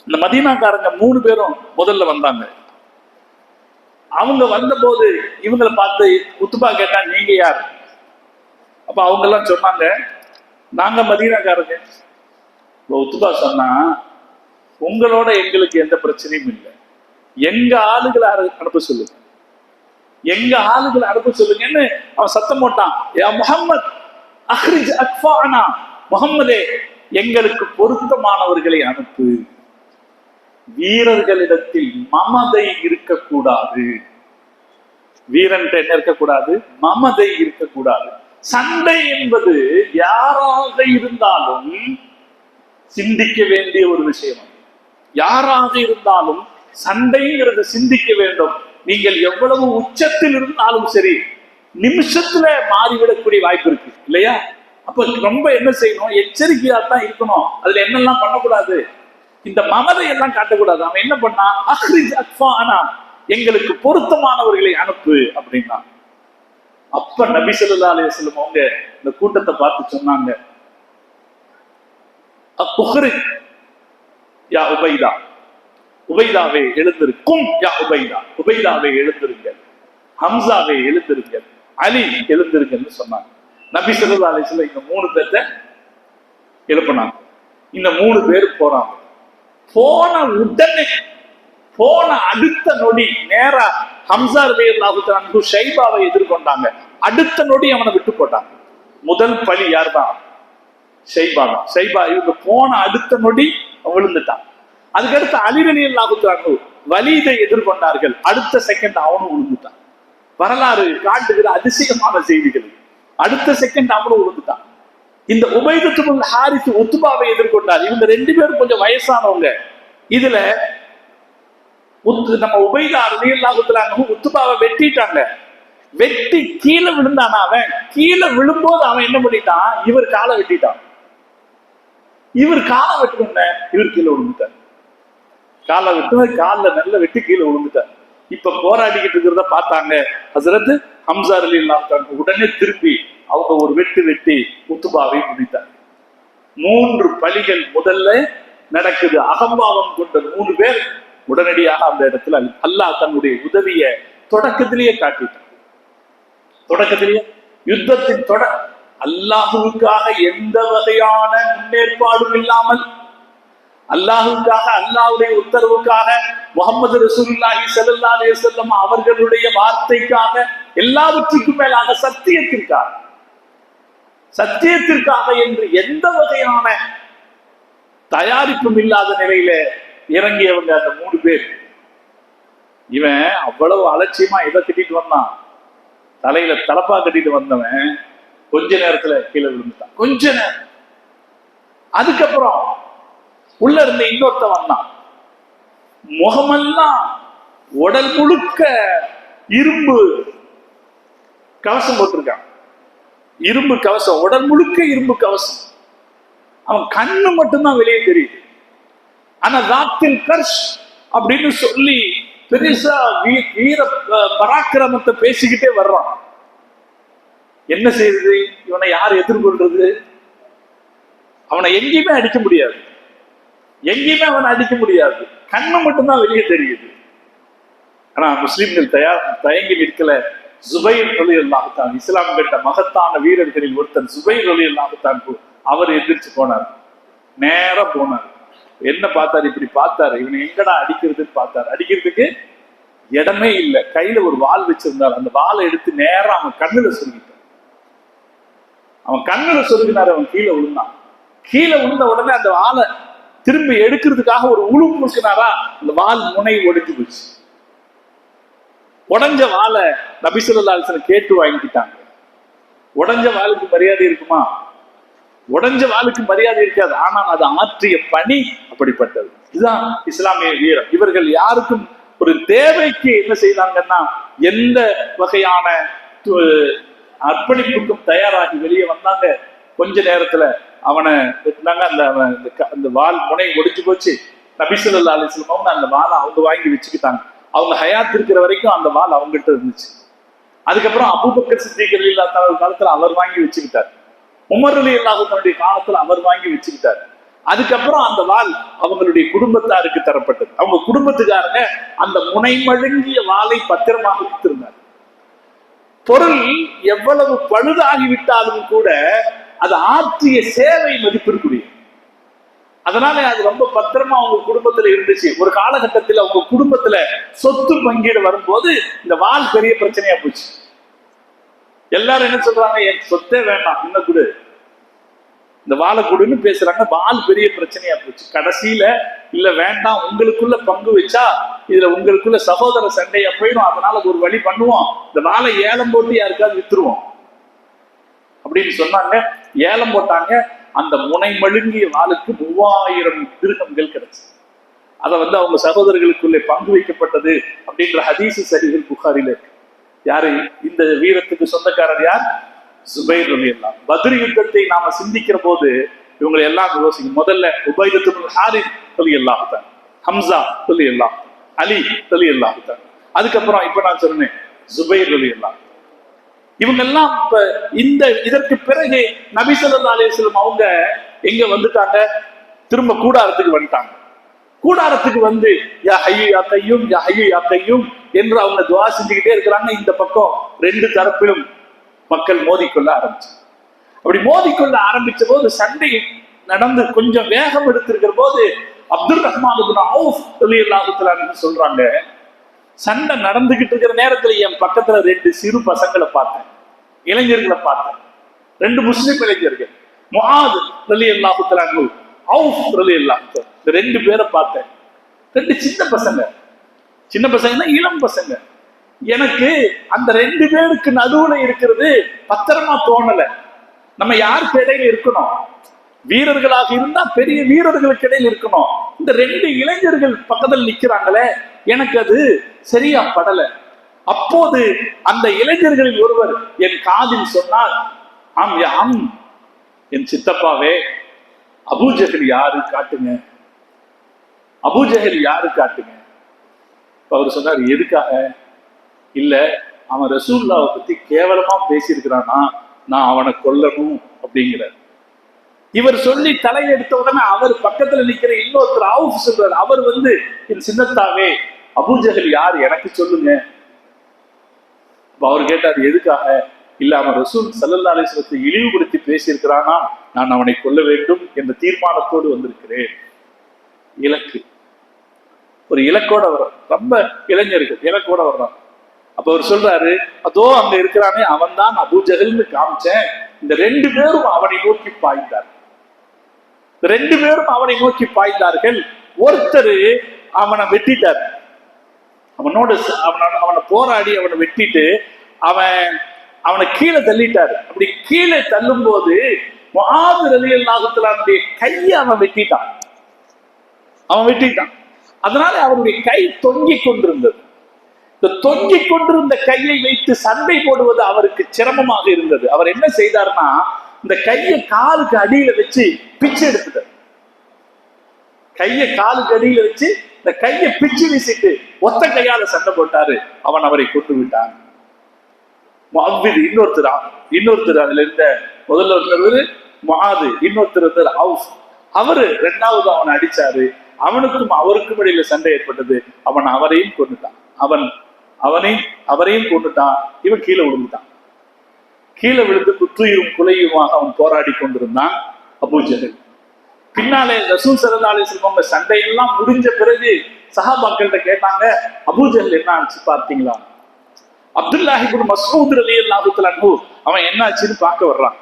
இந்த மதீனாக்காரங்க 3 பேரும் முதல்ல வந்தாங்க. அவங்க வந்த போது இவங்களை பார்த்து உத்பா கேட்டா, நீங்க யார்? அப்ப அவங்க எல்லாம் சொன்னாங்க, நாங்க மதீனாக்காரங்க. உத்பா சொன்னா, உங்களோட எங்களுக்கு எந்த பிரச்சனையும் இல்லை, எங்க ஆளுகளை அனுப்ப சொல்லுங்க, எங்க ஆளுகளை அனுப்ப சொல்லுங்கன்னு அவன் சத்தம் போட்டான். யா முஹம்மத் அஹ்ரிஜ் அக்ஃபானா, முஹம்மதே எங்களுக்கு பொருத்தமானவர்களை அனுப்பு, வீரர்களிடத்தில் மமதை இருக்கக்கூடாது. வீரன் என்ன இருக்கக்கூடாது, மமதை இருக்கக்கூடாது. சண்டை என்பது யாராக இருந்தாலும் சிந்திக்க வேண்டிய ஒரு விஷயம். யாராக இருந்தாலும் சண்டைங்கிறது சிந்திக்க வேண்டும். நீங்கள் எவ்வளவு உச்சத்தில் இருந்தாலும் சரி, நிமிஷத்துல மாறிவிடக்கூடிய வாய்ப்பு இருக்கு இல்லையா? அப்ப ரொம்ப என்ன செய்யணும், எச்சரிக்கையா தான் இருக்கணும். அதுல என்னெல்லாம் பண்ணக்கூடாது, இந்த மமதை எல்லாம் காட்டக்கூடாது. அவன் என்ன பண்ணா, அஹ்ரிஜ் அக்ஃபானா, எங்களுக்கு பொருத்தமானவர்களை அனுப்பு அப்படின்னா. அப்ப நபி ஸல்லல்லாஹு அலைஹி வஸல்லம் அவங்க இந்த கூட்டத்தை பார்த்து சொன்னாங்க, அக்ஹ்ரிஜ் யா உபைதா, உபைதாவே எழுந்திருக்கும், யா உபைதா, உபைதாவே எழுந்திருங்கள், ஹம்சாவே எழுந்திருங்கள், அலி எழுந்திருங்கள்னு சொன்னாங்க. நபி ஸல்லல்லாஹு அலைஹி வஸல்லம் இந்த 3 பேர்த்த எழுப்பினாங்க. இந்த 3 பேர் போறாங்க. போன உடனே, போன அடுத்த நொடி நேரா ஹம்சா ரலியல்லாஹு தஆலா அன்ஹு ஷைபாவை எதிர்கொண்டாங்க. அடுத்த நொடி அவனை விட்டு போட்டாங்க. முதல் பலி யார் தான், ஷைபா தான். ஷைபா இவங்க போன அடுத்த நொடி விழுந்துட்டான். அதுக்கடுத்து அலி ரலியல்லாஹு தஆலா அன்ஹு வலீதை எதிர்கொண்டார்கள். அடுத்த செகண்ட் அவனும் விழுந்துட்டான். வரலாறு காட்டுகிற அதிசயமான செய்திகள். அடுத்த செகண்ட் அவனும் விழுந்துட்டான். இந்த உபைதத்து பின் ஹாரிஸ் உத்பாவை எதிர்கொண்டார். இவங்க 2 பேரும் கொஞ்சம் வயசானவங்க. இதுல நம்ம உபைதா ரலியல்லாஹு தஆலா அன்ஹு உத்பாவை வெட்டிட்டாங்க. வெட்டி கீழே விழுந்தானா, அவன் கீழே விழும்போது அவன் என்ன பண்ணிட்டான், இவர் காலை வெட்டிட்டான். இவர் காலை வெட்டின இவர் கீழே விழுந்துட்டார். காலை விட்டு காலில் நல்ல வெட்டி கீழே விழுந்துட்டார். இப்ப போராடிக்கிட்டு இருக்கிறத பார்த்தாங்க ஹசரத் ஹம்சா ரலியல்லாஹு அன்ஹு. உடனே திருப்பி அவங்க ஒரு வெட்டு வெட்டி உத்துபாவை முடித்தார். 3 பலிகள் முதல்ல நடக்குது. அகம்பாவம் கொண்ட 3 பேர் உடனடியாக அந்த இடத்துல அல்லாஹ் தன்னுடைய உதவியை தொடக்கத்திலேயே காட்டிட்டார். தொடக்கத்திலேயே யுத்தத்தின் அல்லாஹுவுக்காக எந்த வகையான முன்னேற்பாடும் இல்லாமல், அல்லாஹுக்காக அல்லாஹ்வுடைய உத்தரவுக்காக, முஹம்மது ரசூலுல்லாஹி ஸல்லல்லாஹு அலைஹி வஸல்லம் அவர்களுடைய வார்த்தைக்காக, எல்லாவற்றுக்கும் மேலாக சத்தியத்திற்காக என்று எந்த வகையான தயாரிப்பும் இல்லாத நிலையில இறங்கியவங்க அந்த 3 பேர். இவன் அவ்வளவு அலட்சியமா எதை கட்டிட்டு வந்தான், தலையில தலப்பா கட்டிட்டு வந்தவன் கொஞ்ச நேரத்துல கீழே விழுந்துட்டான். கொஞ்ச நேரம். அதுக்கப்புறம் உள்ள இருந்த இன்னொருத்த வந்தான். முகமெல்லாம் உடல் முழுக்க இரும்பு கவசம் போட்டிருக்கான். இரும்பு கவசம், உடல் முழுக்க இரும்பு கவசம். அவன் கண்ணு மட்டும்தான் வெளியே தெரியுது. ஆனா ராத்தில் கர்ஷ் அப்படின்னு சொல்லி பெருசா வீர பராக்கிரமத்தை பேசிக்கிட்டே வர்றான். என்ன செய்யுது? இவனை யார் எதிர்கொள்றது? அவனை எங்கேயுமே அடிக்க முடியாது, எங்கேயுமே அவனை அடிக்க முடியாது. கண்ணு மட்டும்தான் வெளியே தெரியுது. ஆனா முஸ்லிம்கள் தயங்கி நிற்கல. ஜுபைர் ரலியல்லாஹு தஆலா, இஸ்லாம் கண்ட மகத்தான வீரர்களில் ஒருத்தர் ஜுபைர் ரலியல்லாஹு தஆலா, அவர் எதிர்த்து போனார். நேரா போனார். என்ன பார்த்தாரு? இப்படி பார்த்தாரு. இவனை எங்கடா அடிக்கிறதுன்னு பார்த்தாரு. அடிக்கிறதுக்கு இடமே இல்லை. கையில ஒரு வாள் வச்சிருந்தார். அந்த வாளை எடுத்து நேரா அவன் கண்ணுல சொருகிட்டார். அவன் கீழே விழுந்தான். கீழே விழுந்த உடனே அந்த வாளை திரும்பி எடுக்கிறதுக்காக ஒரு உழு முழுக்கினாரா, அந்த வாள் முனை ஒடிஞ்சு போச்சு. உடஞ்ச வாளை நபி ஸல்லல்லாஹு அலைஹி வஸல்லம் கேட்டு வாங்கிட்டாங்க. உடஞ்ச வாளுக்கு மரியாதை இருக்குமா? உடஞ்ச வாளுக்கு மரியாதை இருக்காது. ஆனால் அது ஆற்றிய பணி அப்படிப்பட்டது. இதுதான் இஸ்லாமிய வீரம். இவர்கள் யாருக்கும் ஒரு தேவைக்கு என்ன செய்தாங்கன்னா, எந்த வகையான அர்ப்பணிப்புக்கும் தயாராகி வெளியே வந்தாங்க. கொஞ்ச நேரத்துல அவனை வெட்டினாங்க. அந்த வாள் முனை ஒடிச்சு போச்சு. நபி ஸல்லல்லாஹு அலைஹி வஸல்லம் அந்த வாளை அவங்க வாங்கி வச்சுக்கிட்டாங்க. அவங்க ஹயாத் இருக்கிற வரைக்கும் அந்த வாள் அவங்ககிட்ட இருந்துச்சு. அதுக்கப்புறம் அபூபக்கர் சித்திக் ரலியல்லாஹு தஆலா காலத்துல அவர் வாங்கி வச்சுக்கிட்டார். உமர் ரலியல்லாஹு தஆலா காலத்துல அவர் வாங்கி வச்சுக்கிட்டார். அதுக்கப்புறம் அந்த வாள் அவங்களுடைய குடும்பத்தாருக்கு தரப்பட்டது. அவங்க குடும்பத்துக்காரங்க அந்த முனை மழுங்கிய வாளை பத்திரமாக வைத்திருந்தார். பொருள் எவ்வளவு பழுதாகிவிட்டாலும் கூட அது ஆற்றிய சேவை மதிப்பிற்குரிய. அதனால அது ரொம்ப பத்திரமா அவங்க குடும்பத்துல இருந்துச்சு. ஒரு காலகட்டத்தில் அவங்க குடும்பத்துல சொத்து பங்கீடு வரும்போது இந்த வாள் பெரிய பிரச்சனையா போச்சு. எல்லாரும் என்ன சொல்றாங்க? என் சொத்தே வேண்டாம், இன்னும் கொடு, இந்த வாழை கொடுன்னு பேசுறாங்க. வாள் பெரிய பிரச்சனையா போச்சு. கடைசியில இல்ல வேண்டாம், உங்களுக்குள்ள பங்கு வச்சா இதுல உங்களுக்குள்ள சகோதர சண்டையா போயிடும், அதனால ஒரு வழி பண்ணுவோம், இந்த வாழை ஏலம் போட்டு யாருக்காவது வித்துருவோம் அப்படின்னு சொன்னாங்க. ஏலம் போட்டாங்க. அந்த முனை மழுங்கிய வாளுக்கு 3000 திர்ஹம்கள் கிடைச்சு. அதை அவங்க சகோதரர்களுக்குள்ளே பங்கு வைக்கப்பட்டது அப்படின்ற ஹதீஸ் சரிகள் புகாரில இருக்கு. யாரு இந்த வீரத்துக்கு சொந்தக்காரர்? யார்? ஜுபைர் ரலியல்லாஹு. பத்ர் யுத்தத்தை நாம சிந்திக்கிற போது இவங்களை எல்லாம் யோசிக்கும். முதல்ல உபைதத்து பின் ஹாரிஸ் ரலியல்லாஹு தஆலா, ஹம்சா ரலியல்லாஹு, அலி ரலியல்லாஹு தஆலா, அதுக்கப்புறம் இப்ப நான் சொன்னேன் ஜுபைர் ரலியல்லாஹு. இவங்க எல்லாம் இதற்கு பிறகு நபி ஸல்லல்லாஹு அலைஹி வஸல்லம் அவங்க எங்க வந்துட்டாங்க? திரும்ப கூடாரத்துக்கு வந்துட்டாங்க. கூடாரத்துக்கு வந்து யா ஹய்யு யா கய்யூம், யா ஹய்யு யா கய்யூம் என்று அவங்க துஆ செஞ்சுக்கிட்டே இருக்கிறாங்க. இந்த பக்கம் 2 தரப்பிலும் மக்கள் மோதிக்கொள்ள ஆரம்பிச்சு. அப்படி மோதிக்கொள்ள ஆரம்பிச்ச போது சண்டை நடந்து கொஞ்சம் வேகம் எடுத்திருக்கிற போது அப்துல் ரஹ்மான் இப்னு அவுஃப் ரலியல்லாஹு தஆலா சொல்றாங்க, சண்டை நடந்துகிட்டு இருக்கிற நேரத்துல என் பக்கத்துல 2 சிறு பசங்களை பார்த்தேன், இளைஞர்களை பார்த்தேன். 2 முஸ்லிம் இளைஞர்கள், முஆத் ரலியல்லாஹு தஆலா, அவுஃப் ரலியல்லாஹு தஆலா, இந்த 2 பேரை பார்த்தேன். 2 சின்ன பசங்கன்னா இளம் பசங்க. எனக்கு அந்த 2 பேருக்கு நடுவுல இருக்கிறது பத்திரமா தோணல. நம்ம யாருக்கு இடையில இருக்கணும்? வீரர்களாக இருந்தா பெரிய வீரர்களுக்கு இடையில இருக்கணும். இந்த 2 இளைஞர்கள் பக்கத்தில் நிக்கிறாங்களே, எனக்கு அது சரியா படல. அப்போது அந்த இளைஞர்களில் ஒருவர் என் காதில் சொன்னார், ஆம் யாம், என் சித்தப்பாவே, அபூஜஹல் யாரு காட்டுங்க. அபூஜஹல் யாரு காட்டுங்க. அவர் சொன்னார், எதுக்காக? இல்ல, அவன் ரசூலுல்லாஹ்வை பத்தி கேவலமா பேசியிருக்கிறானா, நான் அவனை கொல்லணும் அப்படிங்கிறார். இவர் சொல்லி தலையெடுத்த உடனே அவர் பக்கத்துல நிக்கிற இன்னொருத்தர் அவுஃப் சொல்றார், அவர் என் சின்னத்தாவே அபூஜஹல் யார் எனக்கு சொல்லுங்க. அவர் கேட்டார், எதுக்காக? இல்ல, அவன் ரசூல் ஸல்லல்லாஹு அலைஹி வஸல்லத்தை இழிவுபடுத்தி பேசியிருக்கிறானா, நான் அவனை கொல்ல வேண்டும் என்ற தீர்மானத்தோடு வந்திருக்கிறேன். இலக்கு, ஒரு இலக்கோட வர்றான். ரொம்ப இளைஞர்கள் இலக்கோட வர்றான். அப்ப அவர் சொல்றாரு, அதோ அங்க இருக்கிறானே அவன் தான் அபூஜஹல்னு காமிச்சேன். இந்த 2 பேரும் அவனை நோக்கி பாய்ந்தார். 2 பேரும் அவனை நோக்கி பாய்ந்தார்கள். ஒருத்தர் அவனை வெட்டிட்டார். அவனை போராடி அவனை வெட்டிட்டு அவனை கீழே தள்ளிட்டார். அப்படி கீழே தள்ளும் போது முஆத் ரலியல்லாஹு தஆலாவுடைய கையை அவன் வெட்டிட்டான். அதனால அவருடைய கை தொங்கிக் கொண்டிருந்தது. இந்த தொங்கிக் கொண்டிருந்த கையை வைத்து சண்டை போடுவது அவருக்கு சிரமமாக இருந்தது. அவர் என்ன செய்தார்னா, இந்த கையை காலுக்கு அடியில வச்சு பிச்சு எடுத்துட்டார். கையை காலுக்கு அடியில வச்சு இந்த கையை பிச்சு வீசிட்டு ஒத்த கையால சண்டை போட்டாரு. அவரை கொண்டு விட்டான். இன்னொருத்தர் அதுல இருந்த முதல்ல இருந்தவர் முஆது, இன்னொருத்தர் இருந்தார் அவுஃப். அவரு 2வது அவனை அடிச்சாரு. அவருக்கும் இடையில சண்டை ஏற்பட்டது. அவரையும் கொண்டுட்டான். அவரையும் கொண்டுட்டான். இவன் கீழே விழுந்துட்டான். கீழே விழுந்து குற்றுயிரும் குலையுமாக அவன் போராடி கொண்டிருந்தான் அபூஜஹல். பின்னாலே ரசூல் ஸல்லல்லாஹு அலைஹி வஸல்லம் சண்டையெல்லாம் முடிஞ்ச பிறகு சஹாபாக்கள்கிட்ட கேட்டாங்க, அபூஜஹல் என்ன ஆச்சு பார்த்தீங்களா? அப்துல்லாஹ் இப்னு மஸ்ஊத் ரலியல்லாஹு தஆலா அன்ஹு அவன் என்ன ஆச்சுன்னு பார்க்க வர்றான்.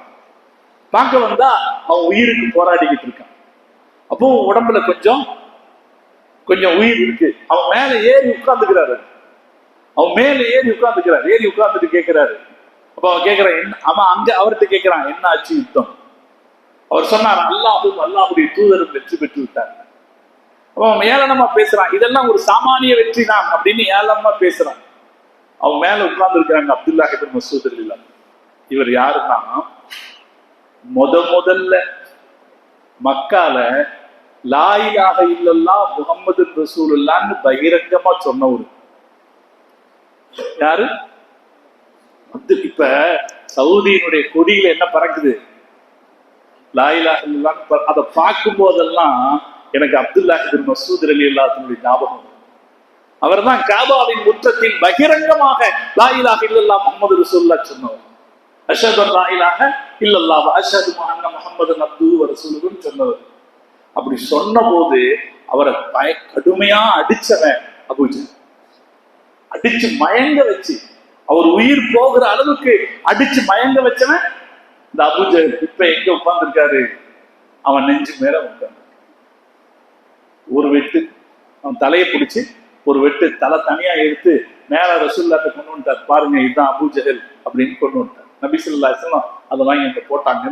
பார்க்க வந்தா அவன் உயிருக்கு போராடிக்கிட்டு இருக்கான். அப்போ உடம்புல கொஞ்சம் உயிர் இருக்கு. அவன் மேல ஏறி உட்கார்ந்துக்கிறாரு. ஏறி உட்கார்ந்துட்டு கேட்கிறாரு. அப்ப அவன் கேட்கிறான், அவன் அங்க அவர்கிட்ட கேட்கிறான், என்ன ஆச்சு யுத்தம்? அவர் சொன்னார், அல்லாஹ்வுடைய தூதரும் வெற்றி பெற்று விட்டார். அவன் ஏளனமா பேசுறான், இதெல்லாம் ஒரு சாமானிய வெற்றி தான் அப்படின்னு ஏளனமா பேசுறான். அவன் மேல உட்கார்ந்து இருக்கிறாங்க அப்துல்லாஹ் இப்னு மஸ்ஊத் ரலியல்லாஹு. இவர் யாருன்னா, முதல்ல மக்கால லா இலாஹ இல்லல்லாஹ் முஹம்மது ரசூலுல்லாஹ்னு பகிரங்கமா சொன்னவர். யாரு? இப்ப சவுதியினுடைய கொடியில என்ன பறக்குது? லா இலாஹ இல்லல்லாஹ். அதை பார்க்கும் போதெல்லாம் எனக்கு அப்துல்லாஹ் இப்னு மஸ்ஊத் ரலியல்லாஹு ஞாபகம். அவர் தான் காபாவின் முற்றத்தில் பகிரங்கமாக லா இலாஹ இல்லல்லாஹ் முஹம்மது ரசூலுல்லாஹ் சொன்னவர். அஷ்ஹது அன் லா இலாஹ இல்லல்லாஹ் வ அஷ்ஹது அன்ன முஹம்மதன் அப்துஹு வ ரசூலுஹுன்னு சொன்னவர். அப்படி சொன்ன போது அவரை கடுமையா அடிச்சவன் அபூஜஹல். அடிச்சு மயங்க வச்சு, அவர் உயிர் போகிற அளவுக்கு அடிச்சு மயங்க வச்சவன் இந்த அபூஜஹல். இப்ப எங்க உட்கார்ந்து இருக்காரு? அவன் நெஞ்சு மேல உட்கார்ந்து ஒரு வெட்டு, அவன் தலையை பிடிச்சு ஒரு வெட்டு, தலை தனியா எடுத்து மேல ரசூலுல்லாஹ்ட்ட கொண்டு வந்துட்டார். பாருங்க, இதுதான் அபூஜஹல் அப்படின்னு கொண்டு வந்துட்டார். நபி ஸல்லல்லாஹு அலைஹி வஸல்லம் அதை வாங்கி அங்க போட்டாங்க.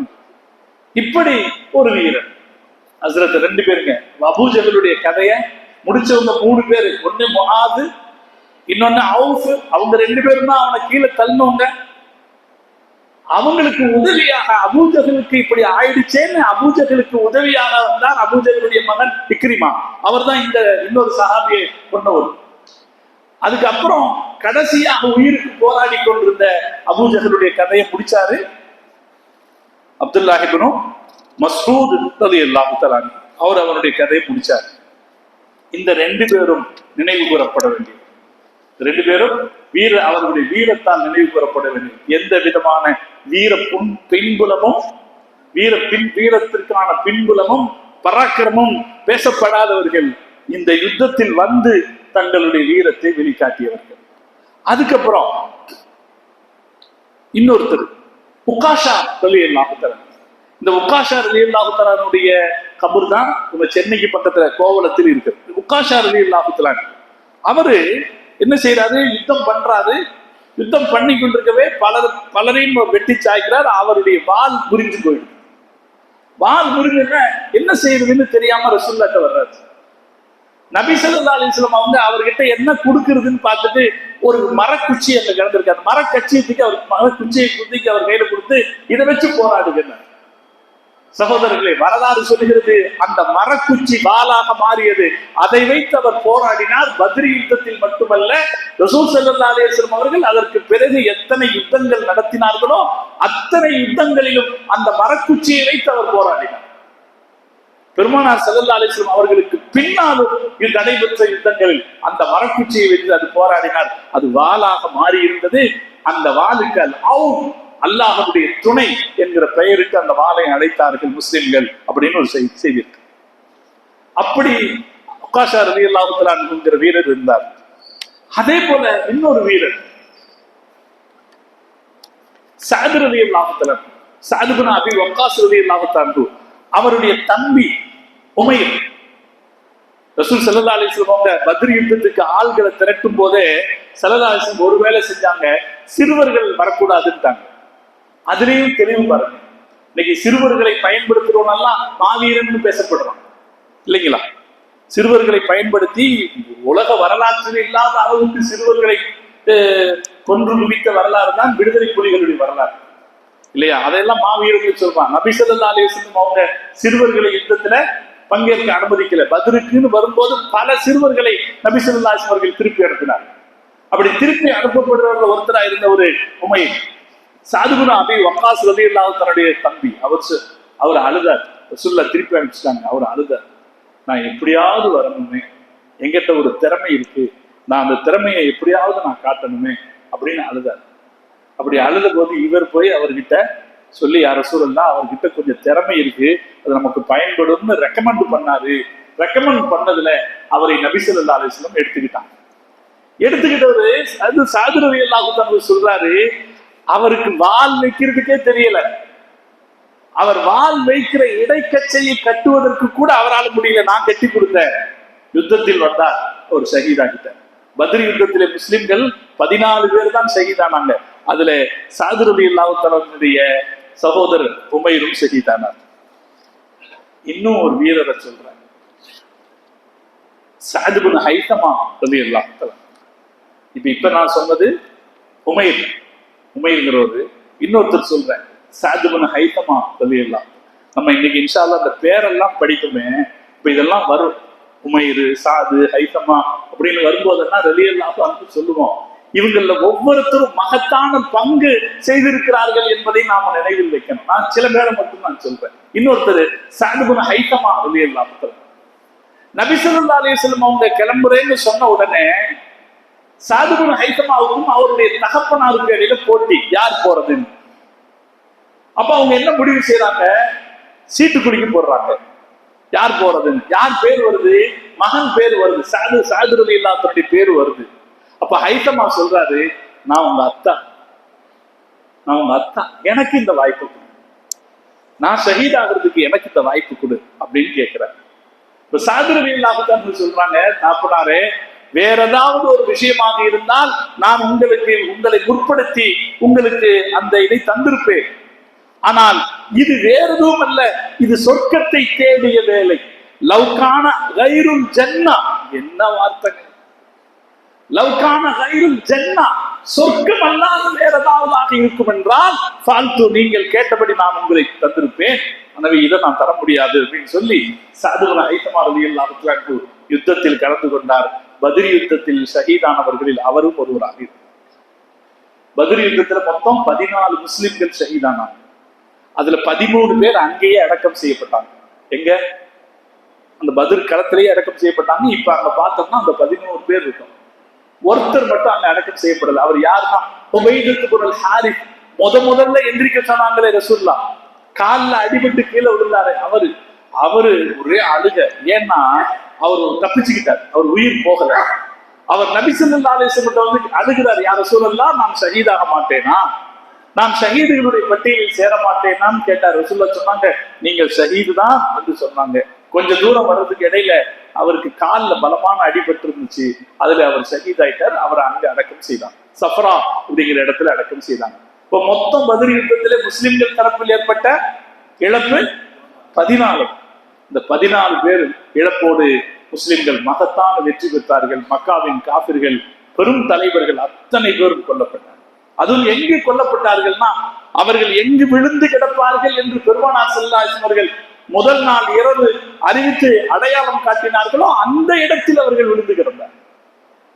இப்படி ஒரு வீரன் ஹஸ்ரத் 2 பேருங்க. அபூஜஹலுடைய கதையை முடிச்சவங்க 3 பேரு. ஒண்ணு முஆது, இன்னொன்னு அவுஃப். அவங்க 2 பேரும் தான் அவனை கீழே தள்ளினவங்க. அவங்களுக்கு உதவியாக அபூஜஹலுக்கு இப்படி ஆயிடுச்சேன்னு அபூஜஹலுக்கு உதவியாக வந்தார் அபூஜஹலுடைய மகன் இக்ரிமா. அவர் தான் இந்த இன்னொரு சஹாபியை கொண்டவர். அதுக்கப்புறம் கடைசியாக உயிருக்கு போராடி கொண்டிருந்த அபூஜஹலுடைய கதையை முடிச்சாரு அப்துல்லாஹ் இப்னு மஸ்ஊத் ரலியல்லாஹு தஆலா. அவருடைய கதையை முடிச்சார். இந்த 2 பேரும் நினைவு கூறப்பட வேண்டிய 2 பேரும் அவர்களுடைய வீரத்தால் நினைவு கூறப்பட வேண்டும். எந்த விதமான வீரத்திற்கான பின்புலமும் பராக்கிரமும் பேசப்படாதவர்கள் இந்த யுத்தத்தில் வந்து தங்களுடைய வீரத்தை வெளிக்காட்டியவர்கள். அதுக்கப்புறம் இன்னொருத்தர் உக்காஷா ரலியல்லாஹு தஆலா. இந்த உக்காஷா ரலியல்லாஹு தஆலாவுடைய கபர் தான் நம்ம சென்னைக்கு பக்கத்துல கோவளத்தில் இருக்கு. உக்காஷா ரலியல்லாஹு தஆலா அவரு என்ன செய்யறாரு? யுத்தம் பண்றாரு. யுத்தம் பண்ணி கொண்டிருக்கவே பலரையும் வெட்டி சாய்க்கிறார். அவருடைய வால் முறிஞ்சு போயிடுது. வால் முறிஞ்ச என்ன செய்யறதுன்னு தெரியாம ரசூலுல்லாஹ்ட்ட வர்றாரு. நபி ஸல்லல்லாஹு அலைஹி வஸல்லம் அவர்கிட்ட என்ன கொடுக்கறதுன்னு பார்த்துட்டு ஒரு மரக்குச்சி அங்க கிடந்திருக்கு. அந்த மரக்குச்சியை குத்திக்கு அவர் கையில கொடுத்து இதை வச்சு போராடுகிறார். சகோதரர்களே, வரலாறு சொல்லுகிறது அந்த மரக்குச்சி வாளாக மாறியது. அதை வைத்து அவர் போராடினார். பத்ரி யுத்தத்தில் மட்டுமல்ல, ரசூல் ஸல்லல்லாஹு அலைஹி வஸல்லம் அவர்கள் அதற்கு பிறகு எத்தனை யுத்தங்கள் நடத்தினார்களோ அத்தனை யுத்தங்களிலும் அந்த மரக்குச்சியை வைத்து அவர் போராடினார். பெருமானார் ஸல்லல்லாஹு அலைஹி வஸல்லம் அவர்களுக்கு பின்னாலும் நடைபெற்ற யுத்தங்களில் அந்த மரக்குச்சியை வைத்து அது போராடினார். அது வாளாக மாறி இருந்தது. அந்த வாளுக்கு அல்லாஹ்வுடைய துணை என்கிற பெயருக்கு அந்த வாளை அழைத்தார்கள் முஸ்லிம்கள் அப்படின்னு ஒரு செய்தி இருக்கு. அப்படி உக்காஷா ரலியல்லாஹு தஆலா என்கிற வீரர் இருந்தார். அதே போல இன்னொரு வீரர் சஅத் ரலியல்லாஹு தஆலா, சஅத் இப்னு அபி வக்காஸ் ரலியல்லாஹு தஆலா, அவருடைய தம்பி உமைர். ரசூல் ஸல்லல்லாஹு அலைஹி வஸல்லம் அவங்க பத்ர் யுத்தத்துக்கு ஆள்களை திரட்டும் போதே ஸல்லல்லாஹு அலைஹி வஸல்லம் ஒரு வேலை செஞ்சாங்க, சிறுவர்கள் வரக்கூடாதுன்ட்டாங்க. அதுலயும் தெளிவு பாருங்க. இன்னைக்கு சிறுவர்களை பயன்படுத்துறவனெல்லாம் மாவீரன் பேசப்படுறான் இல்லைங்களா? சிறுவர்களை பயன்படுத்தி உலக வரலாற்றில் இல்லாத அளவுக்கு சிறுவர்களை கொன்று குவித்த வரலாறு தான் விடுதலை புலிகளுடைய வரலாறு இல்லையா? அதையெல்லாம் மாவீரர்கள் சொல்றாங்க. நபி ஸல்லல்லாஹு அலைஹி வஸல்லம் அவங்க சிறுவர்களை யுத்தத்துல பங்கேற்க அனுமதிக்கல. பத்ருக்குன்னு வரும்போது பல சிறுவர்களை நபி ஸல்லல்லாஹு அலைஹி வஸல்லம் அவர்கள் திருப்பி அனுப்பினார். அப்படி திருப்பி அனுப்பப்படுறவர்கள் ஒருத்தரா இருந்த ஒரு உமைர், சஅத் இப்னு அபி வக்காஸ் ரலியல்லாஹு தன்னுடைய தம்பி, அவர் அழுதார். ரசூலுல்லாஹ் திருப்பி அனுப்பிச்சிட்டாங்க. அவர் அழுதார், நான் எப்படியாவது வரணுமே, எங்கிட்ட ஒரு திறமை இருக்கு, நான் அந்த திறமையை எப்படியாவது நான் காட்டணுமே அப்படின்னு அழுதார். அப்படி அழுத போது இவர் போய் அவர்கிட்ட சொல்லி, யார் ரசூலுல்லாஹ் அவர்கிட்ட கொஞ்சம் திறமை இருக்கு, அது நமக்கு பயன்படும்னு ரெக்கமெண்ட் பண்ணாரு. ரெக்கமெண்ட் பண்ணதுல அவரை நபி ஸல்லல்லாஹு அலைஹி வஸல்லம் எடுத்துக்கிட்டவரு அது சஅத் ரலியல்லாஹு தஆலா சொல்றாரு, அவருக்கு வாள் வைக்கிறதுக்கே தெரியல. அவர் வாள் வைக்கிற இடைக்கச்சையை கட்டுவதற்கு கூட அவரால் முடியல. நான் கட்டி கொடுத்தேன். யுத்தத்தில் வந்தார், ஒரு ஷஹீதாகிட்டார். பத்ர் யுத்தத்திலே முஸ்லிம்கள் 14 பேர் தான் ஷஹீதானாங்க. அதுல சஅத் ரலியல்லாஹு தஆலாவுடைய சகோதரர் உமைரும் ஷஹீதானார். இன்னும் ஒரு வீரரை சொல்றாங்க, சஅத் இப்னு ஹைஸமா ரலியல்லாஹு தஆலா. இப்ப நான் சொன்னது உமைர்ங்கிறவர். இன்னொருத்தர் சொல்றேன், சஅத் இப்னு ஹைஸமா ரலியல்லாஹு. நம்ம இன்னைக்கு இன்ஷா அல்லாஹ் அந்த பேரெல்லாம் படிக்குமே, இப்ப இதெல்லாம் வரும், உமைர், சாது, ஹைஸமா அப்படின்னு வரும்போதெல்லாம் ரலியல்லாஹு அன்ஹு சொல்லுவோம். இவங்கள ஒவ்வொருத்தரும் மகத்தான பங்கு செய்திருக்கிறார்கள் என்பதை நாம நினைவில் வைக்கணும். நான் சில பேரை மட்டும் நான் சொல்றேன். இன்னொருத்தர் சஅத் இப்னு ஹைஸமா ரலியல்லாஹு. நபி ஸல்லல்லாஹு அலைஹி வஸல்லம் அவங்க கிளம்புறேன்னு சொன்ன உடனே சஅத் இப்னு ஹைஸமாவுக்கும் அவருடைய தகப்பனாருக்கு இடையில போட்டி, யார் போறதுன்னு. அப்ப அவங்க என்ன முடிவு செய்யறாங்க, சீட்டு குடிக்க போடுறாங்க, யார் போறதுன்னு. யார் பேர் வருது? மகன் பேர் வருது, சஅத் ரலியல்லாஹு அன்ஹுடைய பேர் வருது. அப்ப ஹைஸமா சொல்றாரு, நான் உங்க அத்தா, எனக்கு இந்த வாய்ப்பு கொடு, நான் ஷஹீத் ஆகிறதுக்கு எனக்கு இந்த வாய்ப்பு கொடு அப்படின்னு கேட்கிறார். இப்ப சஅத் ரலியல்லாஹு அன்ஹு சொல்றாங்க, தாப்பனாரே, வேற ஏதாவது ஒரு விஷயமாக இருந்தால் நான் உங்களை முற்படுத்தி உங்களுக்கு அந்த இதை தந்திருப்பேன். ஆனால் இது வேற எதுவும் அல்ல, இது சொர்க்கத்தை தேடிய வேலை. லவ்கான கைருல் ஜன்னா, என்ன வார்த்தை! லவ்கான கைருல் ஜன்னா, சொர்க்கம் அல்லாத வேற ஏதாவது இருக்கும் என்றால் ஃபால்து, நீங்கள் கேட்டபடி நான் உங்களை தந்திருப்பேன். எனவே இதை நான் தர முடியாது அப்படின்னு சொல்லி சஅத் இப்னு ஹைஸமா ரலியல்லாஹு அன்ஹு யுத்தத்தில் கலந்து கொண்டார். பத்ர் யுத்தத்தில் ஷஹீதானவர்களில் அவரும் ஒருவராக இருந்தார். பத்ர் யுத்தத்துல மொத்தம் 14 முஸ்லிம்கள் ஷஹீதானாங்க. அதுல 13 பேர் அங்கேயே அடக்கம் செய்யப்பட்டாங்க. எங்க? அந்த பத்ர் களத்திலேயே அடக்கம் செய்யப்பட்டாங்க. இப்ப அங்க பார்த்தோம்னா அந்த 13 பேர் இருக்கும். ஒருத்தர் மட்டும் அங்க அடக்கம் செய்யப்படல. அவர் யாருன்னா உபைத் இப்னு ஹாரிஸ். முதல்ல எந்திரிக்க சொன்னாங்களே ரசூலுல்லாஹ், காலில் அடிபட்டு கீழே விழுந்தாரு. அவரு ஒரே அழுக. ஏன்னா அவர் தப்பிச்சுக்கிட்டார், அவர் உயிர் போகல. அவர் நபி ஸல்லல்லாஹு அலைஹி வஸல்லம் வந்து அழுகிறார், யா ரசூலல்லாஹ், நான் ஷஹீதாக மாட்டேனா, நான் ஷஹீதுகளுடைய பட்டியலில் சேர மாட்டேனான்னு கேட்டார். ரசூலுல்லாஹ் சொன்னாங்க, நீங்கள் ஷஹீது தான் என்று சொன்னாங்க. கொஞ்ச தூரம் வர்றதுக்கு இடையில அவருக்கு காலில் பலமான அடிபட்டு இருந்துச்சு. அதுல அவர் ஷஹீத் ஆயிட்டார். அவரை அங்க அடக்கம் செய்தாங்க, சஃப்ரா அப்படிங்கிற இடத்துல அடக்கம் செய்தாங்க. இப்ப மொத்தம் பத்ர் யுத்தத்திலே முஸ்லிம்கள் தரப்பில் ஏற்பட்ட இழப்பு 14. இந்த 14 பேர் இழப்போடு முஸ்லிம்கள் மகத்தான வெற்றி பெற்றார்கள். மக்காவின் காபிர்கள், பெரும் தலைவர்கள் அத்தனை பேரும் கொல்லப்பட்டார்கள். அதுவும் எங்கே கொல்லப்பட்டார்கள்னா அவர்கள் எங்கு விழுந்து கிடப்பார்கள் என்று பெருமானார் ஸல்லல்லாஹு அலைஹி அவர்கள் முதல் நாள் இரவு அறிவித்து அடையாளம் காட்டினார்களோ அந்த இடத்தில் அவர்கள் விழுந்து கிடந்தார்.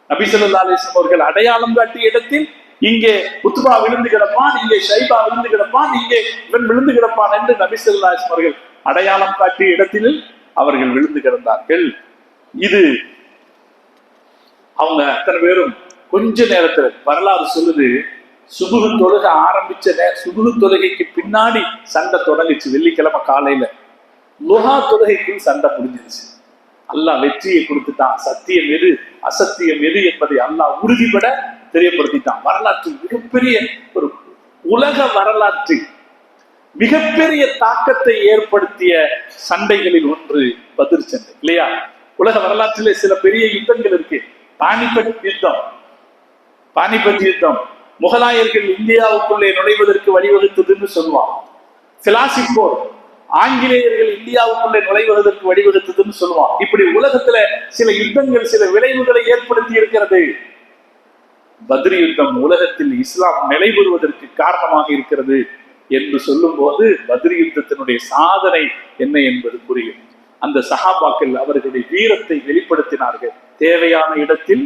நபி ஸல்லல்லாஹு அலைஹி அவர்கள் அடையாளம் காட்டிய இடத்தில் இங்கே உத்பா விழுந்து கிடப்பான், இங்கே ஷைபா விழுந்து கிடப்பான், இங்கே இவன் விழுந்து கிடப்பான் என்று நபி ஸல்லல்லாஹு அலைஹி அவர்கள் அடையாளம் காட்டிய இடத்தில் அவர்கள் விழுந்து கிடந்தார்கள். இது அவங்க அத்தனை பேரும் கொஞ்ச நேரத்துல வரலாறு சொல்லுது, சுபுகு தொழுகை ஆரம்பிச்ச சுபுகு தொழுகைக்கு பின்னாடி சண்டை தொடங்கிச்சு. வெள்ளிக்கிழமை காலையில லுஹா தொழுகைக்குள் சண்டை புரிஞ்சிருச்சு. அல்லாஹ் வெற்றியை கொடுத்துட்டான். சத்தியம் எது அசத்தியம் எது என்பதை அல்லாஹ் உறுதிபட தெரியப்படுத்திட்டான். வரலாற்றில் மிகப்பெரிய ஒரு உலக வரலாற்றில் மிகப்பெரிய தாக்கத்தை ஏற்படுத்திய சண்டைகளில் ஒன்று பத்ர் சண்டை இல்லையா? உலக வரலாற்றிலே சில பெரிய யுத்தங்கள் இருக்கு. பானிபட் யுத்தம் முகலாயர்கள் இந்தியாவுக்குள்ளே நுழைவதற்கு வழிவகுத்ததுன்னு சொல்லுவான். பிலாசி போர் ஆங்கிலேயர்கள் இந்தியாவுக்குள்ளே நுழைவதற்கு வழிவகுத்ததுன்னு சொல்லுவான். இப்படி உலகத்துல சில யுத்தங்கள் சில விளைவுகளை ஏற்படுத்தி இருக்கிறது. பத்ர் யுத்தம் உலகத்தில் இஸ்லாம் நிலை பெறுவதற்கு காரணமாக இருக்கிறது என்று சொல்லும் போது பத்ர் யுத்தத்தினுடைய சாதனை என்ன என்பது புரியும். அந்த சஹாபாக்கள் அவர்களுடைய வீரத்தை வெளிப்படுத்தினார்கள். தேவையான இடத்தில்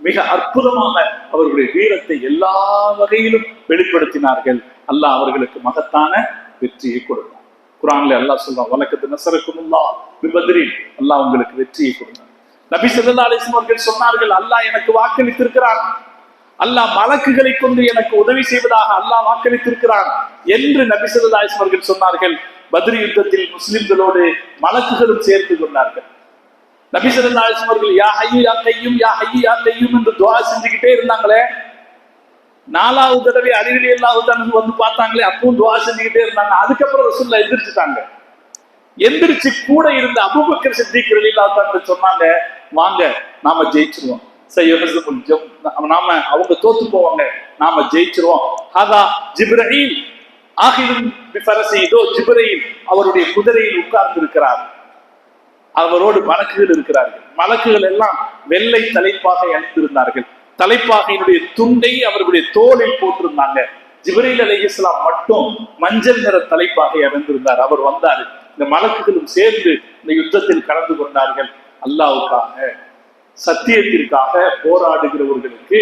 மிக அற்புதமான அவர்களுடைய வீரத்தை எல்லா வகையிலும் வெளிப்படுத்தினார்கள். அல்லாஹ் அவர்களுக்கு மகத்தான வெற்றியை கொடுத்தார். குர்ஆன்ல அல்லாஹ் சொல்றான், வலக்கத் நஸரக்குமுல்லாஹ் பிபத்ரின், அல்லாஹ் உங்களுக்கு வெற்றியை கொடுத்தார். நபி ஸல்லல்லாஹு அலைஹி வஸல்லம் அவர்கள் சொன்னார்கள், அல்லாஹ் எனக்கு வாக்களித்திருக்கிறான், அல்லாஹ் மலக்குகளை கொண்டு எனக்கு உதவி செய்வதாக அல்லாஹ் வாக்களித்திருக்கிறான் என்று நபி ஸல்லல்லாஹு அலைஹி வஸல்லம் அவர்கள் சொன்னார்கள். பத்ர் யுத்தத்தில் முஸ்லிம்களோடு மலக்குகளும் சேர்ந்து கொண்டார்கள். நபி ஸல்லல்லாஹு அலைஹி வஸல்லம் அவர்கள் யா ஹய்யு யா கய்யூம் யா ஹய்யு யா கய்யூம் என்று துஆ செஞ்சுக்கிட்டே இருந்தாங்களே. 4வது தடவை அலி ரலியல்லாஹு தஆலா வந்து பார்த்தாங்களே, அப்பவும் துஆ செஞ்சுக்கிட்டே இருந்தாங்க. அதுக்கப்புறம் ரசூலுல்லாஹ் எந்திரிச்சிட்டாங்க. எந்திரிச்சு கூட இருந்த அபூபக்கர் சித்திக் ரலியல்லாஹு தஆலா சொன்னாங்க, வாங்க நாம ஜெயிச்சிருவோம், நாம அவங்க தோத்து போவாங்க, நாம ஜெயிச்சிருவோம். ஹதா ஜிப்ரீல் ஆகிரும் பிஃபரசி, இதோ ஜிப்ரீல் அவருடைய குதிரையில் உட்கார்ந்து இருக்கிறார், அவரோடு மலக்குகள் இருக்கிறார்கள். மலக்குகள் எல்லாம் வெள்ளை தலைப்பாகை அணிந்திருந்தார்கள். தலைப்பாகையினுடைய துண்டை அவர்களுடைய தோளில் போட்டிருந்தாங்க. ஜிப்ரீல் அலைஹிஸ்ஸலாம் மட்டும் மஞ்சள் நிற தலைப்பாகை அணிந்திருந்தார். அவர் வந்தார். இந்த மலக்குகளும் சேர்ந்து இந்த யுத்தத்தில் கலந்து கொண்டார்கள். அல்லாஹ்வுக்காக சத்தியத்திற்காக போராடுகிறவர்களுக்கு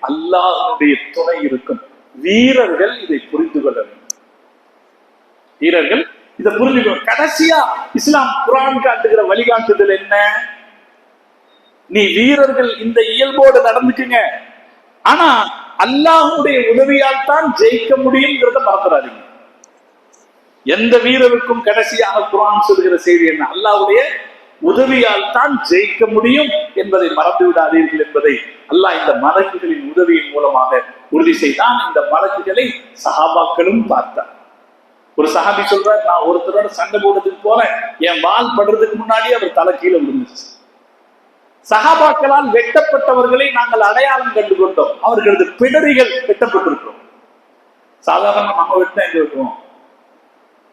அல்லாஹ்வுடைய துணை இருக்கும். வீரர்கள் இதை புரிந்து கொள்ள வேண்டும். வீரர்கள் இதை புரிஞ்சுக்கணும். கடைசியா இஸ்லாம் குர்ஆன் காட்டுகிற வழிகாட்டுதல் என்ன? நீ வீரர்கள் இந்த இயல்போடு நடந்துக்குங்க, ஆனா அல்லாஹ்வுடைய உதவியால் தான் ஜெயிக்க முடியும்ங்கிறத மறந்துடாதீங்க. எந்த வீரருக்கும் கடைசியாக குர்ஆன் சொல்கிற செய்தி என்ன? அல்லாஹ்வுடைய உதவியால் தான் ஜெயிக்க முடியும் என்பதை மறந்து விடாதீர்கள் என்பதை அல்லாஹ் இந்த மலக்குகளின் உதவியின் மூலமாக உறுதி செய்தான். இந்த மலக்குகளை சஹாபாக்களும் பார்த்தார். ஒரு சஹாபி சொல்றார், நான் ஒருத்தரோட சண்டை போடுறதுக்கு போறேன், என் வால் படுறதுக்கு முன்னாடி அவர் தலை கீழே விழுந்துச்சு. சஹாபாக்களால் வெட்டப்பட்டவர்களை நாங்கள் அடையாளம் கண்டு கொண்டோம். அவர்களது பிடரிகள் வெட்டப்பட்டிருக்கிறோம். சாதாரண நம்ம வெட்டினா எங்க வெட்டுவோம்?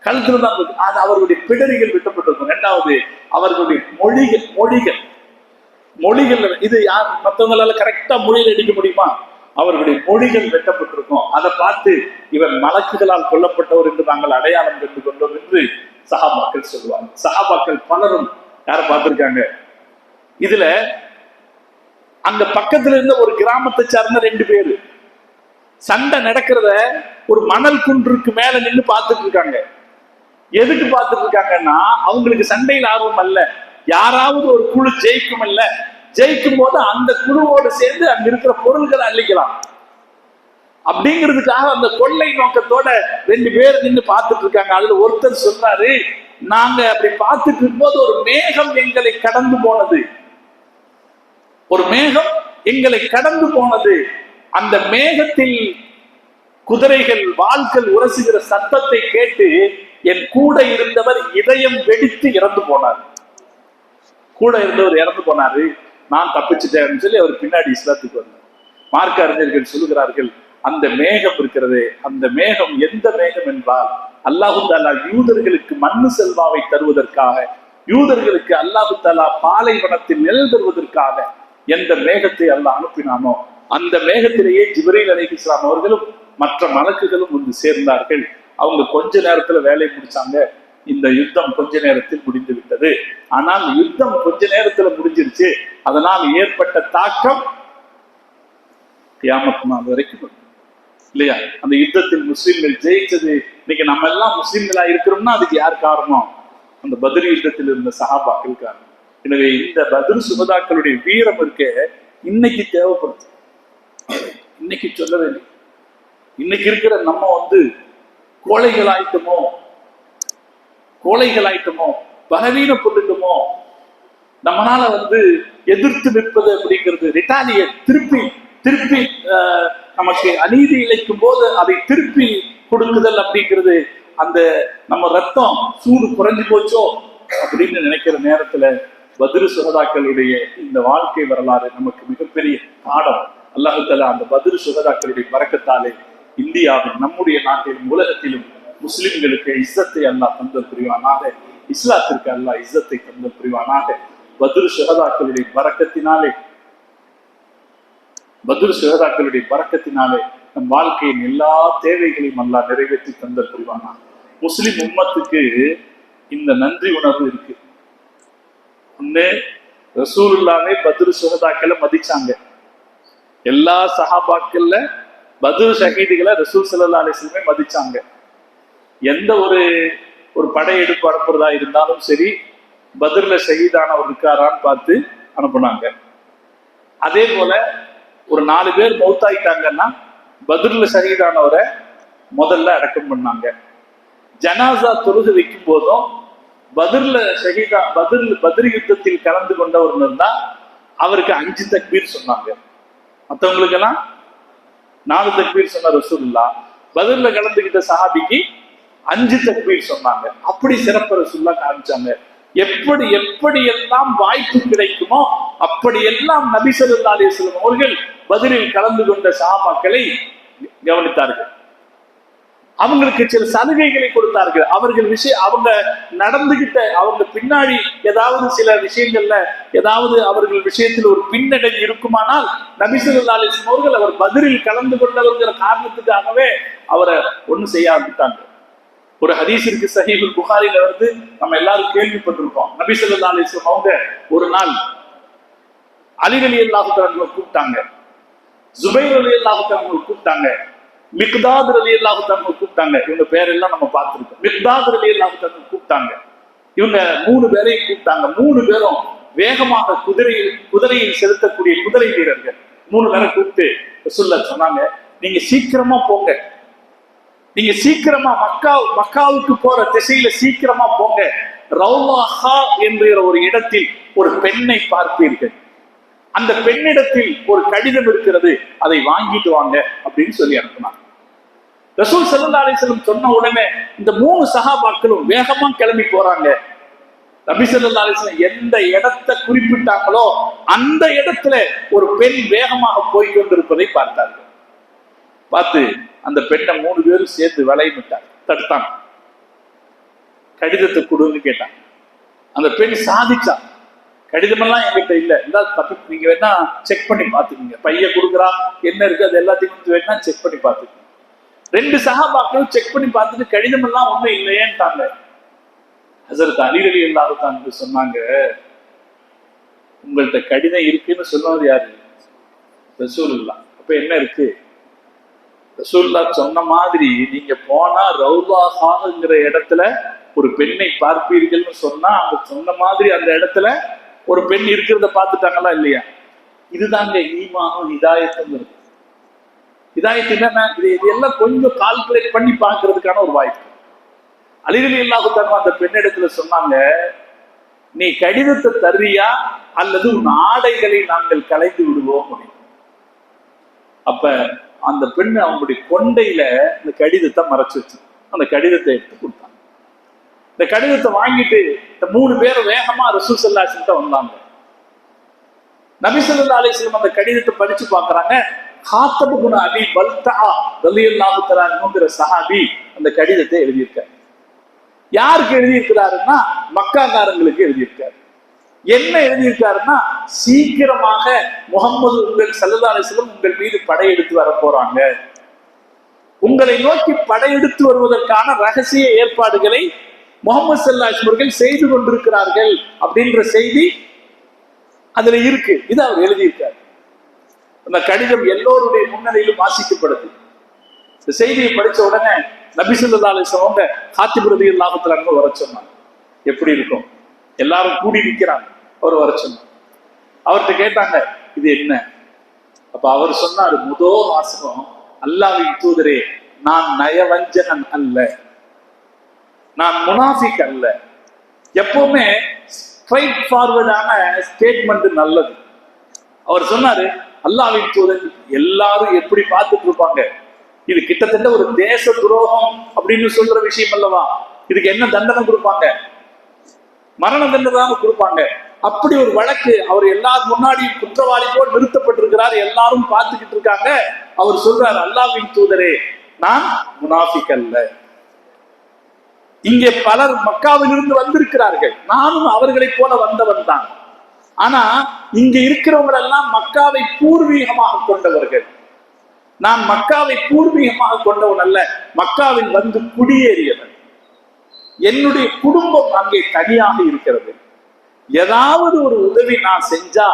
கழுத்துல தான் அது அவர்களுடைய பிடரிகள் வெட்டப்பட்டிருக்கும். இரண்டாவது அவர்களுடைய மொழிகள் இது யார் மற்றவங்களால கரெக்டா மொழியில் அடிக்க முடியுமா? அவர்களுடைய மொழிகள் வெட்டப்பட்டிருக்கும். அதை பார்த்து இவர் மலக்குகளால் கொல்லப்பட்டவர் என்று நாங்கள் அடையாளம் கண்டு கொண்டோம் என்று சஹாபாக்கள் சொல்லுவாங்க. சஹாபாக்கள் பலரும் யார பார்த்திருக்காங்க. இதுல அங்க பக்கத்துல இருந்த ஒரு கிராமத்தை சார்ந்த 2 பேரு சண்டை நடக்கிறத ஒரு மணல் குன்றுக்கு மேல நின்று பார்த்துட்டு இருக்காங்க. எதுக்கு பார்த்துட்டு இருக்காங்கன்னா, அவங்களுக்கு சண்டையில் ஆர்வம் அல்ல, யாராவது ஒரு குழு ஜெயிக்கும் அல்ல, ஜெயிக்கும் போது அந்த குழுவோடு சேர்ந்து அங்க இருக்கிற பொருள்களை அள்ளிக்கலாம் அப்படிங்கிறதுக்காக அந்த கொள்ளை நோக்கத்தோட 2 பேர் நின்று பார்த்துட்டு இருக்காங்க. அதுல ஒருத்தர் சொல்றாரு, நாங்க அப்படி பார்த்துட்டு இருக்கும்போது ஒரு மேகம் எங்களை கடந்து போனது, ஒரு மேகம் எங்களை கடந்து போனது. அந்த மேகத்தில் குதிரைகள் வாள்கள் உரசுகிற சத்தத்தை கேட்டு என் கூட இருந்தவர் இதயம் வெடித்து இறந்து போனார். கூட இருந்தவர் இறந்து போனாரு, நான் தப்பிச்சுட்டேன்னு சொல்லி அவர் பின்னாடி இஸ்லாத்துக்கு வந்தார். மார்க்க அறிஞர்கள் சொல்லுகிறார்கள், அந்த மேகம் இருக்கிறது, அந்த மேகம் எந்த மேகம் என்றால் அல்லாஹு தஆலா யூதர்களுக்கு மண்ணு செல்வாவை தருவதற்காக, யூதர்களுக்கு அல்லாஹு தஆலா பாலைவனத்தில் நெல் தருவதற்காக எந்த மேகத்தை அல்லாஹ் அனுப்பினானோ அந்த மேகத்திலேயே ஜிப்ரீல் அலைஹிஸ்ஸலாம் அவர்களும் மற்ற மலக்குகளும் வந்து சேர்ந்தார்கள். அவங்க கொஞ்ச நேரத்துல வேலையை முடிச்சாங்க. இந்த யுத்தம் கொஞ்ச நேரத்தில் முடிந்து விட்டது. ஆனால் யுத்தம் கொஞ்ச நேரத்துல முடிஞ்சிருச்சு. அதனால் ஏற்பட்ட தாக்கம் கியாமத் நாள் வரைக்கும் இல்லையா? அந்த யுத்தத்தில் முஸ்லிம்கள் ஜெயிச்சது. இன்னைக்கு நம்ம எல்லாம் முஸ்லிம்களா இருக்கிறோம்னா அதுக்கு யார் காரணம்? அந்த பத்ர் யுத்தத்தில் இருந்த சஹாபாக்கள் காரணம். எனவே இந்த பத்ர் சுஹதாக்களுடைய வீரம் இருக்க இன்னைக்கு தேவைப்படுது. இன்னைக்கு சொல்ல வேண்டும். இன்னைக்கு இருக்கிற நம்ம வந்து கோழைகள் ஆயிட்டோமோ, பலவீனப்பட்டுட்டோமோ, நம்மளால வந்து எதிர்த்து நிற்பது அப்படிங்கிறது ரிட்டாலியேட், திருப்பி நமக்கு அநீதி இழைக்கும் போது அதை திருப்பி கொடுக்குதல் அப்படிங்கிறது, அந்த நம்ம ரத்தம் சூடு குறைஞ்சு போச்சோ அப்படின்னு நினைக்கிற நேரத்துல பத்ர் சுஹதாக்களுடைய இந்த வாழ்க்கை வரலாறு நமக்கு மிகப்பெரிய பாடம். அல்லாஹ் தஆலா அந்த பத்ர் சுஹதாக்களுடைய பரக்கத்தாலே இந்தியாவில், நம்முடைய நாட்டிலும் உலகத்திலும் முஸ்லிம்களுக்கு இஸ்ஸத்தை அல்லாஹ் தந்தல் புரிவானாக. இஸ்லாத்திற்கு அல்லாஹ் இஸ்ஸத்தை தந்தல் புரிவானாக. பத்ர் சுஹதாக்களுடைய பரக்கத்தினாலே நம் வாழ்க்கையின் எல்லா தேவைகளையும் அல்லாஹ் நிறைவேற்றி தந்தல் புரிவானாக. முஸ்லிம் உம்மத்துக்கு இந்த நன்றி உணர்வு இருக்கு. ஒண்ணு, ரசூலுல்லாஹ்வே பத்ர் சுஹதாக்களை மதிச்சாங்க. எல்லா சஹாபாக்கள்ல பத்ர் ஷஹீதுகளை ரசூல் ஸல்லல்லாஹு அலைஹி வஸல்லம் மதிச்சாங்க. எந்த ஒரு படையெடுப்பு அனுப்புறதா இருந்தாலும் சரி, பத்ர்ல ஷஹீதானவர் இருக்காரான்னு பார்த்து அனுப்புனாங்க. அதே போல ஒரு 4 பேர் மௌத்தாயிட்டாங்கன்னா பத்ர்ல ஷஹீதானவரை முதல்ல அடக்கம் பண்ணாங்க. ஜனாசா தொழுகை வைக்கும் போதும் பத்ர் யுத்தத்தில் கலந்து கொண்டவர் இருந்தா அவருக்கு 5 தக்பீர் சொன்னாங்க. மற்றவங்களுக்கெல்லாம் 4 தக்பீர் சொன்ன ரசூலுல்லாஹ், பத்ர்ல கலந்துகிட்ட சஹாபிக்கு 5 தக்பீர் சொன்னாங்க. அப்படி சிறப்பு ரசூலுல்லாஹ் காமிச்சாங்க. எப்படி எல்லாம் வாய்ப்பு கிடைக்குமோ அப்படியெல்லாம் நபி ஸல்லல்லாஹு அலைஹி வஸல்லம் அவர்கள் பத்ரில் கலந்து கொண்ட சஹாபாக்களை கவனித்தார்கள். அவங்களுக்கு சில சலுகைகளை கொடுத்தார்கள். அவங்க நடந்துகிட்ட, அவங்க பின்னாடி ஏதாவது சில விஷயங்கள்ல ஏதாவது அவர்கள் விஷயத்தில் ஒரு பின்னடைவு இருக்குமானால் நபி ஸல்லல்லாஹு அலைஹி வஸல்லம் அவர்கள் அவர் பத்ரில் கலந்து கொண்டவர்கிற காரணத்துக்காகவே அவரை ஒண்ணு செய்ய ஆரம்பித்தாங்க. ஒரு ஹதீஸ் இருக்கு, சஹீஹுல் புகாரில வந்து நம்ம எல்லாரும் கேள்விப்பட்டிருக்கோம். நபி ஸல்லல்லாஹு அலைஹி வஸல்லம் அவங்க ஒரு நாள் அலி ரலியல்லாஹு தஆலா கூப்பிட்டாங்க, ஜுபைர் ரலியல்லாஹு தஆலா கூப்பிட்டாங்க, மிக்தாத் ரலியல்லாஹு தஆலா கூப்பிட்டாங்க. இவங்க பேரெல்லாம் நம்ம பார்த்திருக்கோம். மிக்தாத் ரலியல்லாஹு தஆலா கூப்பிட்டாங்க. இவங்க 3 பேரையும் கூப்பிட்டாங்க. 3 பேரும் வேகமாக குதிரையில் செலுத்தக்கூடிய குதிரை வீரர்கள். 3 பேரை கூப்பிட்டு ரசூலுல்லாஹ் சொன்னாங்க, நீங்க சீக்கிரமா போங்க, நீங்க சீக்கிரமா மக்காவுக்கு போற திசையில சீக்கிரமா போங்க. ரௌலாஹா என்கிற ஒரு இடத்தில் ஒரு பெண்ணை பார்ப்பீர்கள். அந்த பெண்ணிடத்தில் ஒரு கடிதம் இருக்கிறது, அதை வாங்கிட்டு வாங்க அப்படின்னு சொல்லி அனுப்பினாங்க. ரசூல் ஸல்லல்லாஹு அலைஹி வஸல்லம் சொன்ன உடனே இந்த 3 சஹாபாக்களும் வேகமா கிளம்பி போறாங்க. நபி ஸல்லல்லாஹு அலைஹி வஸல்லம் எந்த இடத்தை குறிப்பிட்டாங்களோ அந்த இடத்துல ஒரு பெண் வேகமாக போய் கொண்டிருப்பதை பார்த்தார்கள். பார்த்து அந்த பெண்ணை 3 பேரும் சேர்த்து வளையிட்டாங்க, தடுத்தாங்க. கடிதத்தை கொடுன்னு கேட்டாங்க. அந்த பெண் சாதிச்சா, கடிதமெல்லாம் என்கிட்ட இல்ல, நீங்க வேணா செக் பண்ணி பாத்துக்கீங்க, பைய கொடுக்குறா என்ன இருக்கு அது எல்லாத்தையும் வேணா செக் பண்ணி பாத்துக்கீங்க. 2 சஹாபாக்களும் செக் பண்ணி பார்த்துட்டு கடிதம் எல்லாம் ஒண்ணும் இல்லையேன்ட்டாங்க. ஹஸரத் அலி ரலியல்லாஹு தஆலா சொன்னாங்க, உங்கள்ட்ட கடிதம் இருக்குன்னு சொன்னது யாரு? ரசூலுல்லாஹ். அப்ப என்ன இருக்கு? ரசூலுல்லாஹ் சொன்ன மாதிரி நீங்க போனா ரௌலாஹாங்கிற இடத்துல ஒரு பெண்ணை பார்ப்பீர்கள்னு சொன்னா, அந்த சொன்ன மாதிரி அந்த இடத்துல ஒரு பெண் இருக்கிறத பார்த்துட்டாங்களா இல்லையா? இதுதாங்க ஈமானும் ஹிதாயத்தும். ஹிதாயத்து என்னன்னா, இது எல்லாம் கொஞ்சம் கால்குலேட் பண்ணி பார்க்கறதுக்கான ஒரு வாய்ப்பு. அலி ரலியல்லாஹு தஆலா அந்த பெண்ணிடத்துல சொன்னாங்க, நீ கடிதத்தை தர்றியா அல்லது உன் ஆடைகளை நாங்கள் கலைந்து விடுவோம் அப்படின்னு. அப்ப அந்த பெண்ணு அவங்களுடைய கொண்டையில இந்த கடிதத்தை மறைச்சு வச்சு அந்த கடிதத்தை எடுத்து கொடுத்தாங்க. இந்த கடிதத்தை வாங்கிட்டு இந்த 3 பேரும் வேகமா ரசூல் ஸல்லல்லாஹு அலைஹி வஸல்லம் வந்தாங்க. நபி ஸல்லல்லாஹு அலைஹி வஸல்லம் அந்த கடிதத்தை படிச்சு பார்க்கறாங்க. ஹாத்தப் இப்னு அபி பல்தா ரலியல்லாஹு தஆலா அன்ஹுங்கிற சஹாபி அந்த கடிதத்தை எழுதியிருக்காரு. யாருக்கு எழுதியிருக்கிறாருன்னா மக்காக்காரங்களுக்கு எழுதியிருக்காரு. என்ன எழுதியிருக்காருன்னா, சீக்கிரமாக முகமது ஸல்லல்லாஹு அலைஹி வஸல்லம் உங்கள் மீது படையெடுத்து வர போறாங்க. உங்களை நோக்கி படையெடுத்து வருவதற்கான ரகசிய ஏற்பாடுகளை முகமது ஸல்லல்லாஹு அலைஹி வஸல்லம் செய்து கொண்டிருக்கிறார்கள் அப்படின்ற செய்தி அதுல இருக்கு. இது அவர் எழுதியிருக்காரு. அந்த கடிதம் எல்லோருடைய முன்னிலையிலும் வாசிக்கப்படுது. இந்த செய்தியை படிச்ச உடனே நபி ஸல்லல்லாஹு அலைஹி வஸல்லம் காத்திப் ரலியல்லாஹு தஆலா அன்ஹு வர சொன்னாங்க. எப்படி இருக்கும், எல்லாரும் கூடி நிற்கிறாங்க, அவர் வர சொன்னாங்க. அவர்கிட்ட கேட்டாங்க இது என்ன? அப்ப அவர் சொன்னாரு, முதல் வாசகம், அல்லாஹ்வின் தூதரே, நான் நயவஞ்சகன் அல்ல, நான் முனாஃபிக் அல்ல. எப்பவுமே ஸ்ட்ரைட் ஃபார்வர்டான ஸ்டேட்மெண்ட் நல்லது. அவர் சொன்னாரு, அல்லாஹ்வின் தூதர், எல்லாரும் எப்படி பார்த்துட்டு இருப்பாங்க, இது கிட்டத்தட்ட ஒரு தேச துரோகம் அப்படின்னு சொல்ற விஷயம் அல்லவா, இதுக்கு என்ன தண்டனை கொடுப்பாங்க? மரண தண்டனை தான் கொடுப்பாங்க. அப்படி ஒரு வழக்கு அவர் எல்லாரும் முன்னாடி குற்றவாளி போல் நிறுத்தப்பட்டிருக்கிறார், எல்லாரும் பார்த்துக்கிட்டு இருக்காங்க. அவர் சொல்றாரு, அல்லாஹ்வின் தூதரே, நான் முனாஃபிக் அல்ல. இங்கே பலர் மக்காவிலிருந்து வந்திருக்கிறார்கள், நானும் அவர்களை போல வந்தவன் தான். ஆனா இங்க இருக்கிறவங்க எல்லாம் மக்காவை பூர்வீகமாக கொண்டவர்கள். நான் மக்காவை பூர்வீகமாக கொண்டவன் அல்ல, மக்காவில் வந்து குடியேறியவன். என்னுடைய குடும்பம் அங்கே தனியாக இருக்கிறது. ஏதாவது ஒரு உதவி நான் செஞ்சா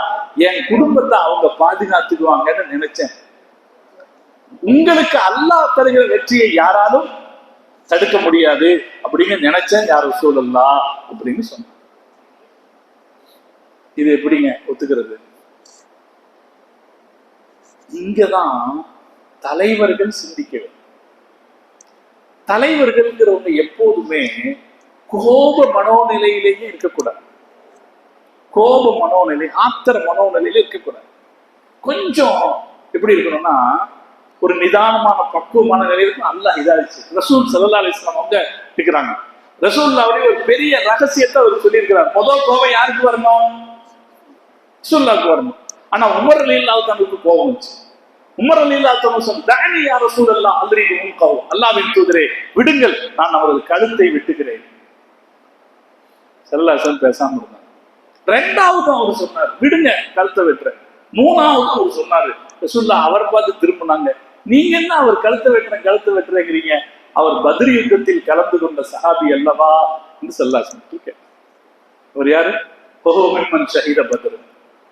என் குடும்பத்தை அவங்க பாதுகாத்துக்குவாங்கன்னு நினைச்சேன். உங்களுக்கு அல்லாஹ் தருகிற வெற்றியை யாராலும் தடுக்க முடியாது அப்படின்னு நினைச்சேன் யார் ரசூலுல்லாஹ் அப்படின்னு சொன்னாங்க. இது எப்படிங்க ஒத்துக்கிறது? இங்கதான் தலைவர்கள் சிந்திக்க வேண்டும். தலைவர்கள்ங்கிறவங்க எப்போதுமே கோப மனோநிலையிலேயே இருக்கக்கூடாது. கோப மனோநிலை, ஆத்திர மனோநிலையில இருக்கக்கூடாது. கொஞ்சம் எப்படி இருக்கணும்னா, ஒரு நிதானமான பக்குவமான நிலையில அல்லாஹ் இதாச்சு. ரசூல் ஸல்லல்லாஹு அலைஹி வஸல்லம் அவங்க இருக்கிறாங்க. ரசூலுல்லாஹ்வுடைய ஒரு பெரிய ரகசியத்தை அவர் சொல்லியிருக்கிறார். முதல் கோபம் யாருக்கு வரணும்? ரசூலுல்லாஹ்வுக்கு வரணும். ஆனா உமர் ரலியல்லாஹு தஆலாவுக்கு கோபம் வந்துச்சு. உமர் ரலியல்லாஹு தஆலா சொன்னார், "தானி யா ரசூலல்லாஹ் அல்ரிஹு முன்கவு." அல்லாஹ்வின் தூதரே, விடுங்கள், நான் அவர்கள் கழுத்தை வெட்டுகிறேன். ஸல்லல்லாஹு அலைஹி வஸல்லம் பேசாம இருந்தார். ரெண்டாவது அவர் சொன்னார், விடுங்க, கழுத்தை வெட்டுறேன். மூணாவது அவர் சொன்னாரு, ரசூலுல்லாஹ் அவர் பார்த்து திரும்பினாங்க, நீங்க என்ன அவர் கழுத்தை வெட்டுறேங்கிறீங்க? அவர் பத்ர் யுத்தத்தில் கலந்து கொண்ட சஹாபி அல்லவா என்று ஸல்லல்லாஹு அலைஹி வஸல்லம். அவர் யாரு? ஓஹோ மிம்மன் ஷஹீத பத்ர்.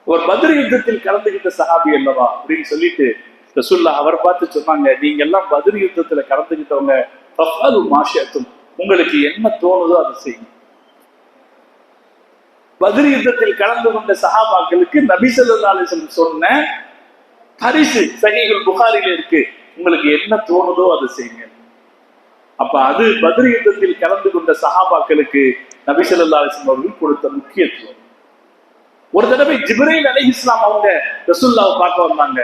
ஒரு பத்ர் யுத்தத்தில் கலந்துகிட்ட சஹாபி அல்லவா அப்படின்னு சொல்லிட்டு ரசூலுல்லாஹ் அவர் பார்த்து சொன்னாங்க, நீங்க எல்லாம் பத்ர் யுத்தத்துல கலந்துகிட்டவங்க, ஃபஃஅலு மா ஷிஅ்தும், உங்களுக்கு என்ன தோணுதோ அதை செய்யுங்க. பத்ர் யுத்தத்தில் கலந்து கொண்ட சஹாபாக்களுக்கு நபி ஸல்லல்லாஹு அலைஹி வஸல்லம் சொன்ன பரிசு சஹீஹுல் புகாரில இருக்கு, உங்களுக்கு என்ன தோணுதோ அதை செய்யுங்க. அப்ப அது பத்ர் யுத்தத்தில் கலந்து கொண்ட சஹாபாக்களுக்கு நபி ஸல்லல்லாஹு அலைஹி வஸல்லம் அவர்கள் கொடுத்த முக்கியத்துவம். ஒரு தடவை ஜிப்ரீல் அலைஹிஸ்ஸலாம் அவங்க ரசூலுல்லாஹ்வை பார்க்க வந்தாங்க.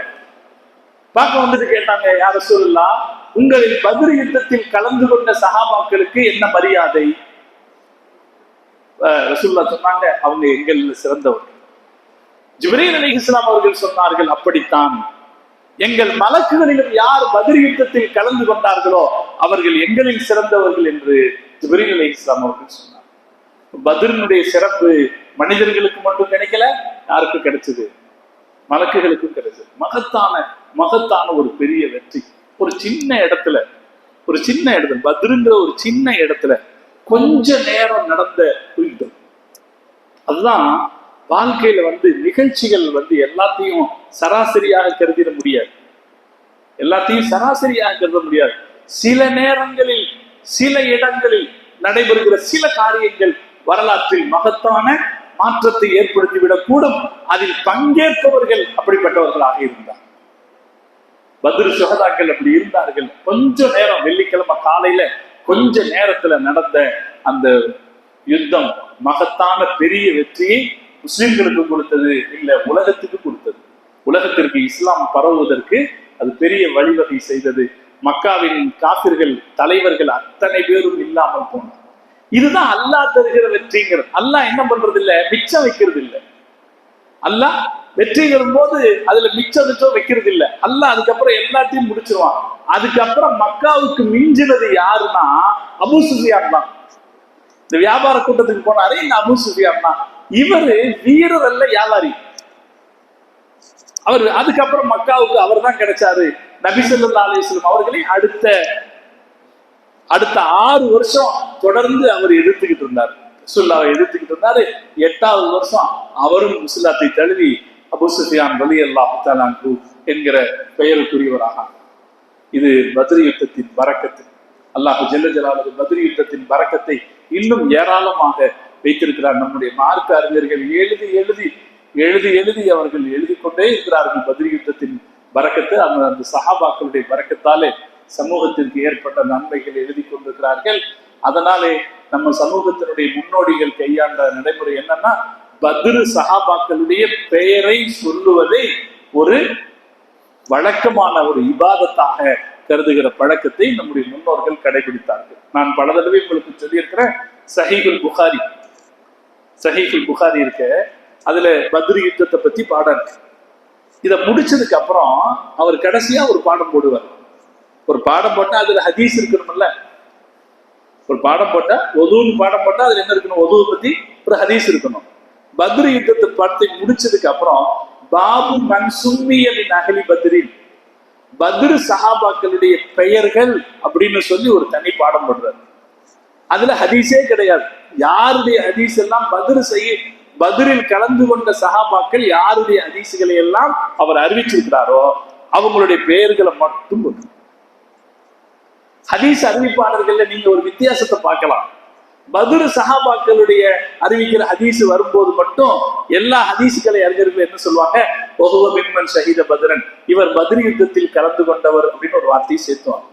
பார்க்க வந்துட்டு கேட்டாங்க, யா ரசூலுல்லாஹ், உங்களில் பத்ர் யுத்தத்தில் கலந்து கொண்ட சஹாபாக்களுக்கு என்ன மரியாதை? ரசூலுல்லாஹ் சொன்னாங்க, அவங்க எங்களில் சிறந்தவர்கள். ஜிப்ரீல் அலைஹிஸ்ஸலாம் அவர்கள் சொன்னார்கள், அப்படித்தான், எங்கள் மலக்குகளிலும் யார் பத்ர் யுத்தத்தில் கலந்து கொண்டார்களோ அவர்கள் எங்களில் சிறந்தவர்கள் என்று ஜிப்ரீல் அலைஹிஸ்ஸலாம் அவர்கள் சொன்னார். பத்ரினுடைய சிறப்பு மனிதர்களுக்கு மட்டும் கிடைக்கல, யாருக்கும் கிடைச்சது? மலக்குகளுக்கும் கிடைச்சது. மகத்தான ஒரு பெரிய வெற்றி. ஒரு சின்ன இடத்துல பத்ருங்கிற ஒரு சின்ன இடத்துல கொஞ்ச நேரம் நடந்த யுத்தம். அதுதான் வாழ்க்கையில நிகழ்ச்சிகள் எல்லாத்தையும் சராசரியாக கருதிட முடியாது. சில நேரங்களில் சில இடங்களில் நடைபெறுகிற சில காரியங்கள் வரலாற்றில் மகத்தான மாற்றத்தை ஏற்படுத்திவிடக் கூடும். அதில் பங்கேற்பவர்கள் அப்படிப்பட்டவர்களாக இருந்தார். பத்ர் சுஹதாக்கள் அப்படி இருந்தார்கள். கொஞ்ச நேரம், வெள்ளிக்கிழமை காலையில கொஞ்ச நேரத்துல நடந்த அந்த யுத்தம் மகத்தான பெரிய வெற்றியை முஸ்லிம்களுக்கு கொடுத்தது, இல்ல உலகத்துக்கு கொடுத்தது. உலகத்திற்கு இஸ்லாம் பரவுவதற்கு அது பெரிய வழிவகை செய்தது. மக்காவின் காபிர்கள் தலைவர்கள் அத்தனை பேரும் இல்லாமல் போனார். இதுதான் அல்லாஹ் தருகிற வெற்றிங்கிறது. அல்லாஹ் என்ன பண்றது இல்ல, மிச்சம் வைக்கிறது இல்லை. அல்லாஹ் வெற்றிங்கிற போது அதுல மிச்சம் வைக்கிறது இல்லை. அல்லாஹ் அதுக்கப்புறம் எல்லாத்தையும் முடிச்சிருவான். அதுக்கப்புறம் மக்காவுக்கு மிஞ்சினது யாருன்னா அபூ சுஃபியான் தான். இந்த வியாபார கூட்டத்துக்கு போனாரு இந்த அபூ சுஃபியான் தான். இவரு வீரர் அல்ல, வியாபாரி. அவர் அதுக்கப்புறம் மக்காவுக்கு அவர் தான் கிடைச்சாரு. நபி ஸல்லல்லாஹு அலைஹி வஸல்லம் அவர்களை அடுத்த 6 வருஷம் தொடர்ந்து அவர் எதிர்த்துக்கிட்டு இருந்தார். ரசூலுல்லாஹ்வை எதிர்த்துக்கிட்டு இருந்தாரு. 8வது வருஷம் அவரும் இஸ்லாத்தை தழுவி அபூ சுஃபியான் ரலியல்லாஹு தஆலா அன்ஹு என்கிற பெயருக்குரியவராக. இது பத்ர் யுத்தத்தின் பரக்கத்து. அல்லாஹ் ஜல்ல ஜலாலுஹு பத்ர் யுத்தத்தின் பரக்கத்தை இன்னும் ஏராளமாக வைத்திருக்கிறார். நம்முடைய மார்க்க அறிஞர்கள் எழுதி அவர்கள் எழுதி கொண்டே இருக்கிறார்கள். பத்ர் யுத்தத்தின் பரக்கத்து அந்த சஹாபாக்களுடைய பரக்கத்தாலே சமூகத்திற்கு ஏற்பட்ட நன்மைகள் எழுதி கொண்டிருக்கிறார்கள். அதனாலே நம்ம சமூகத்தினுடைய முன்னோடிகள் கையாண்ட நடைமுறை என்னன்னா, பத்ர் சஹாபாக்களுடைய பெயரை சொல்லுவதை ஒரு வழக்கமான ஒரு இபாதத்தாக கருதுகிற பழக்கத்தை நம்முடைய முன்னோர்கள் கடைபிடித்தார்கள். நான் பல தடவை உங்களுக்கு சொல்லியிருக்கிறேன். சஹீஹுல் புகாரி இருக்க, அதுல பத்ர் யுத்தத்தை பத்தி பாடம் இருக்கு. இதை முடிச்சதுக்கு அப்புறம் அவர் கடைசியா ஒரு பாடம் போடுவார். ஒரு பாடம் போட்டா அதுல ஹதீஸ் இருக்கணும்ல. ஒரு பாடம் போட்டா ஒதுன்னு பாடம் போட்டா அதுல என்ன இருக்கணும்? ஒதுவை பத்தி ஒரு ஹதீஸ் இருக்கணும். பத்ர் யுத்தத்தை படத்தை முடிச்சதுக்கு அப்புறம் பாபு மன்சும்மியலின் அகலி பத்ரின், பத்ர் சஹாபாக்களுடைய பெயர்கள் அப்படின்னு சொல்லி ஒரு தனி பாடம் பண்றாரு. அதுல ஹதீஸே கிடையாது. யாருடைய ஹதீஸ் எல்லாம் பத்ரில் கலந்து கொண்ட சஹாபாக்கள் யாருடைய ஹதீஸ்களை எல்லாம் அவர் அறிவிச்சிருக்கிறாரோ அவங்களுடைய பெயர்களை மட்டும் போட்டு. ஹதீஸ் அறிவிப்பாளர்கள்ல நீங்க ஒரு வித்தியாசத்தை பார்க்கலாம். பத்ர் சஹாபாக்களுடைய அறிவிக்கிற ஹதீஸ் வரும்போது மட்டும் எல்லா ஹதீஸ்களை அறிஞர்கள் என்ன சொல்லுவாங்க? ஒஹுவ மிம்மன் ஷஹீத பத்ரன், இவர் பத்ர் யுத்தத்தில் கலந்து கொண்டவர் அப்படின்னு ஒரு வார்த்தையை சேர்த்துவாங்க.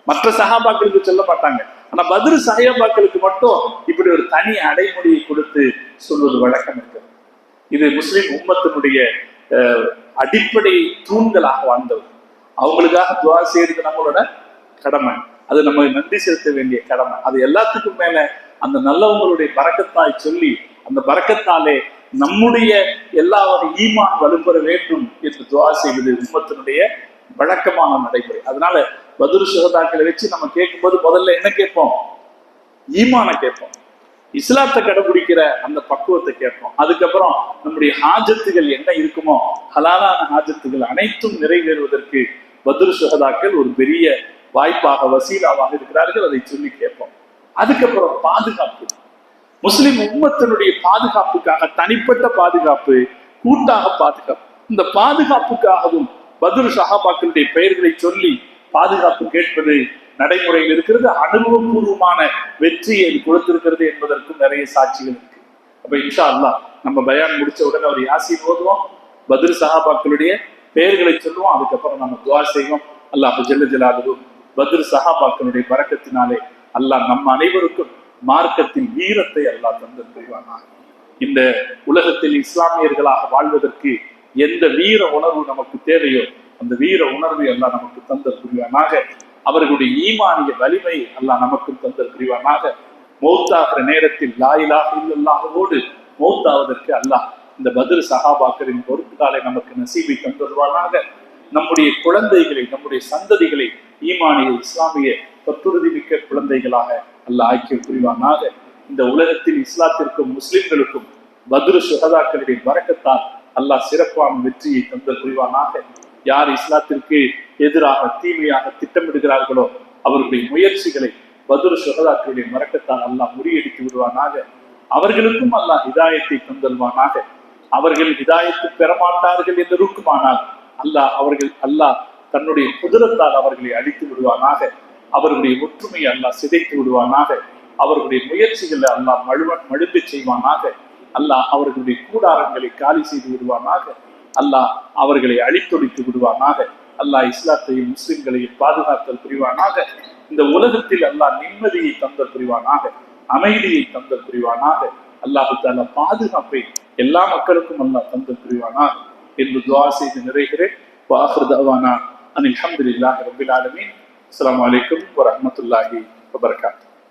மற்ற சஹாபாக்களுக்கு சொல்ல மாட்டாங்க. ஆனா பத்ர் சஹாபாக்களுக்கு மட்டும் இப்படி ஒரு தனி அடைமொழியை கொடுத்து சொல்வது வழக்கம் இருக்கு. இது முஸ்லிம் உம்மத்தினுடைய அடிப்படை தூண்களாக வாழ்ந்தவர். அவங்களுக்காக துஆ செய்யறது நம்மளோட கடமை. அது நம்ம நன்றி செலுத்த வேண்டிய கடமை. அது எல்லாத்துக்கும் மேல அந்த நல்லவங்களுடைய பரக்கத்தாய் சொல்லி அந்த பரக்கத்தாலே நம்முடைய எல்லா ஈமான் வலுப்பெற வேண்டும் என்று துஆ செய்வது உம்மத்தினுடைய வழக்கமான நடைமுறை. அதனால பத்ர் ஷஹதாக்களை வச்சு நம்ம கேட்கும்போது முதல்ல என்ன கேட்போம்? ஈமான கேட்போம், இஸ்லாத்தை கடைபிடிக்கிற அந்த பக்குவத்தை கேட்போம். அதுக்கப்புறம் நம்முடைய ஹாஜத்துகள் என்ன இருக்குமோ ஹலாலான ஹாஜத்துகள் அனைத்தும் நிறைவேறுவதற்கு பத்ர் ஷஹதாக்கள் ஒரு பெரிய வாய்ப்பாக வசீலாவாக இருக்கிறார்கள். அதை சொல்லி கேட்போம். அதுக்கப்புறம் பாதுகாப்பு, முஸ்லிம் உம்மத்தினுடைய பாதுகாப்புக்காக தனிப்பட்ட பாதுகாப்பு, கூட்டாக பாதுகாப்பு. இந்த பாதுகாப்புக்காகவும் பத்ர் சஹாபாக்களுடைய பெயர்களை சொல்லி பாதுகாப்பு கேட்பது நடைமுறையில் இருக்கிறது. அனுபவபூர்வமான வெற்றியை கொடுத்திருக்கிறது என்பதற்கும் நிறைய சாட்சிகள் இருக்கு. அப்ப இன்ஷா அல்லாஹ் நம்ம பயான் முடிச்ச உடனே ஒரு யாசீன் ஓதுவோம், பத்ர் சஹாபாக்களுடைய பெயர்களை சொல்லுவோம், அதுக்கப்புறம் நம்ம துஆ செய்வோம். அல்லாஹ் ஜல்ல ஜலாலுஹு பத்ர் சஹாபாக்களுடைய பரக்கத்தினாலே அல்லாஹ் நம்ம அனைவருக்கும் மார்க்கத்தின் வீரத்தை அல்லாஹ் தந்தல் புரிவானாக. இந்த உலகத்தில் இஸ்லாமியர்களாக வாழ்வதற்கு எந்த வீர உணர்வு நமக்கு தேவையோ அந்த வீர உணர்வை அல்லாஹ் நமக்கு தந்தல் புரிவானாக. அவர்களுடைய ஈமானிய வலிமை அல்லாஹ் நமக்கு தந்தல் புரிவானாக. மௌத்தாகிற நேரத்தில் லா இலாஹ இல்லல்லாஹ்வோடு மௌத்தாவதற்கு அல்லாஹ் இந்த பத்ர் சஹாபாக்களின் பொறுப்புகளை நமக்கு நசீபை தந்துள்வானாக. நம்முடைய குழந்தைகளை, நம்முடைய சந்ததிகளை ஈமானிய இஸ்லாமிய பற்றுறுதி மிக்க குழந்தைகளாக அல்லாஹ் ஆக்கிய புரிவானாக. இந்த உலகத்தில் இஸ்லாத்திற்கும் முஸ்லிம்களுக்கும் பத்ர் ஷஹதாக்களுடைய பரக்கத்தால் அல்லாஹ் சிறப்பான வெற்றியை தந்தல் புரிவானாக. யார் இஸ்லாத்திற்கு எதிராக தீமையாக திட்டமிடுகிறார்களோ அவர்களுடைய முயற்சிகளை பத்ர் ஷஹதாக்களுடைய பரக்கத்தால் அல்லாஹ் முறியடித்து விடுவானாக. அவர்களுக்கும் அல்லாஹ் ஹிதாயத்தை தந்தல்வானாக. அவர்கள் ஹிதாயத்து பெறமாட்டார்கள் என்று இருக்குமானால் அல்லாஹ் தன்னுடைய குதிரத்தால் அவர்களை அழித்து விடுவானாக. அவர்களுடைய ஒற்றுமையை அல்லாஹ் சிதைத்து விடுவானாக. அவர்களுடைய முயற்சிகளை அல்லாஹ் மழும்பு செய்வானாக. அல்லாஹ் அவர்களுடைய கூடாரங்களை காலி செய்து விடுவானாக. அல்லாஹ் அவர்களை அழித்தொழித்து விடுவானாக. அல்லாஹ் இஸ்லாத்தையும் முஸ்லிம்களையும் பாதுகாத்தல் புரிவானாக. இந்த உலகத்தில் அல்லாஹ் நிம்மதியை தந்தல் புரிவானாக, அமைதியை தந்தல் புரிவானாக. அல்லாஹு தஆலா பாதுகாப்பை எல்லா மக்களுக்கும் அல்லாஹ் தந்தல் புரிவானாக என்று துஆ செய்து நிறைகிறேன். வாஹிரு தஅவானா அனில் ஹம்துலில்லாஹி ரப்பில் ஆலமீன். அஸ்ஸலாமு அலைக்கும் வரஹ்மத்துல்லாஹி வபரகாத்துஹு.